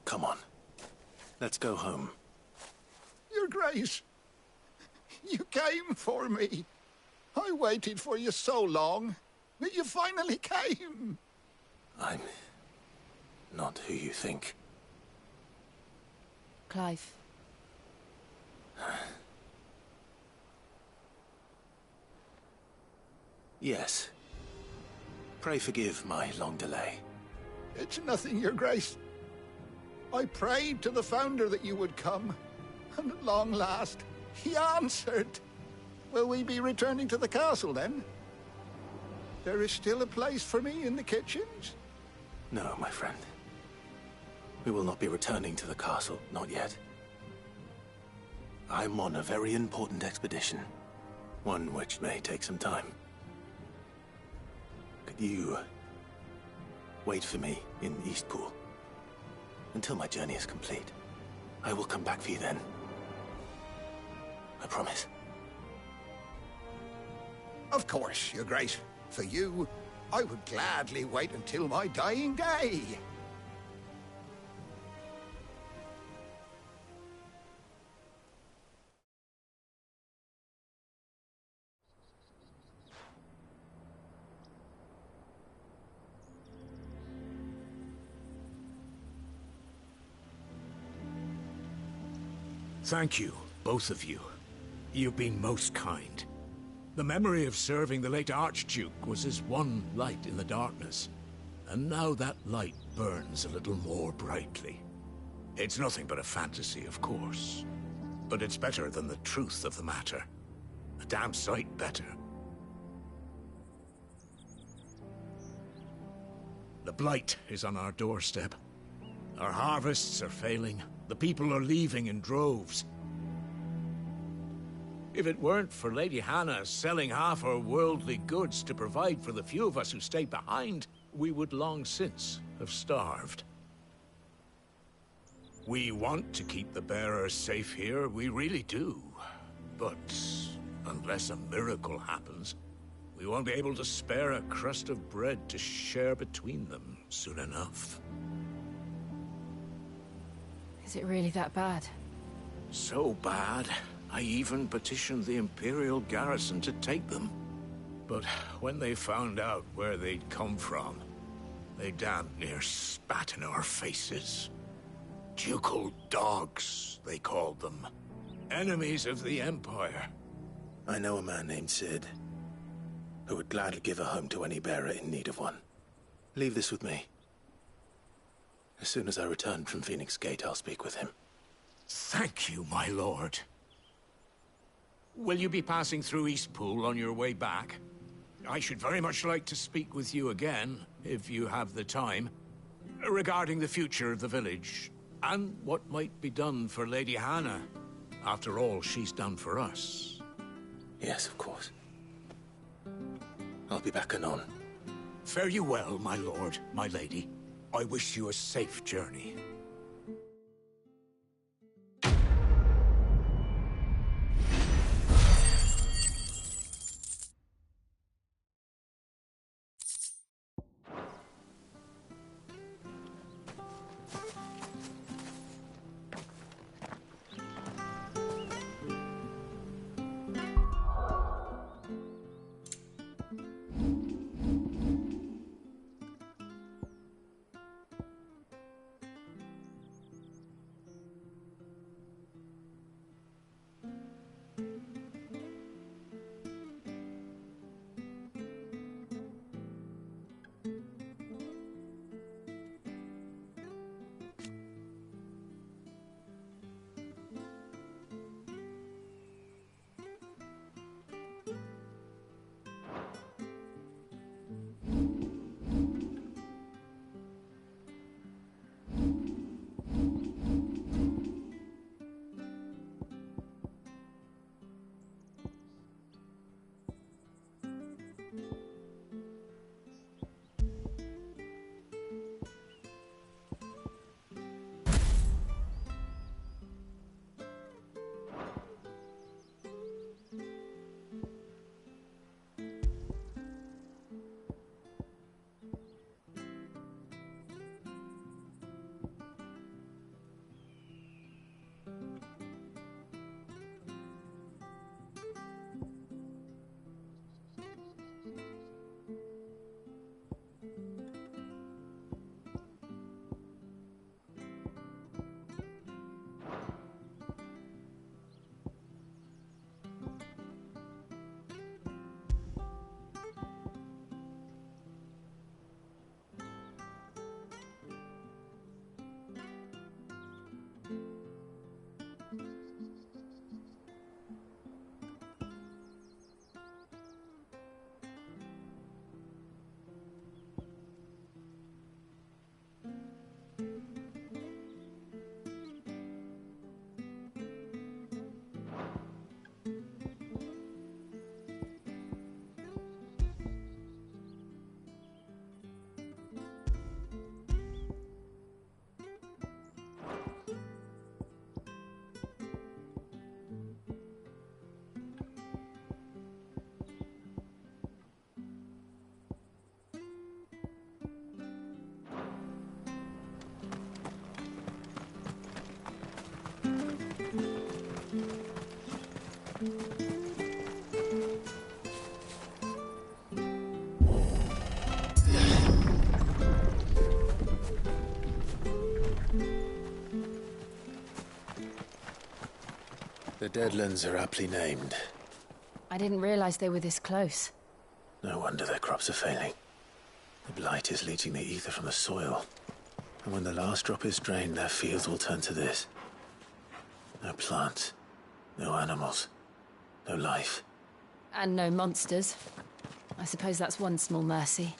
Come on. Let's go home. Your Grace, you came for me. I waited for you so long, but you finally came. I'm not who you think. Clive. Yes. Pray forgive my long delay. It's nothing, Your Grace. I prayed to the Founder that you would come, and at long last, he answered. Will we be returning to the castle, then? There is still a place for me in the kitchens? No, my friend. We will not be returning to the castle, not yet. I'm on a very important expedition. One which may take some time. Could you wait for me in Eastpool until my journey is complete? I will come back for you then. I promise. Of course, Your Grace. For you, I would gladly wait until my dying day. Thank you, both of you. You've been most kind. The memory of serving the late Archduke was as one light in the darkness, and now that light burns a little more brightly. It's nothing but a fantasy, of course, but it's better than the truth of the matter. A damn sight better. The blight is on our doorstep. Our harvests are failing. The people are leaving in droves. If it weren't for Lady Hannah selling half her worldly goods to provide for the few of us who stayed behind, we would long since have starved. We want to keep the bearers safe here, we really do. But unless a miracle happens, we won't be able to spare a crust of bread to share between them soon enough. Is it really that bad? So bad, I even petitioned the Imperial garrison to take them. But when they found out where they'd come from, they damn near spat in our faces. Ducal dogs, they called them. Enemies of the Empire. I know a man named Sid, who would gladly give a home to any bearer in need of one. Leave this with me. As soon as I return from Phoenix Gate, I'll speak with him. Thank you, my lord. Will you be passing through Eastpool on your way back? I should very much like to speak with you again, if you have the time, regarding the future of the village, and what might be done for Lady Hannah. After all, she's done for us. Yes, of course. I'll be back anon. Fare you well, my lord, my lady. I wish you a safe journey. The Deadlands are aptly named. I didn't realize they were this close. No wonder their crops are failing. The blight is leaching the ether from the soil. And when the last drop is drained, their fields will turn to this. No plants, no animals, no life. And no monsters. I suppose that's one small mercy.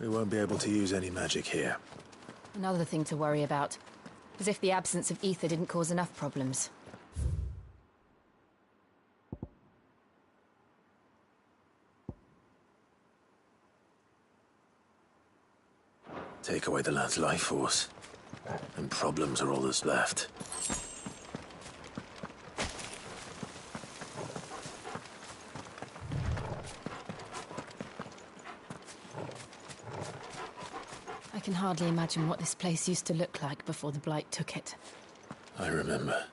We won't be able to use any magic here. Another thing to worry about. As if the absence of ether didn't cause enough problems. Take away the lad's life force, and problems are all that's left. I can hardly imagine what this place used to look like before the Blight took it. I remember.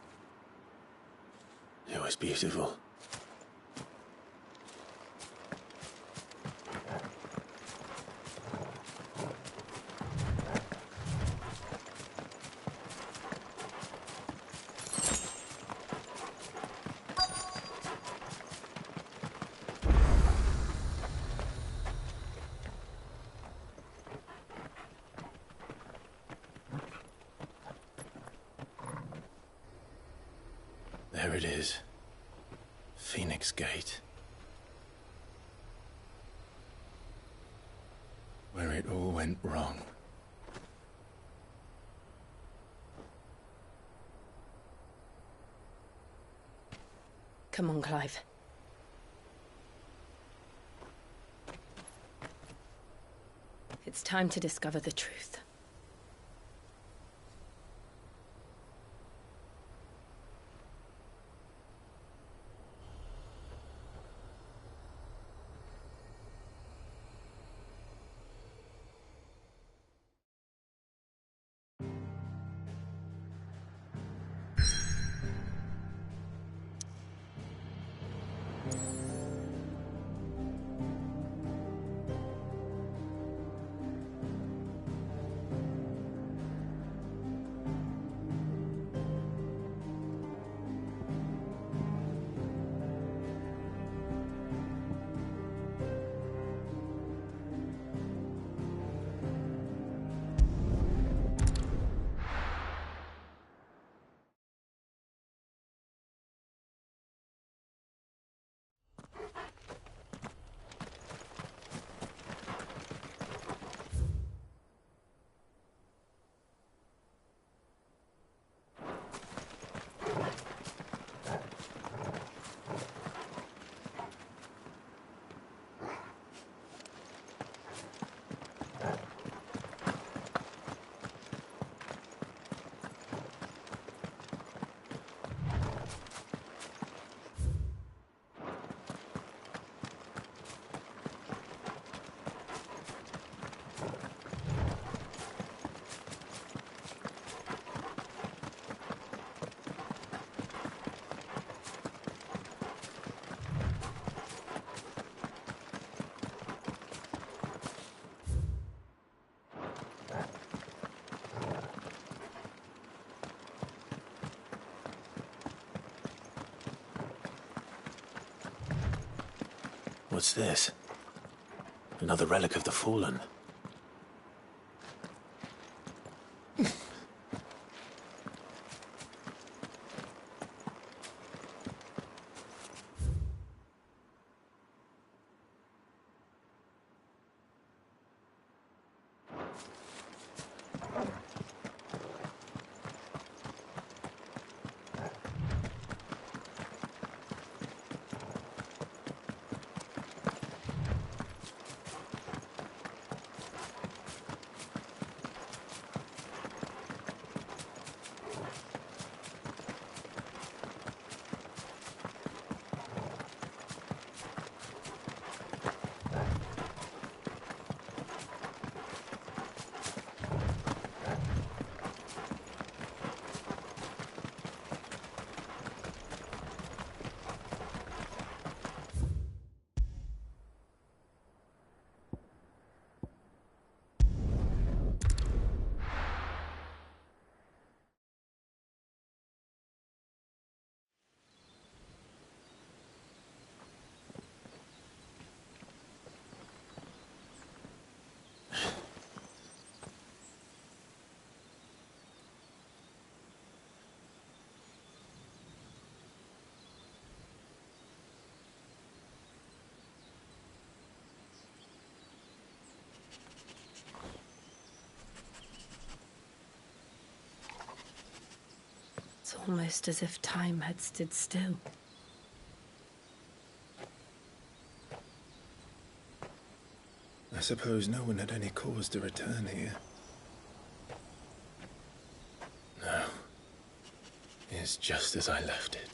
It was beautiful. There it is. Phoenix Gate. Where it all went wrong. Come on, Clive. It's time to discover the truth. What's this? Another relic of the Fallen. It's almost as if time had stood still. I suppose no one had any cause to return here. No. It's just as I left it.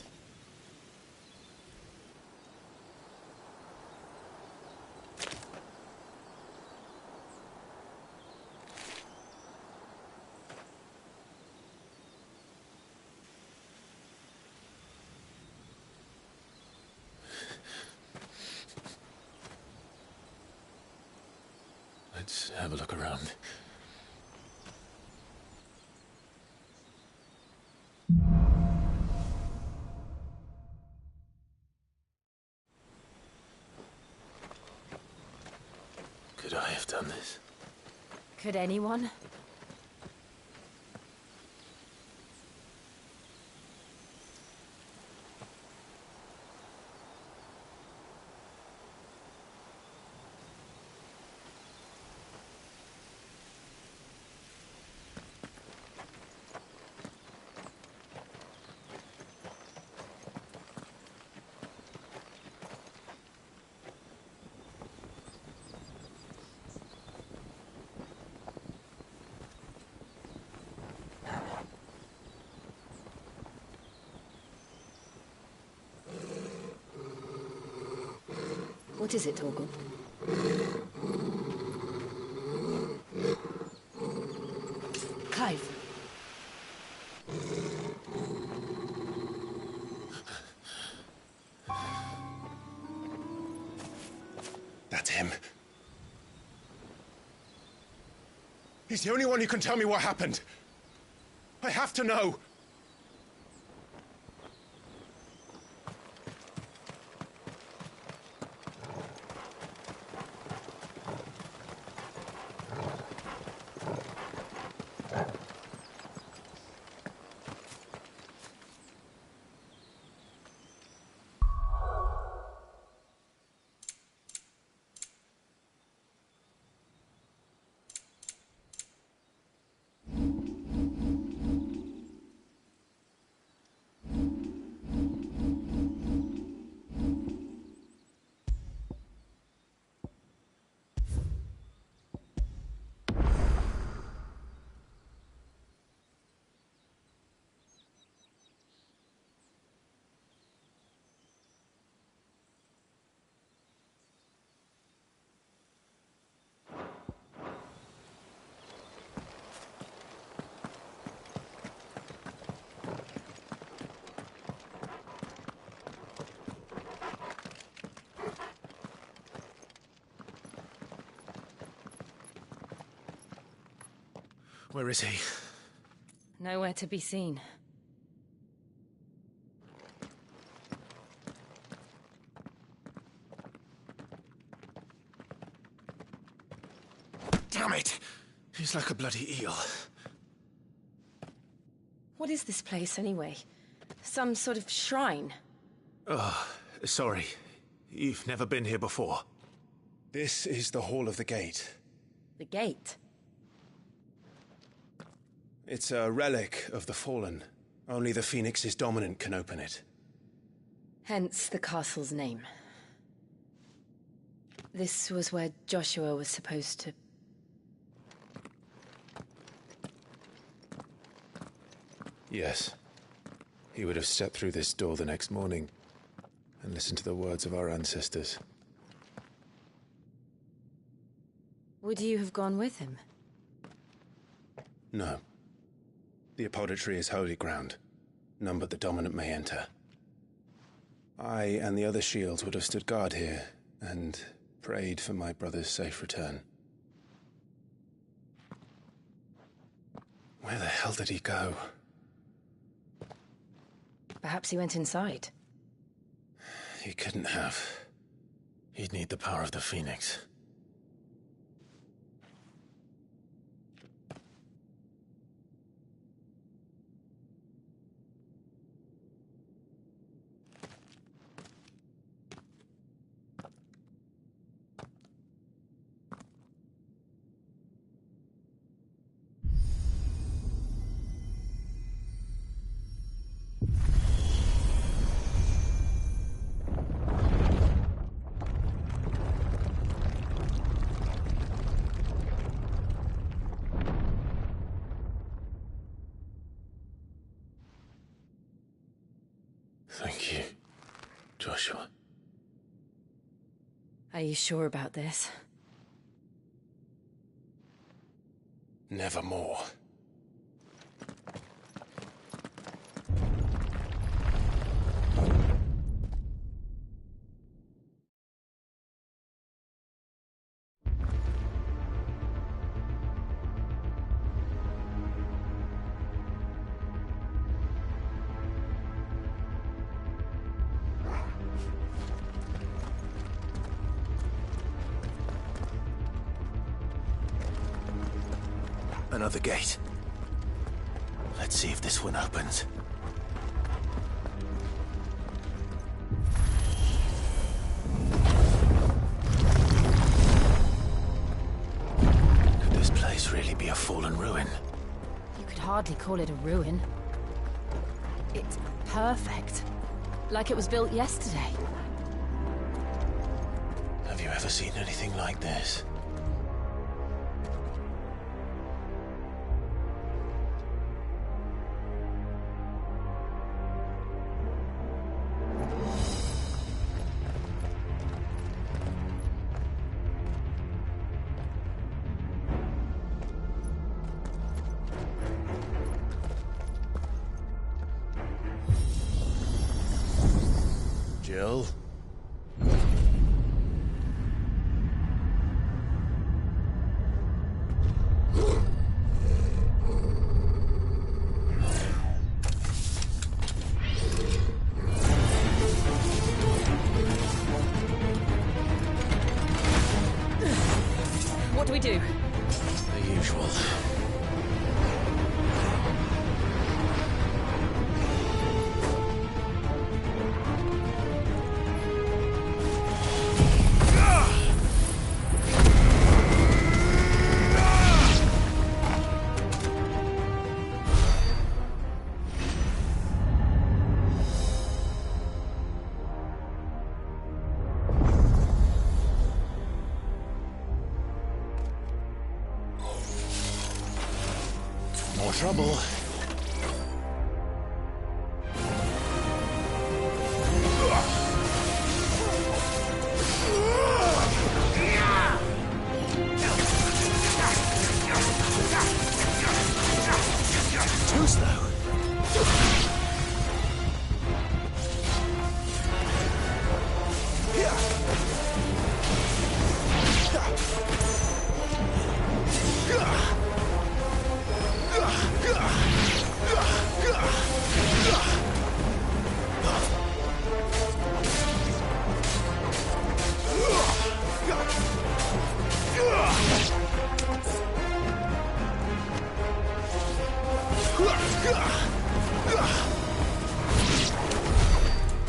Let's have a look around. Could I have done this? Could anyone? What is it, Torgal? Clive. That's him. He's the only one who can tell me what happened. I have to know. Where is he? Nowhere to be seen. Damn it! He's like a bloody eel. What is this place, anyway? Some sort of shrine? Oh, sorry. You've never been here before. This is the Hall of the Gate. The gate? It's a relic of the Fallen. Only the Phoenix's dominant can open it. Hence the castle's name. This was where Joshua was supposed to... Yes. He would have stepped through this door the next morning and listened to the words of our ancestors. Would you have gone with him? No. The apodatory is holy ground. None but the dominant may enter. I and the other shields would have stood guard here and prayed for my brother's safe return. Where the hell did he go? Perhaps he went inside. He couldn't have. He'd need the power of the Phoenix. Thank you, Joshua. Are you sure about this? Nevermore. Another gate. Let's see if this one opens. Could this place really be a fallen ruin? You could hardly call it a ruin. It's perfect. Like it was built yesterday. Have you ever seen anything like this? Jill? What do we do? The usual. More trouble. Too slow.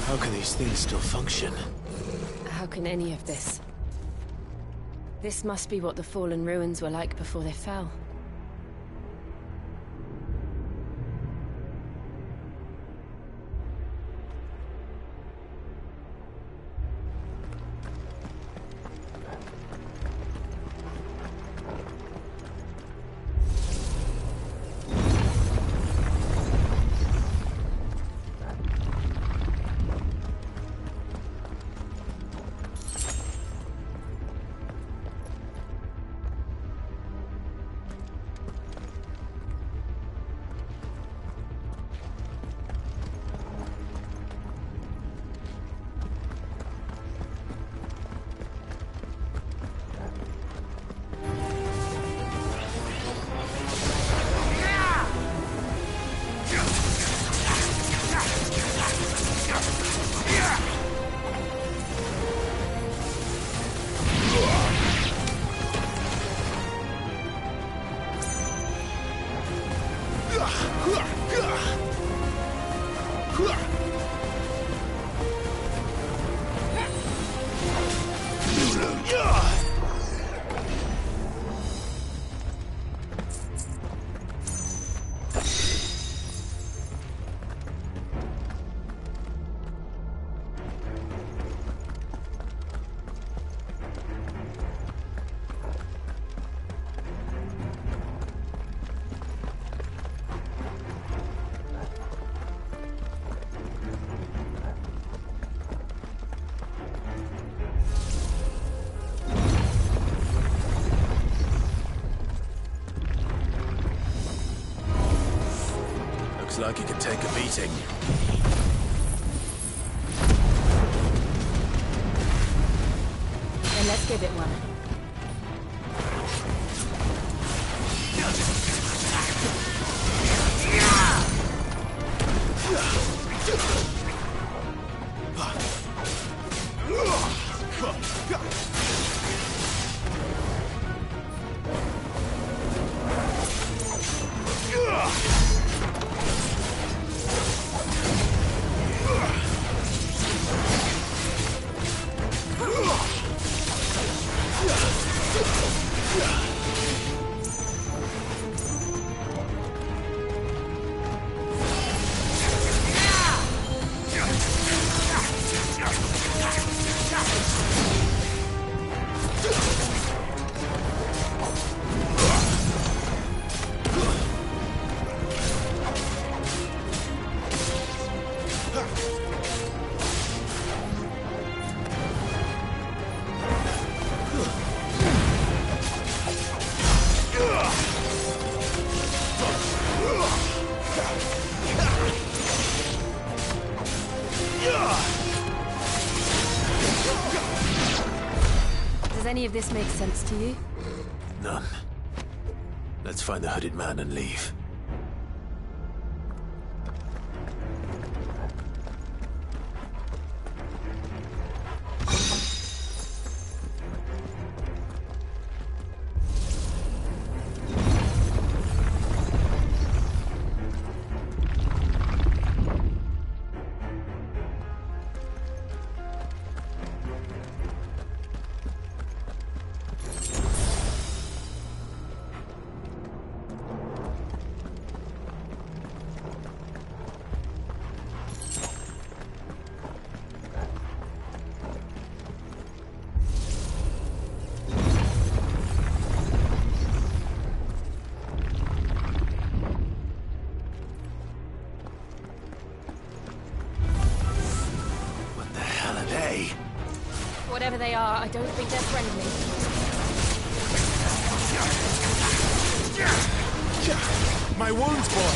How can these things still function? How can any of this? This must be what the fallen ruins were like before they fell. like it could take a beating. Then let's give it one. Does any of this make sense to you? None. Let's find the hooded man and leave. Whatever they are, I don't think they're friendly. My wounds, boy!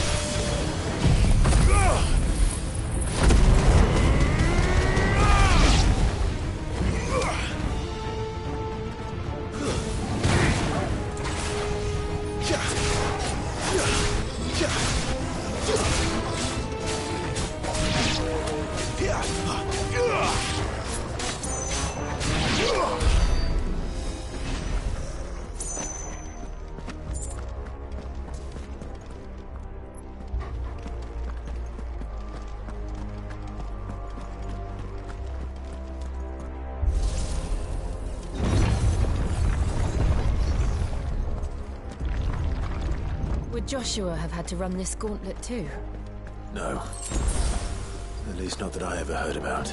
Would Joshua have had to run this gauntlet too? No. At least not that I ever heard about.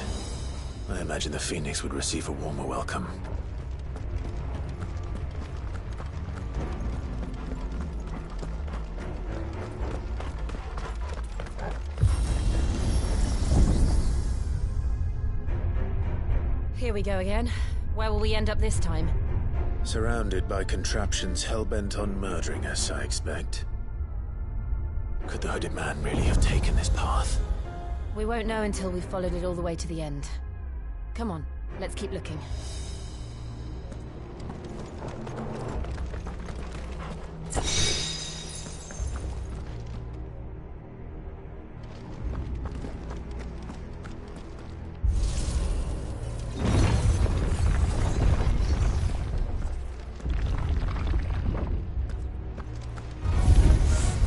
I imagine the Phoenix would receive a warmer welcome. Here we go again. Where will we end up this time? Surrounded by contraptions hell-bent on murdering us, I expect. Could the hooded man really have taken this path? We won't know until we've followed it all the way to the end. Come on, let's keep looking.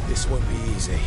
This won't be easy.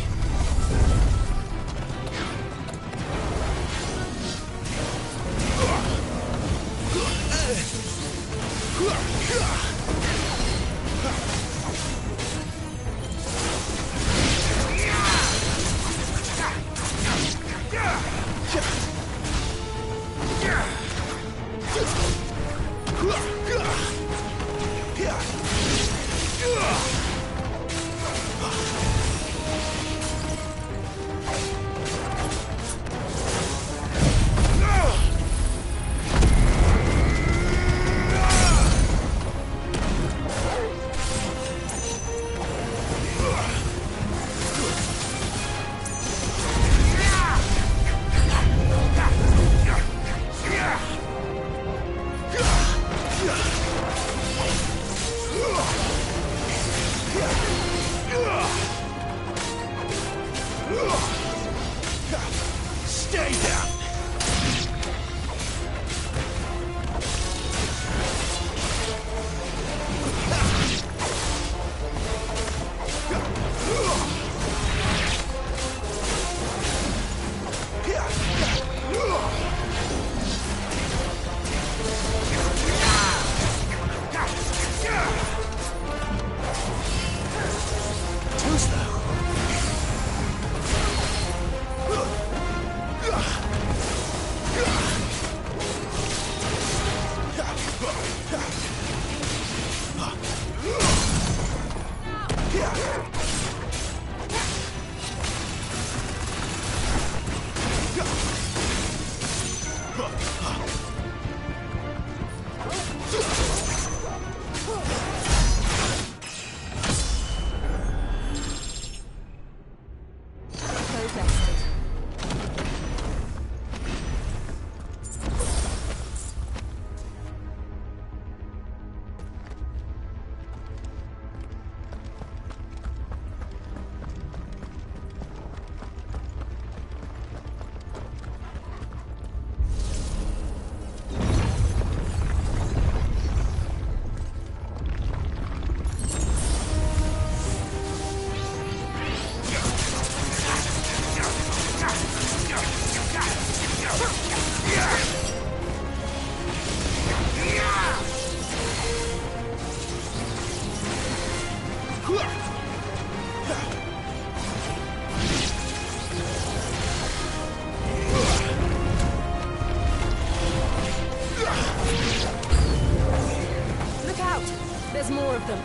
more of them.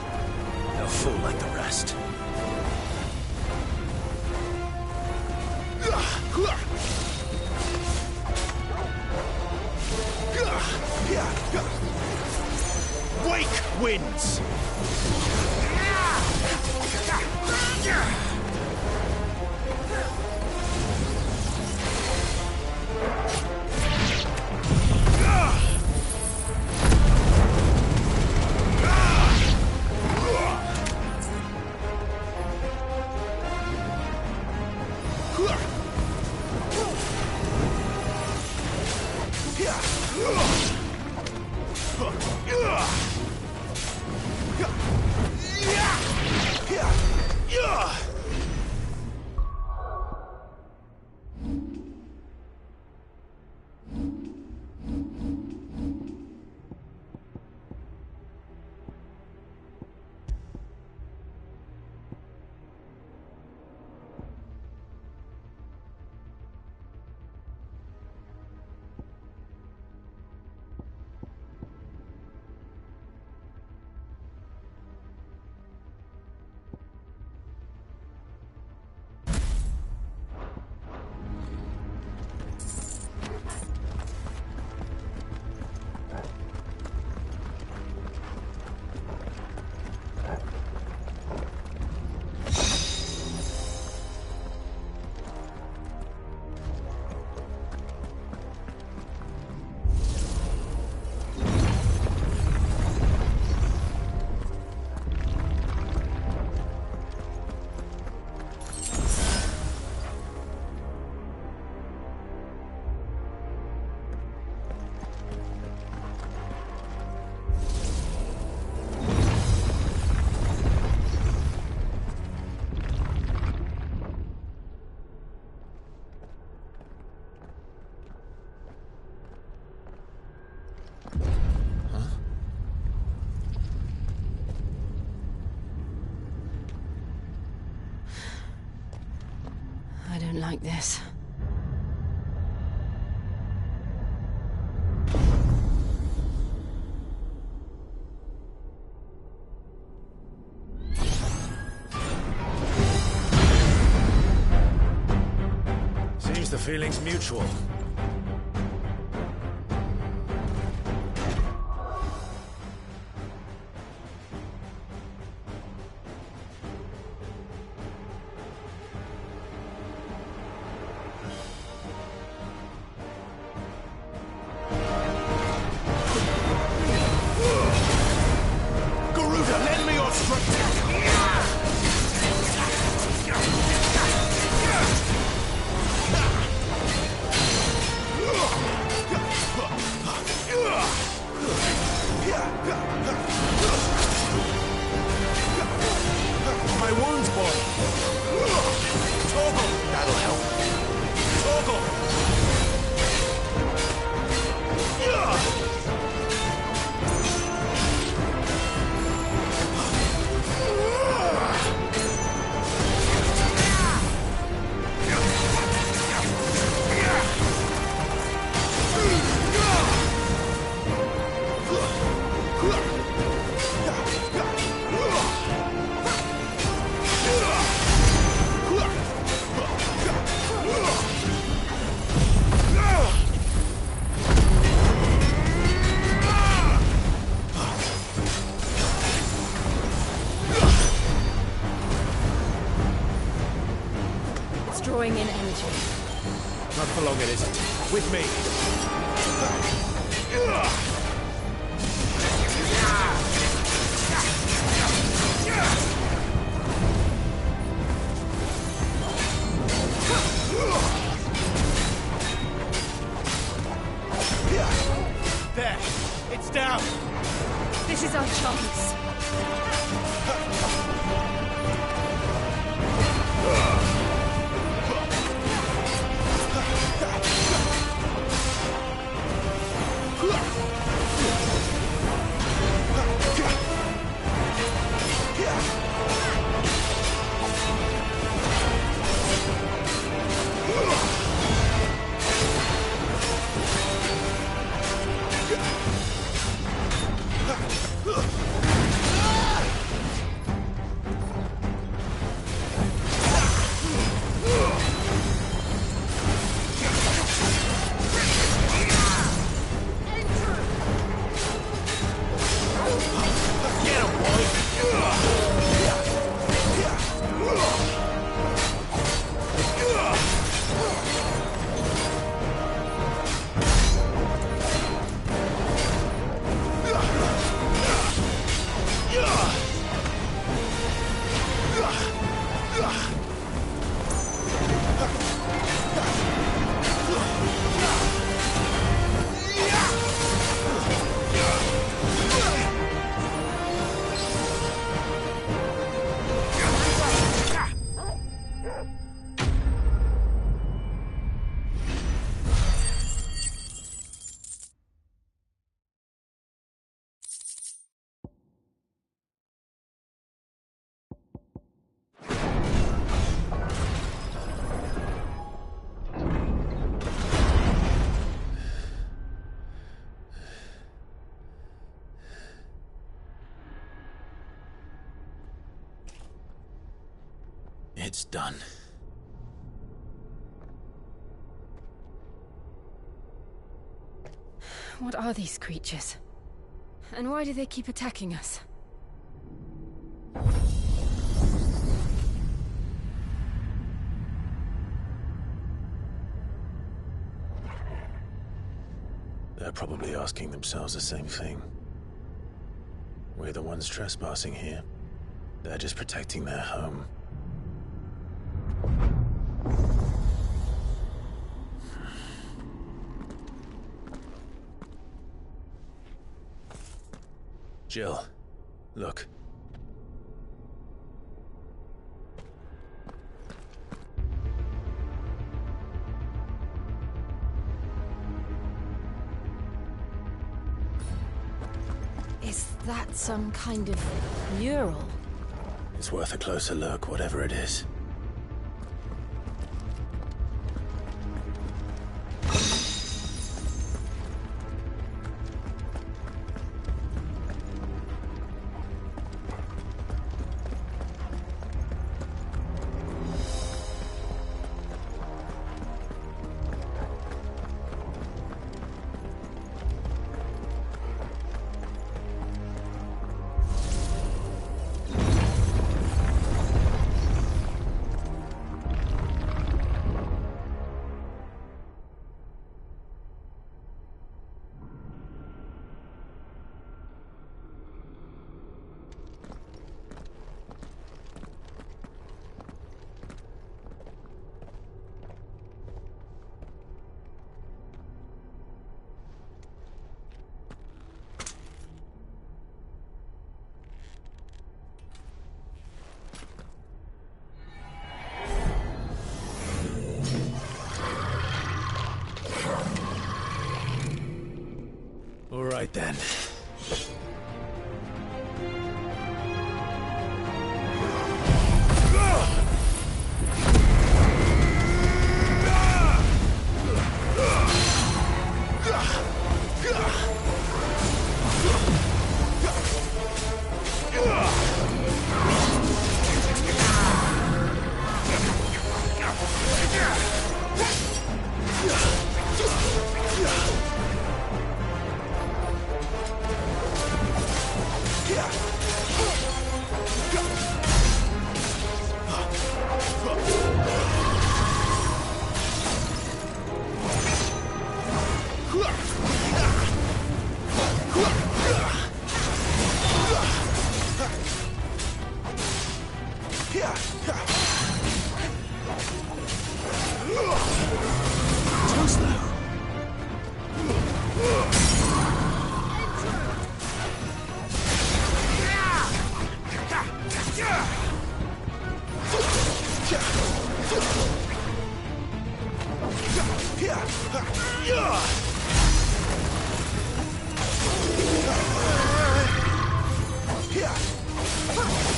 No fool like the rest. Wake wins! I don't like this. Seems the feeling's mutual. My wounds, boy. Toggle. That'll help. Toggle. Drawing in energy. Not for long, it isn't. With me. There. It's down. This is our chance. It's done. What are these creatures? And why do they keep attacking us? They're probably asking themselves the same thing. We're the ones trespassing here. They're just protecting their home. Jill, look. Is that some kind of mural? It's worth a closer look, whatever it is. All right then.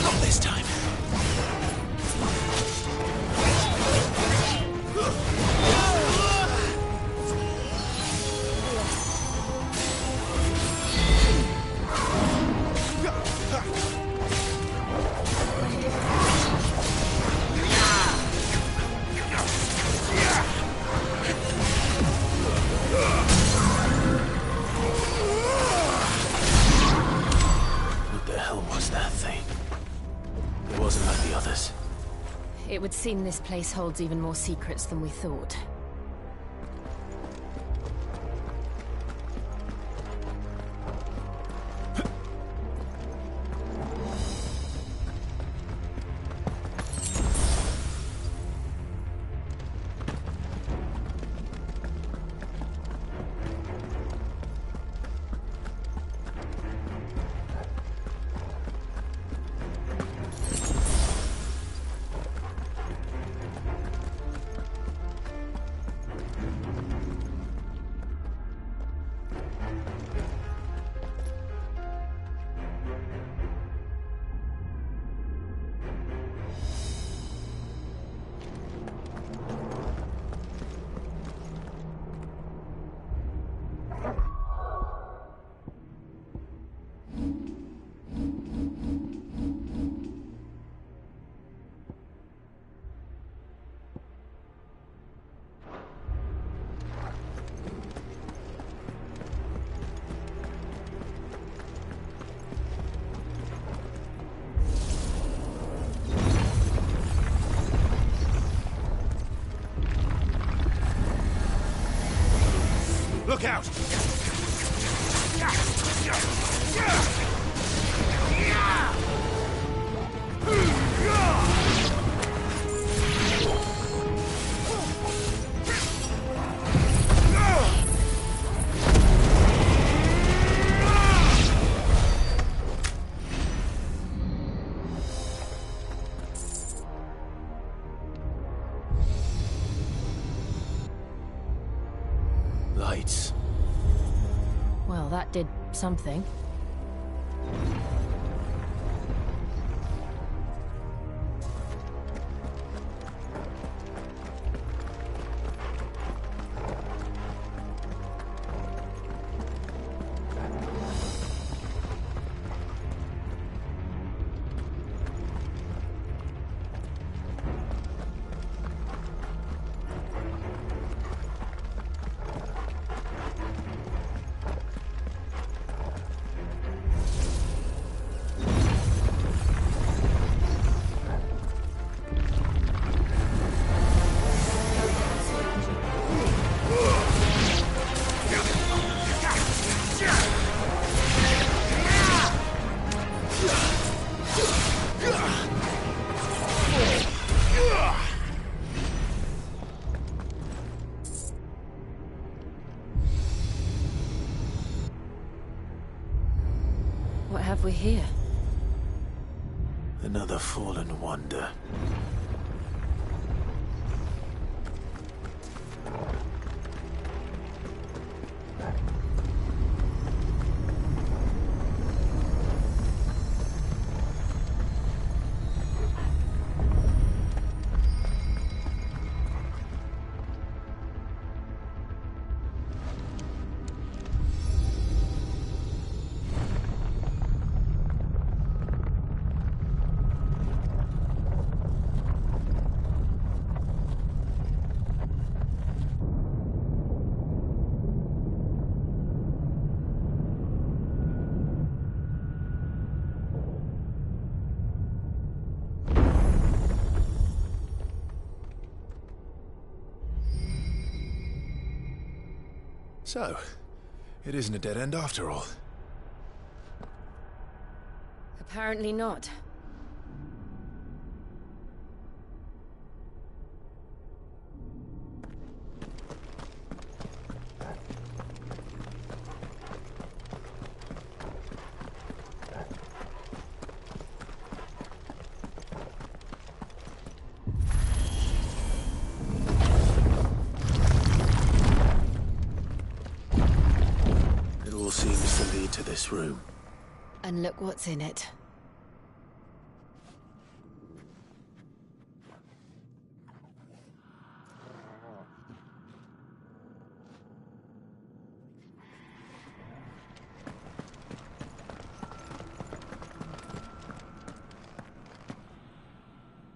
Not this time. What the hell was that thing? It wasn't like the others. It would seem this place holds even more secrets than we thought. Look out! Lights. Well, that did something. What have we here? Another fallen wonder. So, it isn't a dead end after all. Apparently not. It all seems to lead to this room. And look what's in it.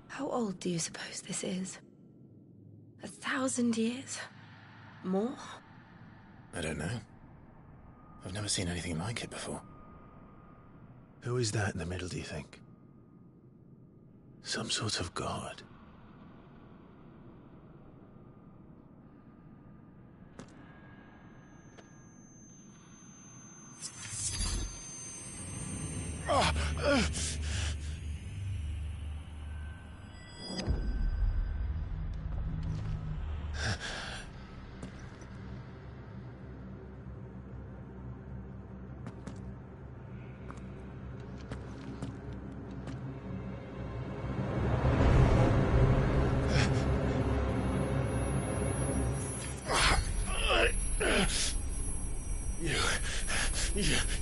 How old do you suppose this is? 1,000 years? More? I don't know. I've never seen anything like it before. Who is that in the middle, do you think? Some sort of god?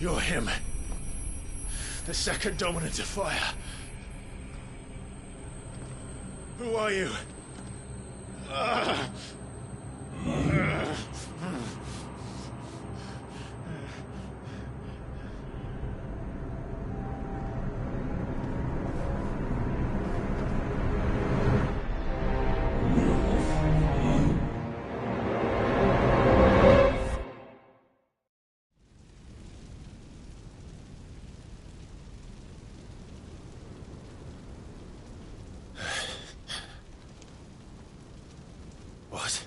You're him. The second dominant of fire. Who are you? What?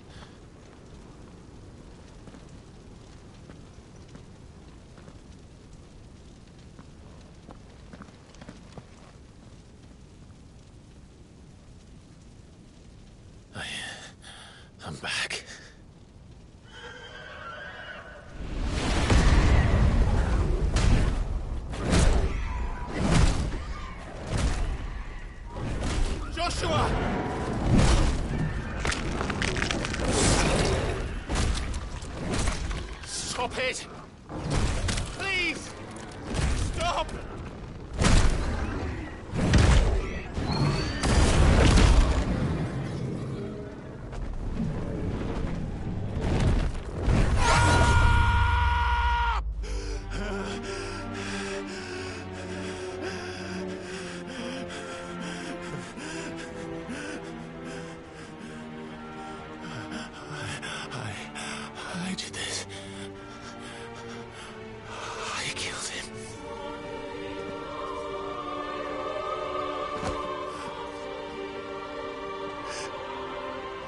Stop it! Please! Stop! I did this. I killed him.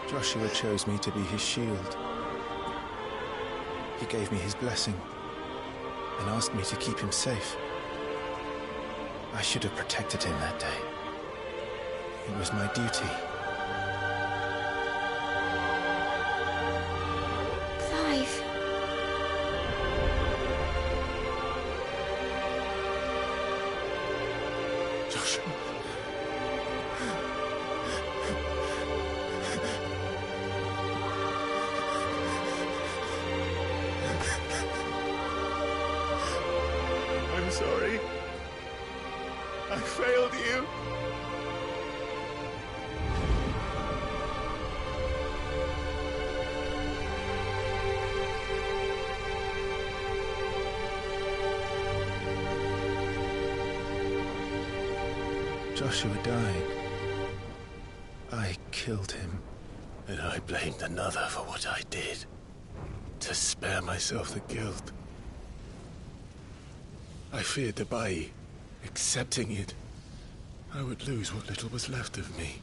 Joshua chose me to be his shield. He gave me his blessing and asked me to keep him safe. I should have protected him that day. It was my duty. Clive. Joshua. I'm sorry. I failed you. Joshua died. I killed him. And I blamed another for what I did. To spare myself the guilt. I feared that by accepting it, I would lose what little was left of me.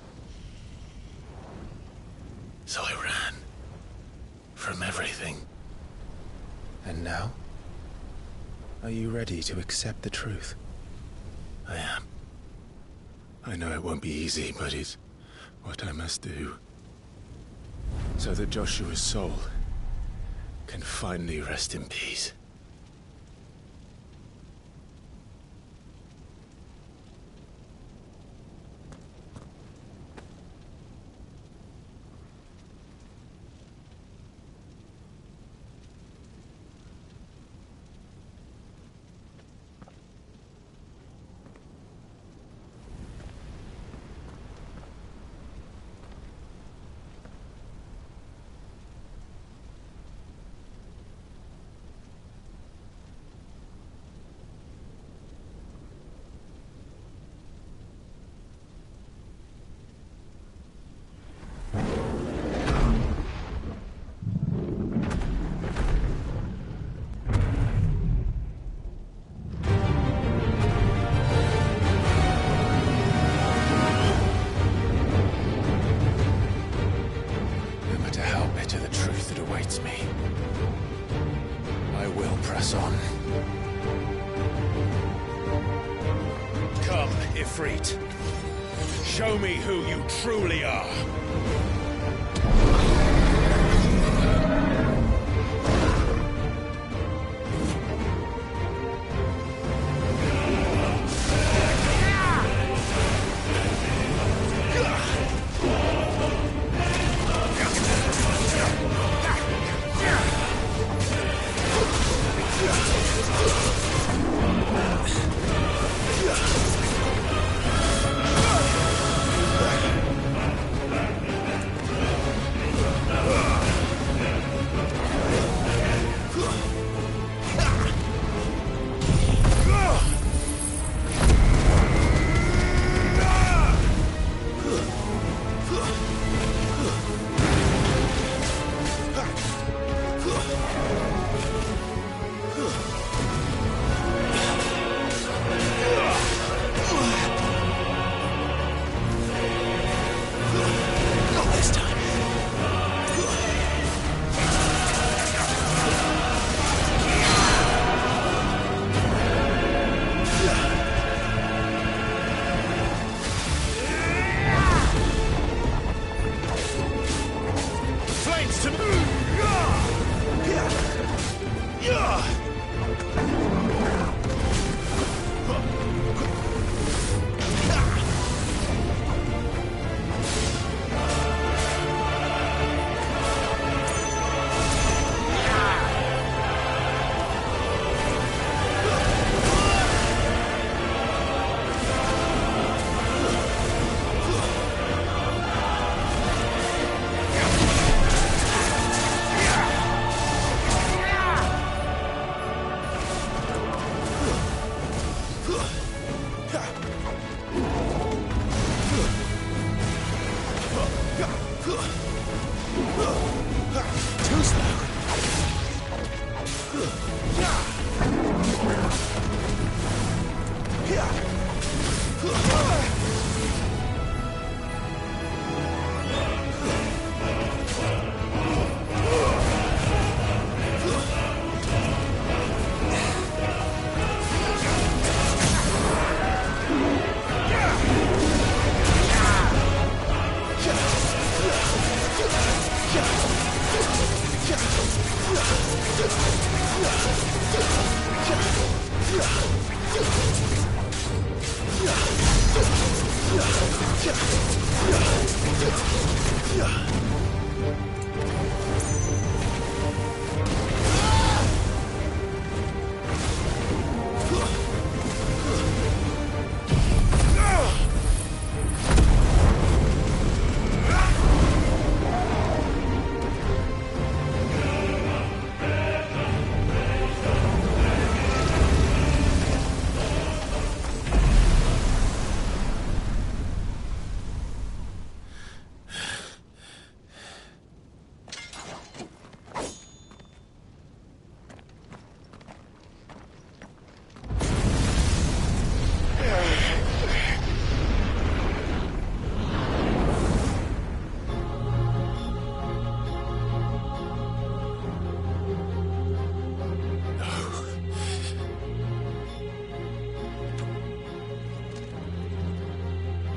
So I ran. From everything. And now? Are you ready to accept the truth? I am. I know it won't be easy, but it's what I must do. So that Joshua's soul can finally rest in peace. Show me who you truly are.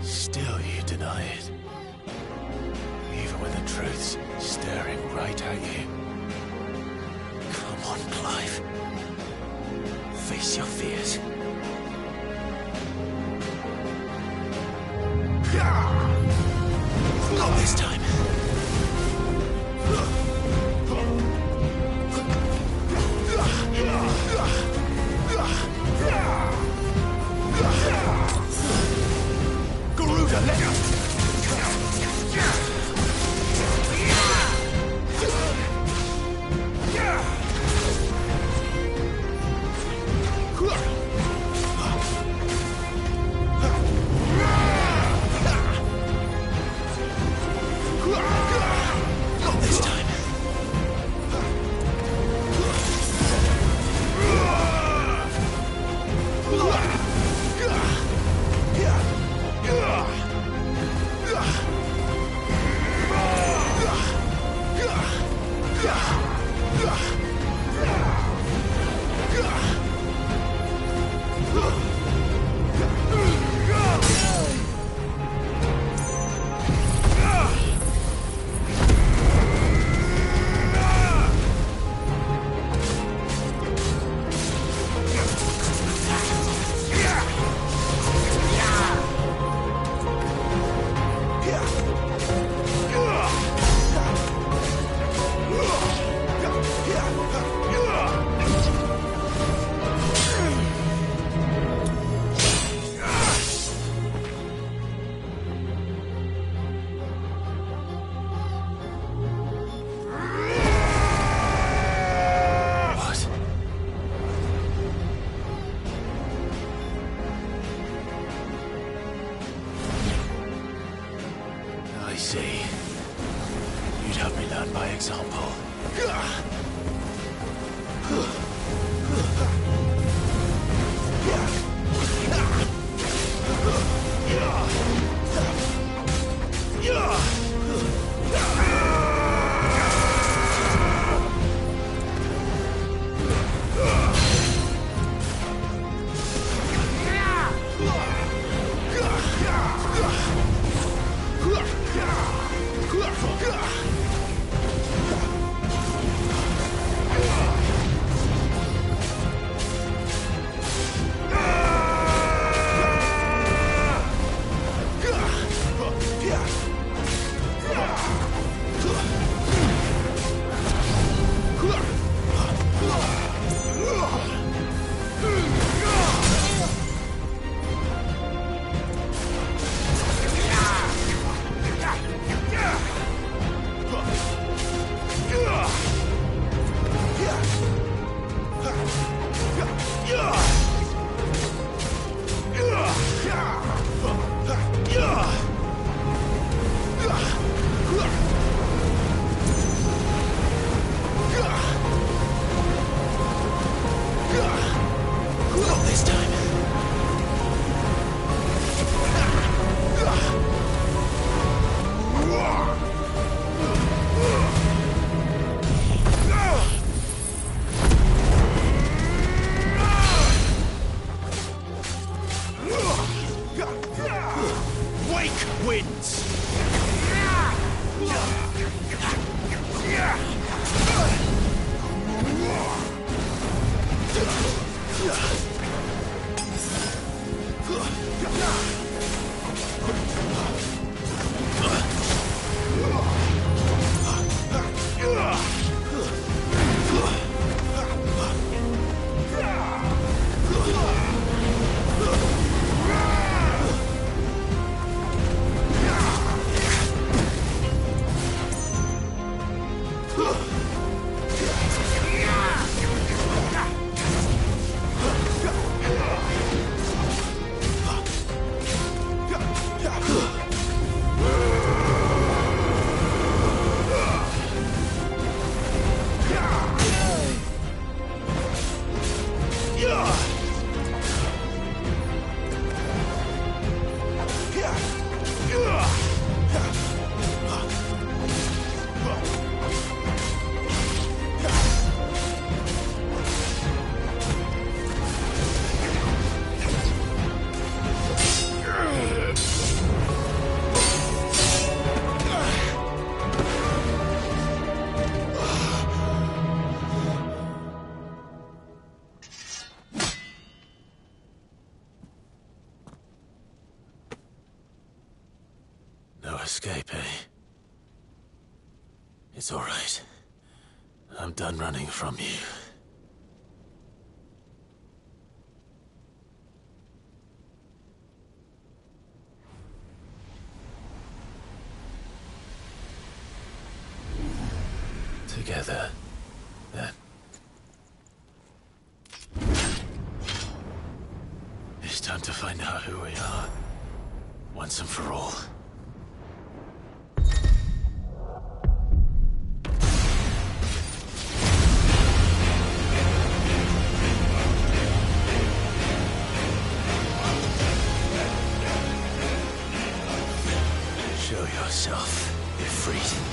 Still you deny it. Even when the truth's staring right at you. Come on, Clive. Face your fears. Not this time. Garuda, let go! Not this time. I see. You'd have me learn by example. It's all right. I'm done running from you. Together, then. It's time to find out who we are, once and for all. Show yourself, Ifrit.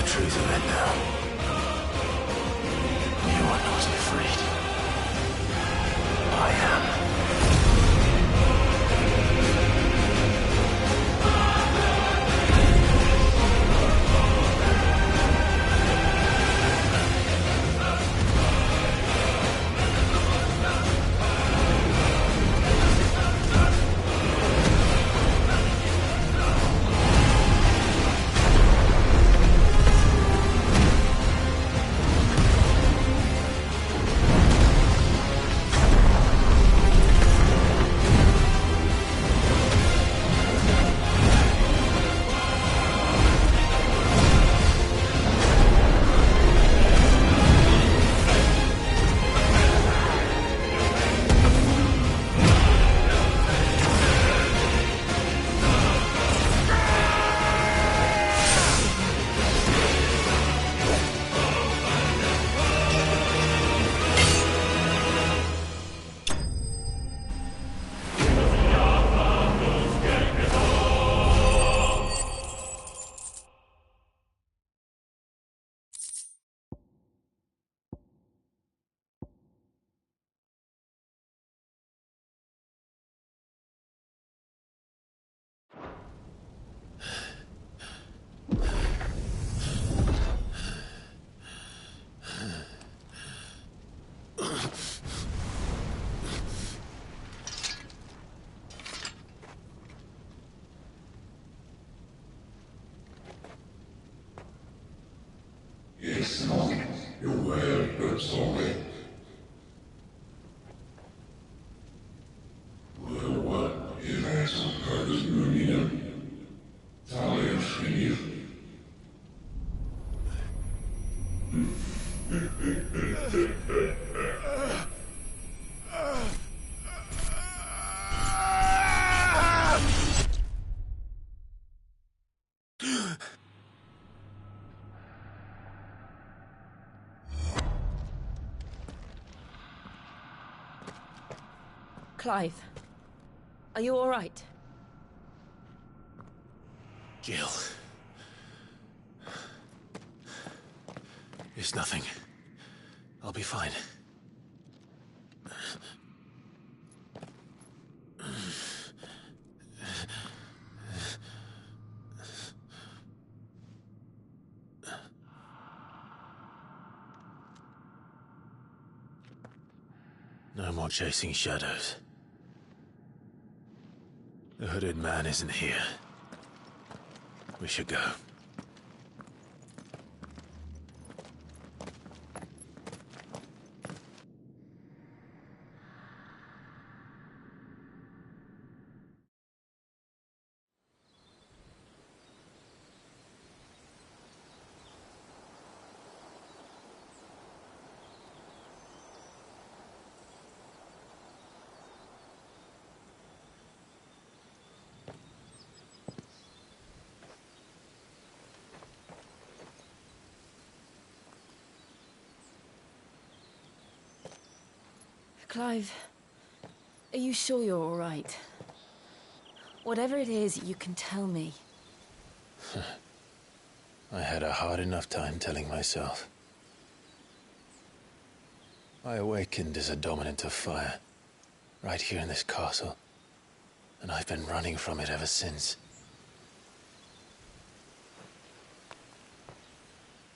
Truth of it now. You are not afraid. I am. Clive, are you all right? Jill. It's nothing. I'll be fine. No more chasing shadows. The hooded man isn't here. We should go. Clive, are you sure you're all right? Whatever it is, you can tell me. I had a hard enough time telling myself. I awakened as a dominant of fire, right here in this castle, and I've been running from it ever since.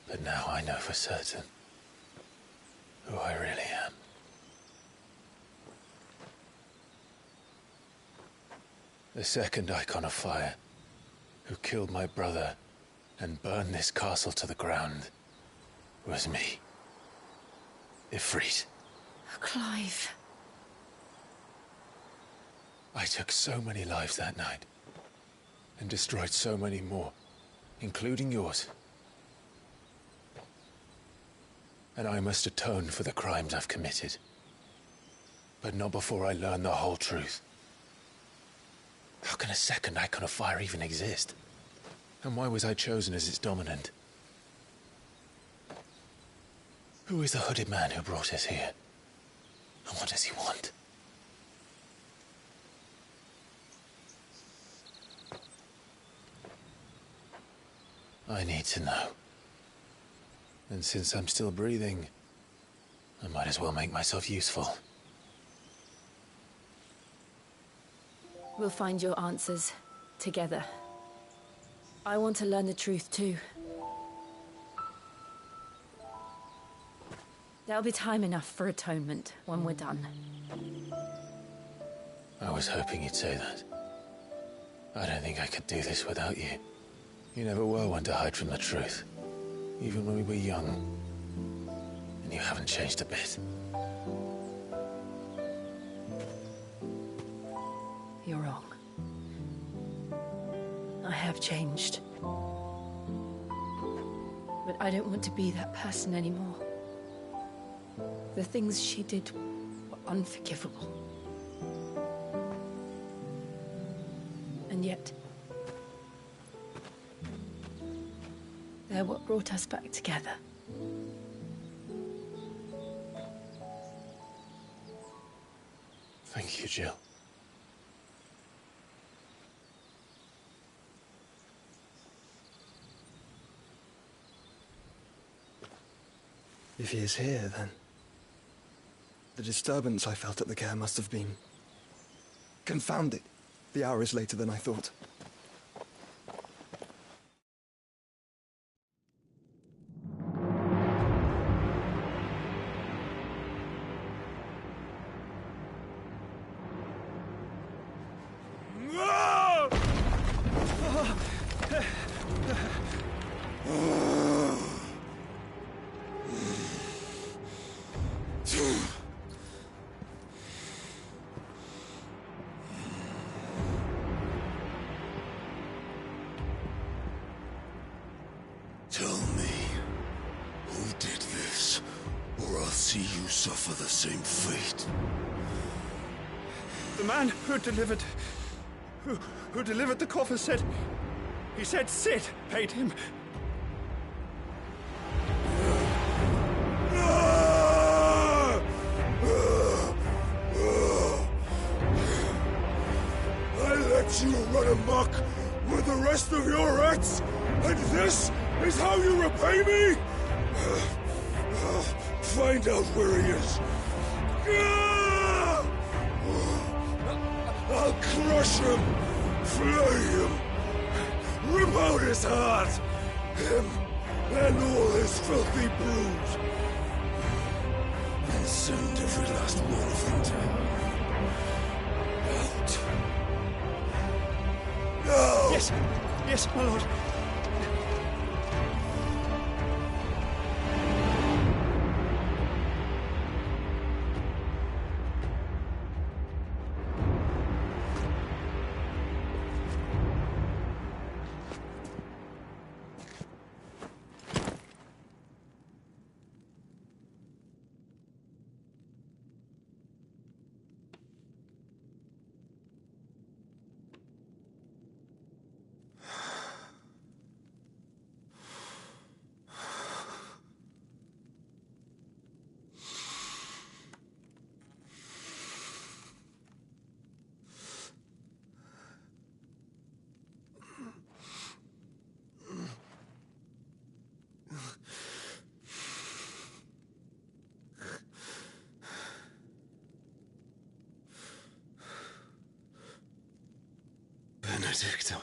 But now I know for certain who I really am. The second icon of fire, who killed my brother and burned this castle to the ground, was me. Ifrit. Clive. I took so many lives that night, and destroyed so many more, including yours. And I must atone for the crimes I've committed. But not before I learn the whole truth. How can a second icon of fire even exist? And why was I chosen as its dominant? Who is the hooded man who brought us here? And what does he want? I need to know. And since I'm still breathing, I might as well make myself useful. We'll find your answers together. I want to learn the truth too. There'll be time enough for atonement when we're done. I was hoping you'd say that. I don't think I could do this without you. You never were one to hide from the truth, even when we were young. And you haven't changed a bit. You're wrong. I have changed. But I don't want to be that person anymore. The things she did were unforgivable. And yet, they're what brought us back together. Thank you, Jill. If he is here, then the disturbance I felt at the care must have been confounded. The hour is later than I thought. Tell me, who did this, or I'll see you suffer the same fate. The man who delivered the coffer said... He said Sid paid him. I let you run amok with the rest of your rats, and this is how you repay me? Find out where he is. I'll crush him, flay him, rip out his heart, him and all his filthy brood. And Send every last one of them to... out. No! Yes! Yes, my lord. Benedicta.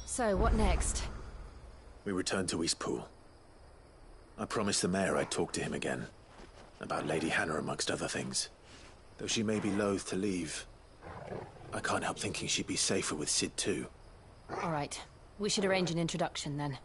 So, what next? We return to Eastpool. I promised the mayor I'd talk to him again. About Lady Hannah, amongst other things. Though she may be loath to leave, I can't help thinking she'd be safer with Sid too. All right. We should arrange an introduction then.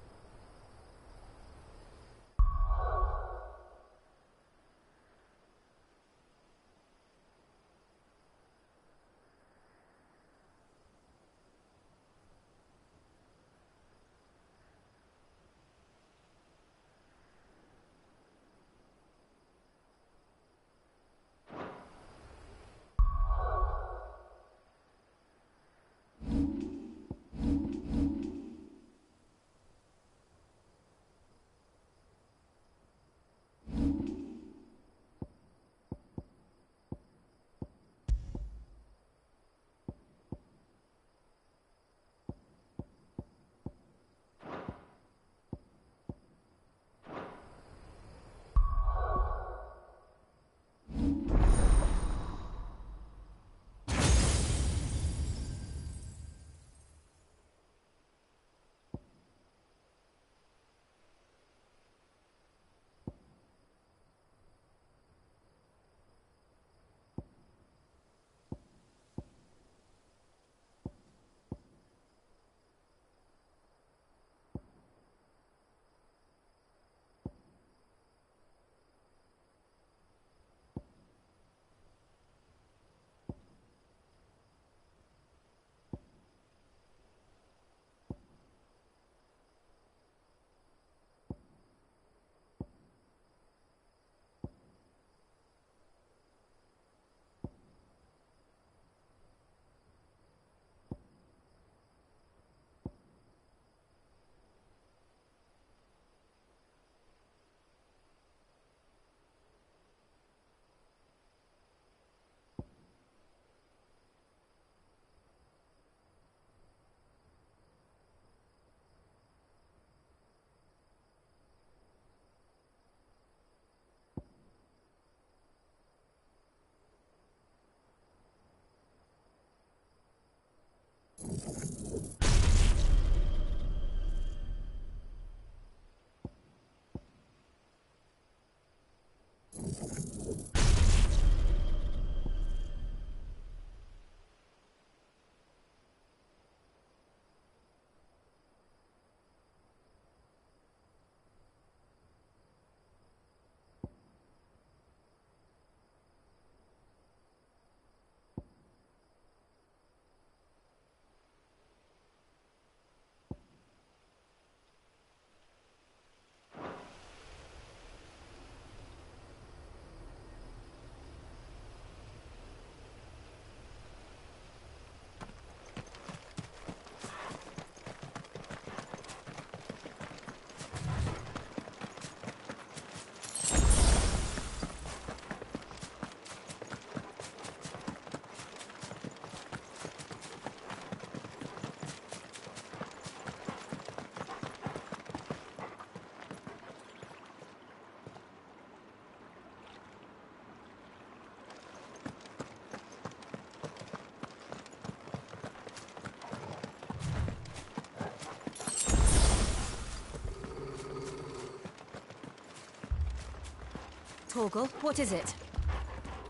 Torgal, what is it?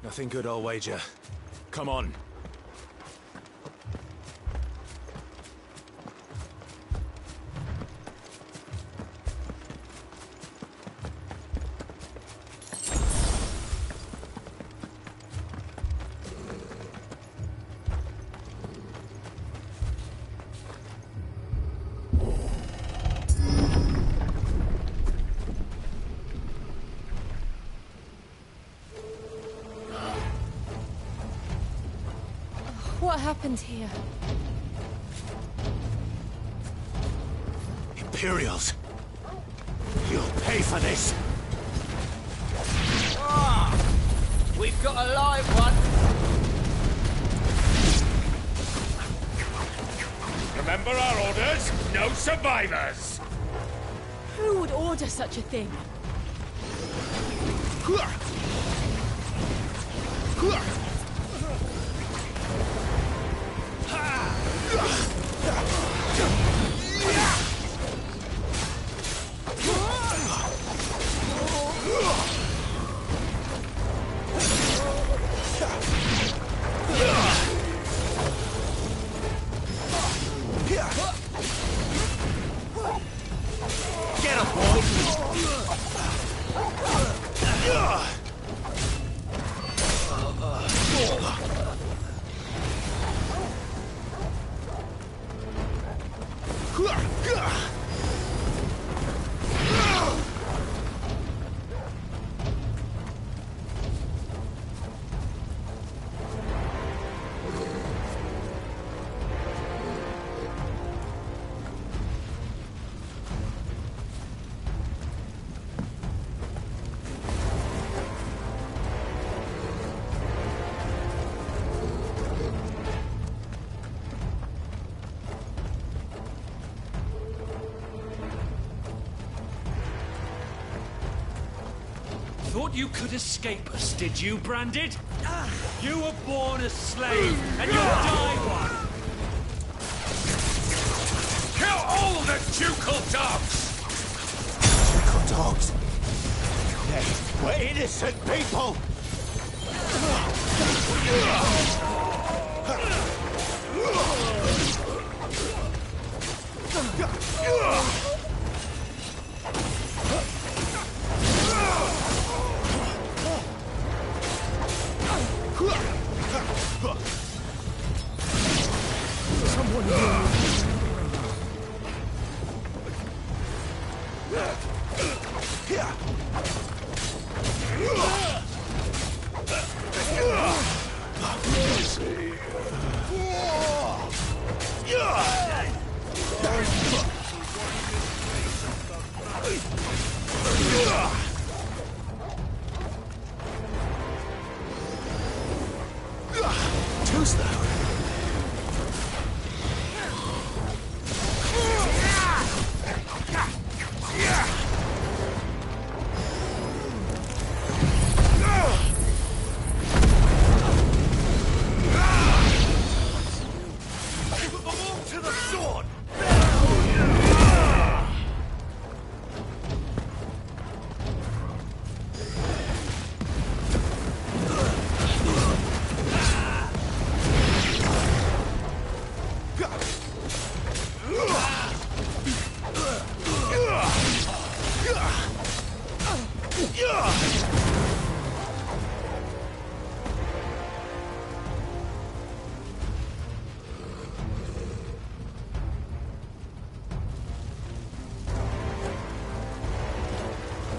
Nothing good, I'll wager. Come on. What happened here? Imperials! You'll pay for this! We've got a live one! Remember our orders? No survivors! Who would order such a thing? Get him, boy! Thought you could escape us, did you, Branded? You were born a slave, and you'll die one! Kill all the ducal dogs! Ducal dogs? We're innocent people! Too slow. To the sword!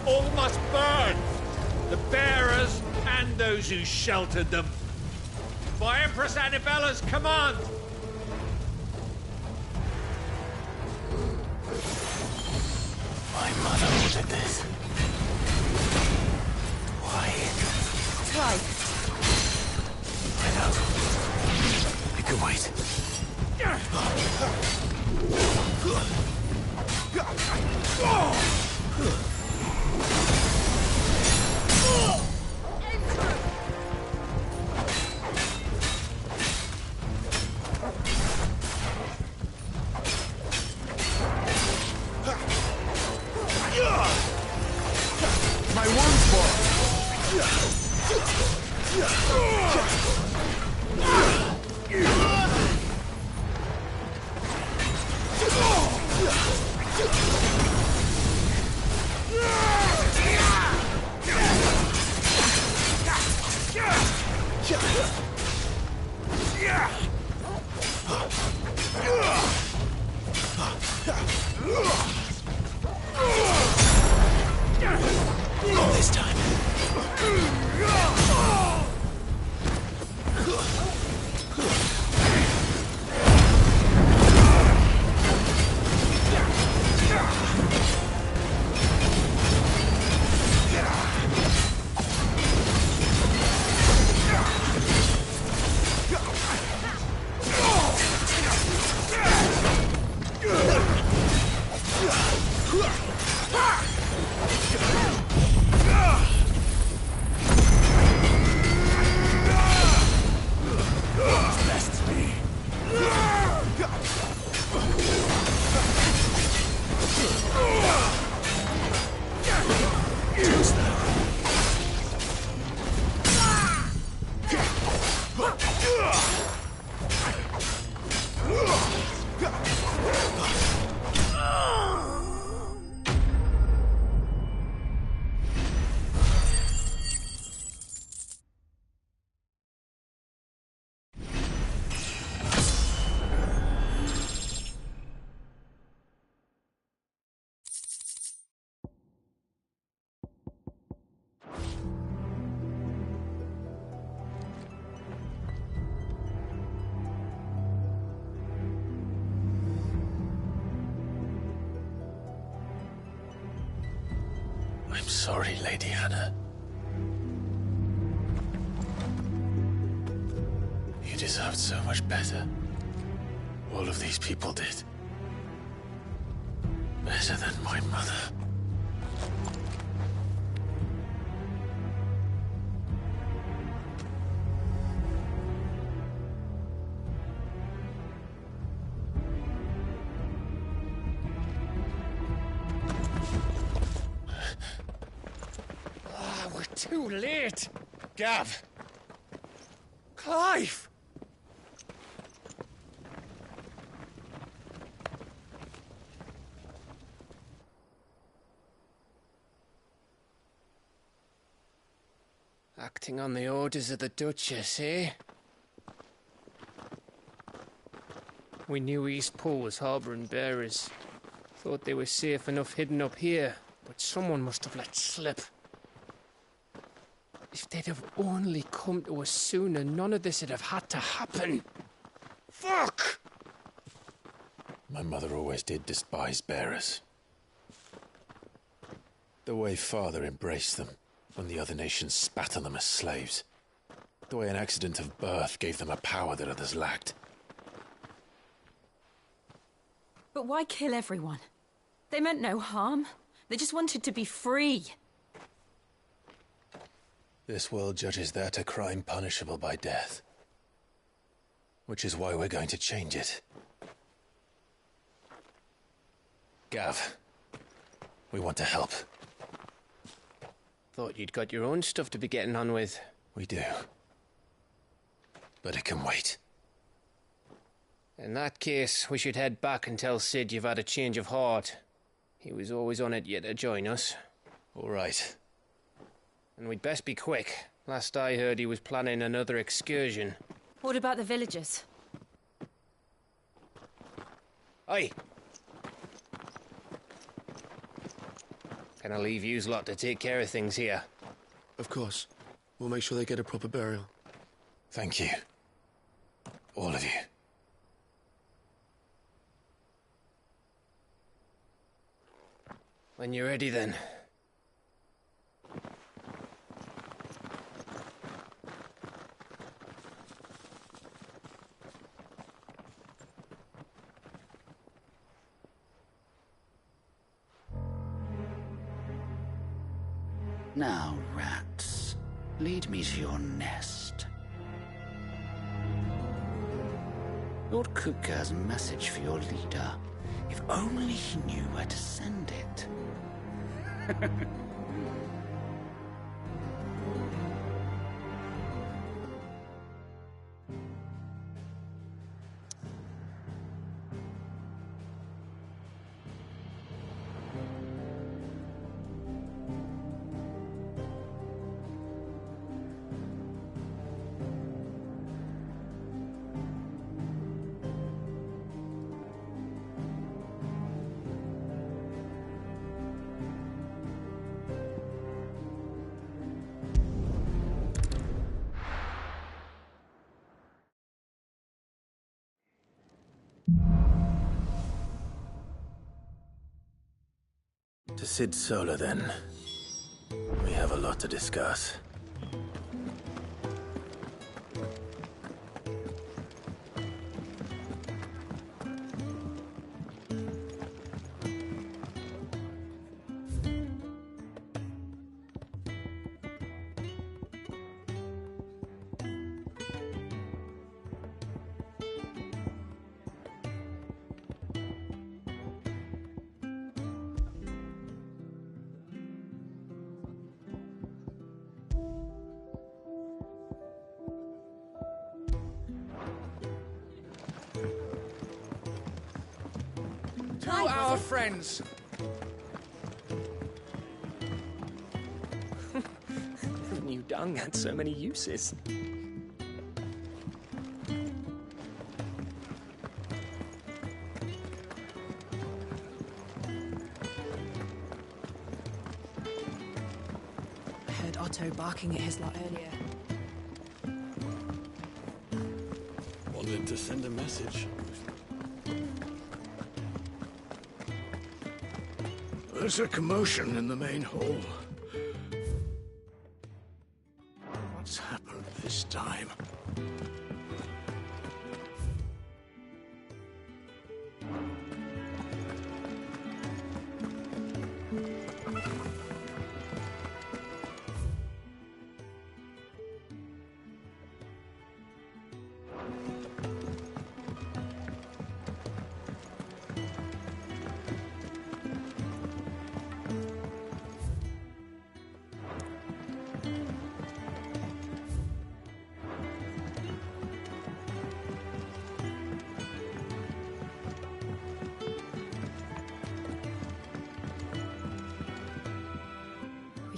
All must burn! The bearers and those who sheltered them. By Empress Annabella's command! My mother ordered this. Why? Clive. I know. I can wait. My wound's boiled. I'm sorry, Lady Hannah. You deserved so much better. All of these people did. Better than my mother. We're too late. Gav. Clive. Acting on the orders of the Duchess, eh? We knew East Pool was harbouring bearers. Thought they were safe enough hidden up here, but someone must have let slip. If they'd have only come to us sooner, none of this would have had to happen. Fuck! My mother always did despise bearers. The way Father embraced them when the other nations spat on them as slaves. The way an accident of birth gave them a power that others lacked. But why kill everyone? They meant no harm. They just wanted to be free. This world judges that a crime punishable by death. Which is why we're going to change it. Gav, we want to help. Thought you'd got your own stuff to be getting on with. We do. But it can wait. In that case, we should head back and tell Sid you've had a change of heart. He was always on it yet to join us. All right. And we'd best be quick. Last I heard, he was planning another excursion. What about the villagers? Aye. Can I leave yous lot to take care of things here? Of course. We'll make sure they get a proper burial. Thank you. All of you. When you're ready, then. Now, rats, lead me to your nest. Lord Kupka has a message for your leader. If only he knew where to send it. To Sid Solar, then. We have a lot to discuss. To our friends. New dung had so many uses. I heard Otto barking at his lot earlier. Wanted to send a message. There's a commotion in the main hall.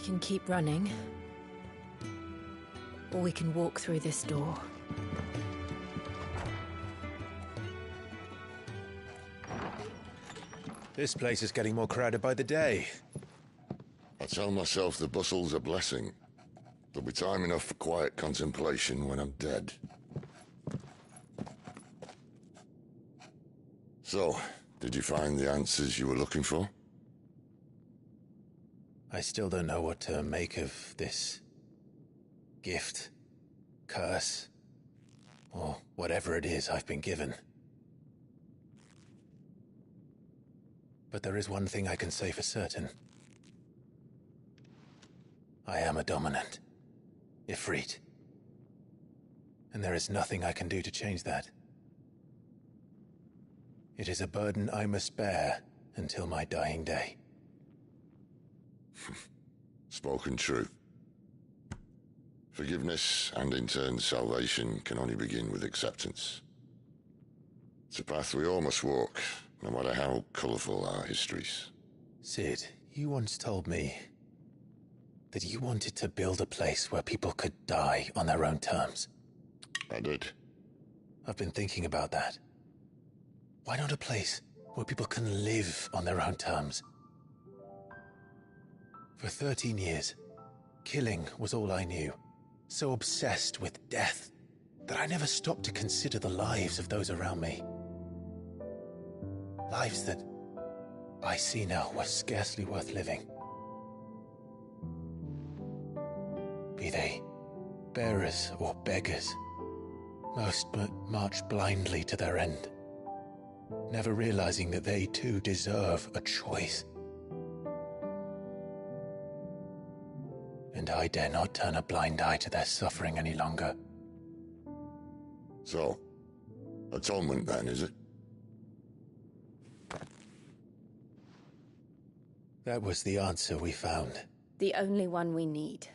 can keep running, or we can walk through this door. This place is getting more crowded by the day. I tell myself the bustle's a blessing. There'll be time enough for quiet contemplation when I'm dead. So, did you find the answers you were looking for? I still don't know what to make of this gift, curse, or whatever it is I've been given. But there is one thing I can say for certain. I am a dominant, Ifrit. And there is nothing I can do to change that. It is a burden I must bear until my dying day. Spoken true. Forgiveness, and in turn salvation, can only begin with acceptance. It's a path we all must walk, no matter how colourful our histories. Sid, you once told me that you wanted to build a place where people could die on their own terms. I did. I've been thinking about that. Why not a place where people can live on their own terms? For 13 years, killing was all I knew. So obsessed with death that I never stopped to consider the lives of those around me. Lives that I see now were scarcely worth living. Be they bearers or beggars, most but march blindly to their end, never realizing that they too deserve a choice. And I dare not turn a blind eye to their suffering any longer. So, atonement then, is it? That was the answer we found. The only one we need.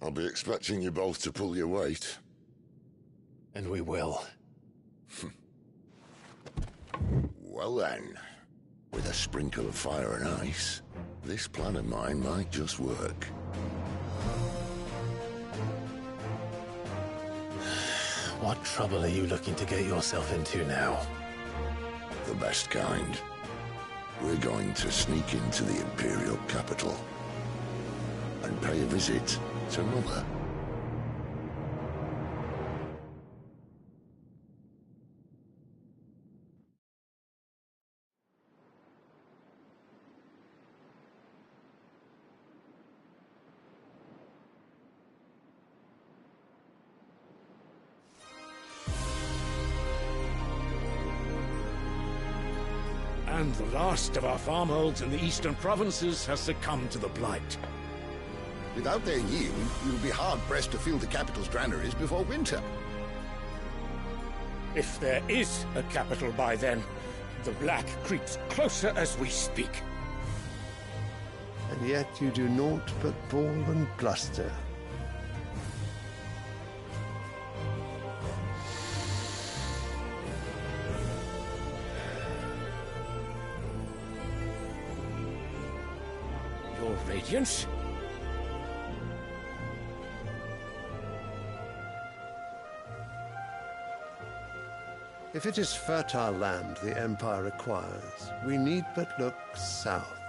I'll be expecting you both to pull your weight. And we will. Well then, with a sprinkle of fire and ice, this plan of mine might just work. What trouble are you looking to get yourself into now? The best kind. We're going to sneak into the Imperial capital and pay a visit to Mother. And the last of our farmholds in the eastern provinces has succumbed to the blight. Without their yield, you'll be hard-pressed to fill the capital's granaries before winter. If there is a capital by then, the black creeps closer as we speak. And yet you do naught but bawl and bluster. Your Radiance? If it is fertile land the Empire requires, we need but look south.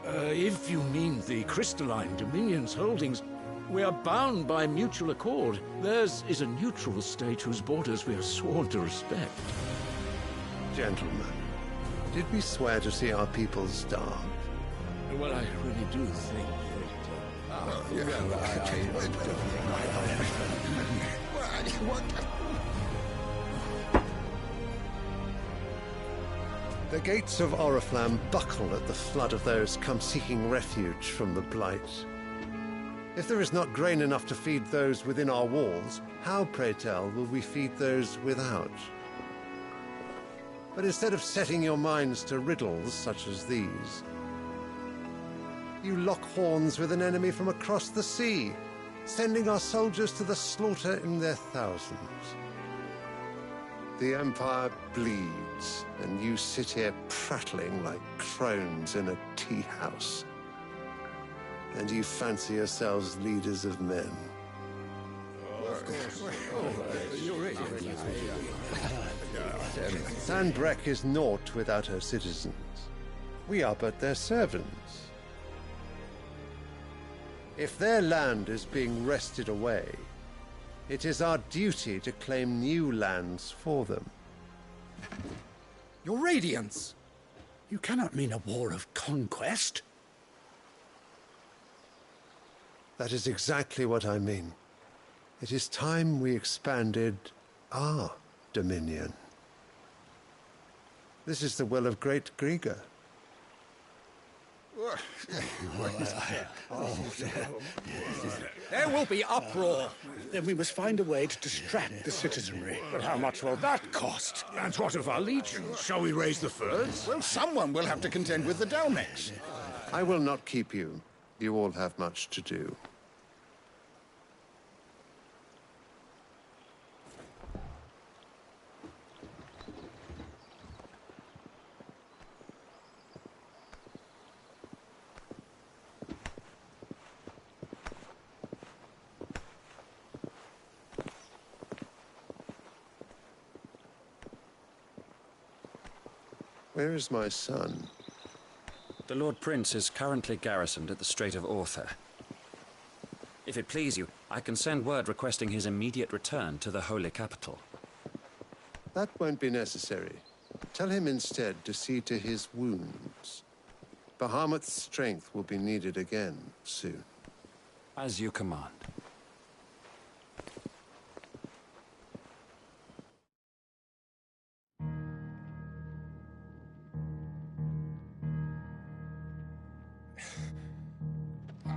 If you mean the crystalline Dominion's holdings, we are bound by mutual accord. Theirs is a neutral state whose borders we are sworn to respect. Gentlemen, did we swear to see our people starve? Well, I really do think The gates of Oriflamme buckle at the flood of those come seeking refuge from the blight. If there is not grain enough to feed those within our walls, how, pray tell, will we feed those without? But instead of setting your minds to riddles such as these, you lock horns with an enemy from across the sea, sending our soldiers to the slaughter in their thousands. The Empire bleeds, and you sit here prattling like crones in a tea house. And you fancy yourselves leaders of men. Sandbreck is naught without her citizens. We are but their servants. If their land is being wrested away, it is our duty to claim new lands for them. Your Radiance! You cannot mean a war of conquest. That is exactly what I mean. It is time we expanded our dominion. This is the will of great Grieger. There will be uproar. Then we must find a way to distract the citizenry. But how much will that cost? And what of our legions? Shall we raise the furs? Well, someone will have to contend with the Dalmex. I will not keep you. You all have much to do. Where is my son? The Lord Prince is currently garrisoned at the Strait of Arthur. If it please you, I can send word requesting his immediate return to the Holy Capital. That won't be necessary. Tell him instead to see to his wounds. Bahamut's strength will be needed again soon. As you command.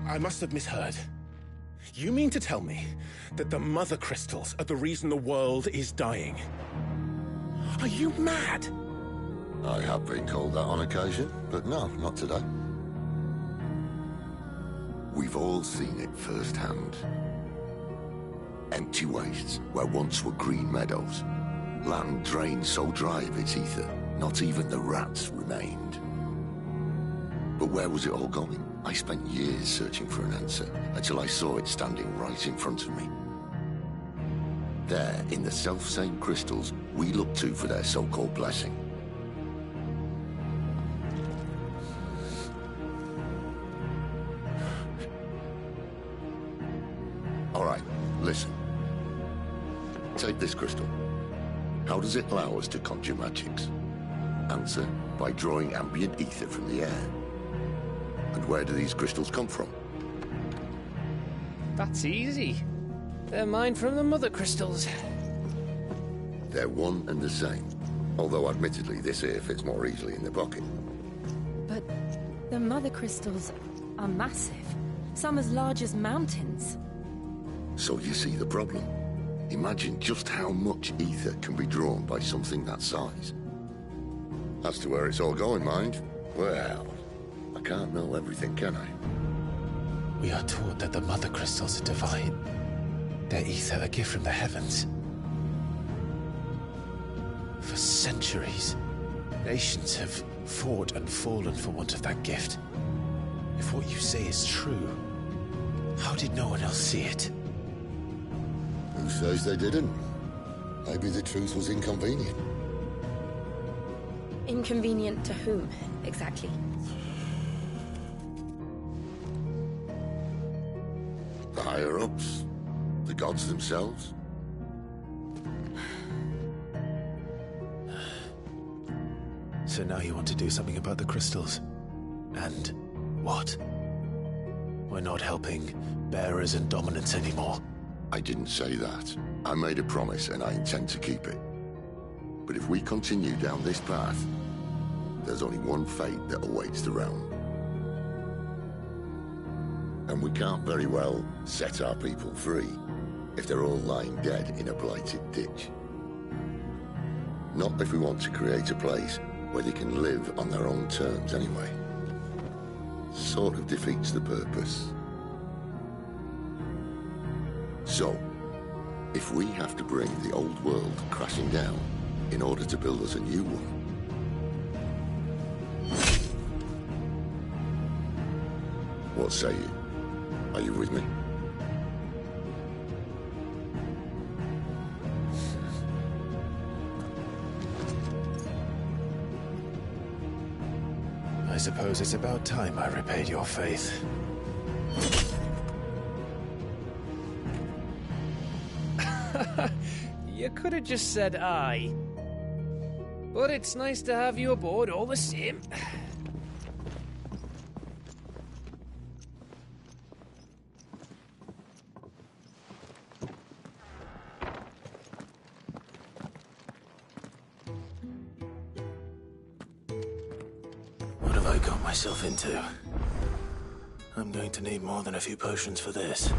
I must have misheard. You mean to tell me that the Mother Crystals are the reason the world is dying? Are you mad? I have been called that on occasion, but no, not today. We've all seen it firsthand. Empty wastes where once were green meadows. Land drained so dry of its ether, not even the rats remained. But where was it all going? I spent years searching for an answer, until I saw it standing right in front of me. There, in the self-same crystals we look to for their so-called blessing. All right, listen. Take this crystal. How does it allow us to conjure magics? Answer, by drawing ambient ether from the air. And where do these crystals come from? That's easy. They're mine from the Mother Crystals. They're one and the same. Although admittedly this here fits more easily in the pocket. But the Mother Crystals are massive. Some as large as mountains. So you see the problem. Imagine just how much ether can be drawn by something that size. As to where it's all going, mind, well, I can't know everything, can I? We are taught that the Mother Crystals are divine. Their ether a gift from the heavens. For centuries, nations have fought and fallen for want of that gift. If what you say is true, how did no one else see it? Who says they didn't? Maybe the truth was inconvenient. Inconvenient to whom, exactly? The higher-ups? The gods themselves? So now you want to do something about the crystals? And what? We're not helping bearers and dominants anymore. I didn't say that. I made a promise and I intend to keep it. But if we continue down this path, there's only one fate that awaits the realm. And we can't very well set our people free if they're all lying dead in a blighted ditch. Not if we want to create a place where they can live on their own terms anyway. Sort of defeats the purpose. So, if we have to bring the old world crashing down, in order to build us a new one. What say you? Are you with me? I suppose it's about time I repaid your faith. You could have just said aye. But it's nice to have you aboard all the same. What have I got myself into? I'm going to need more than a few potions for this.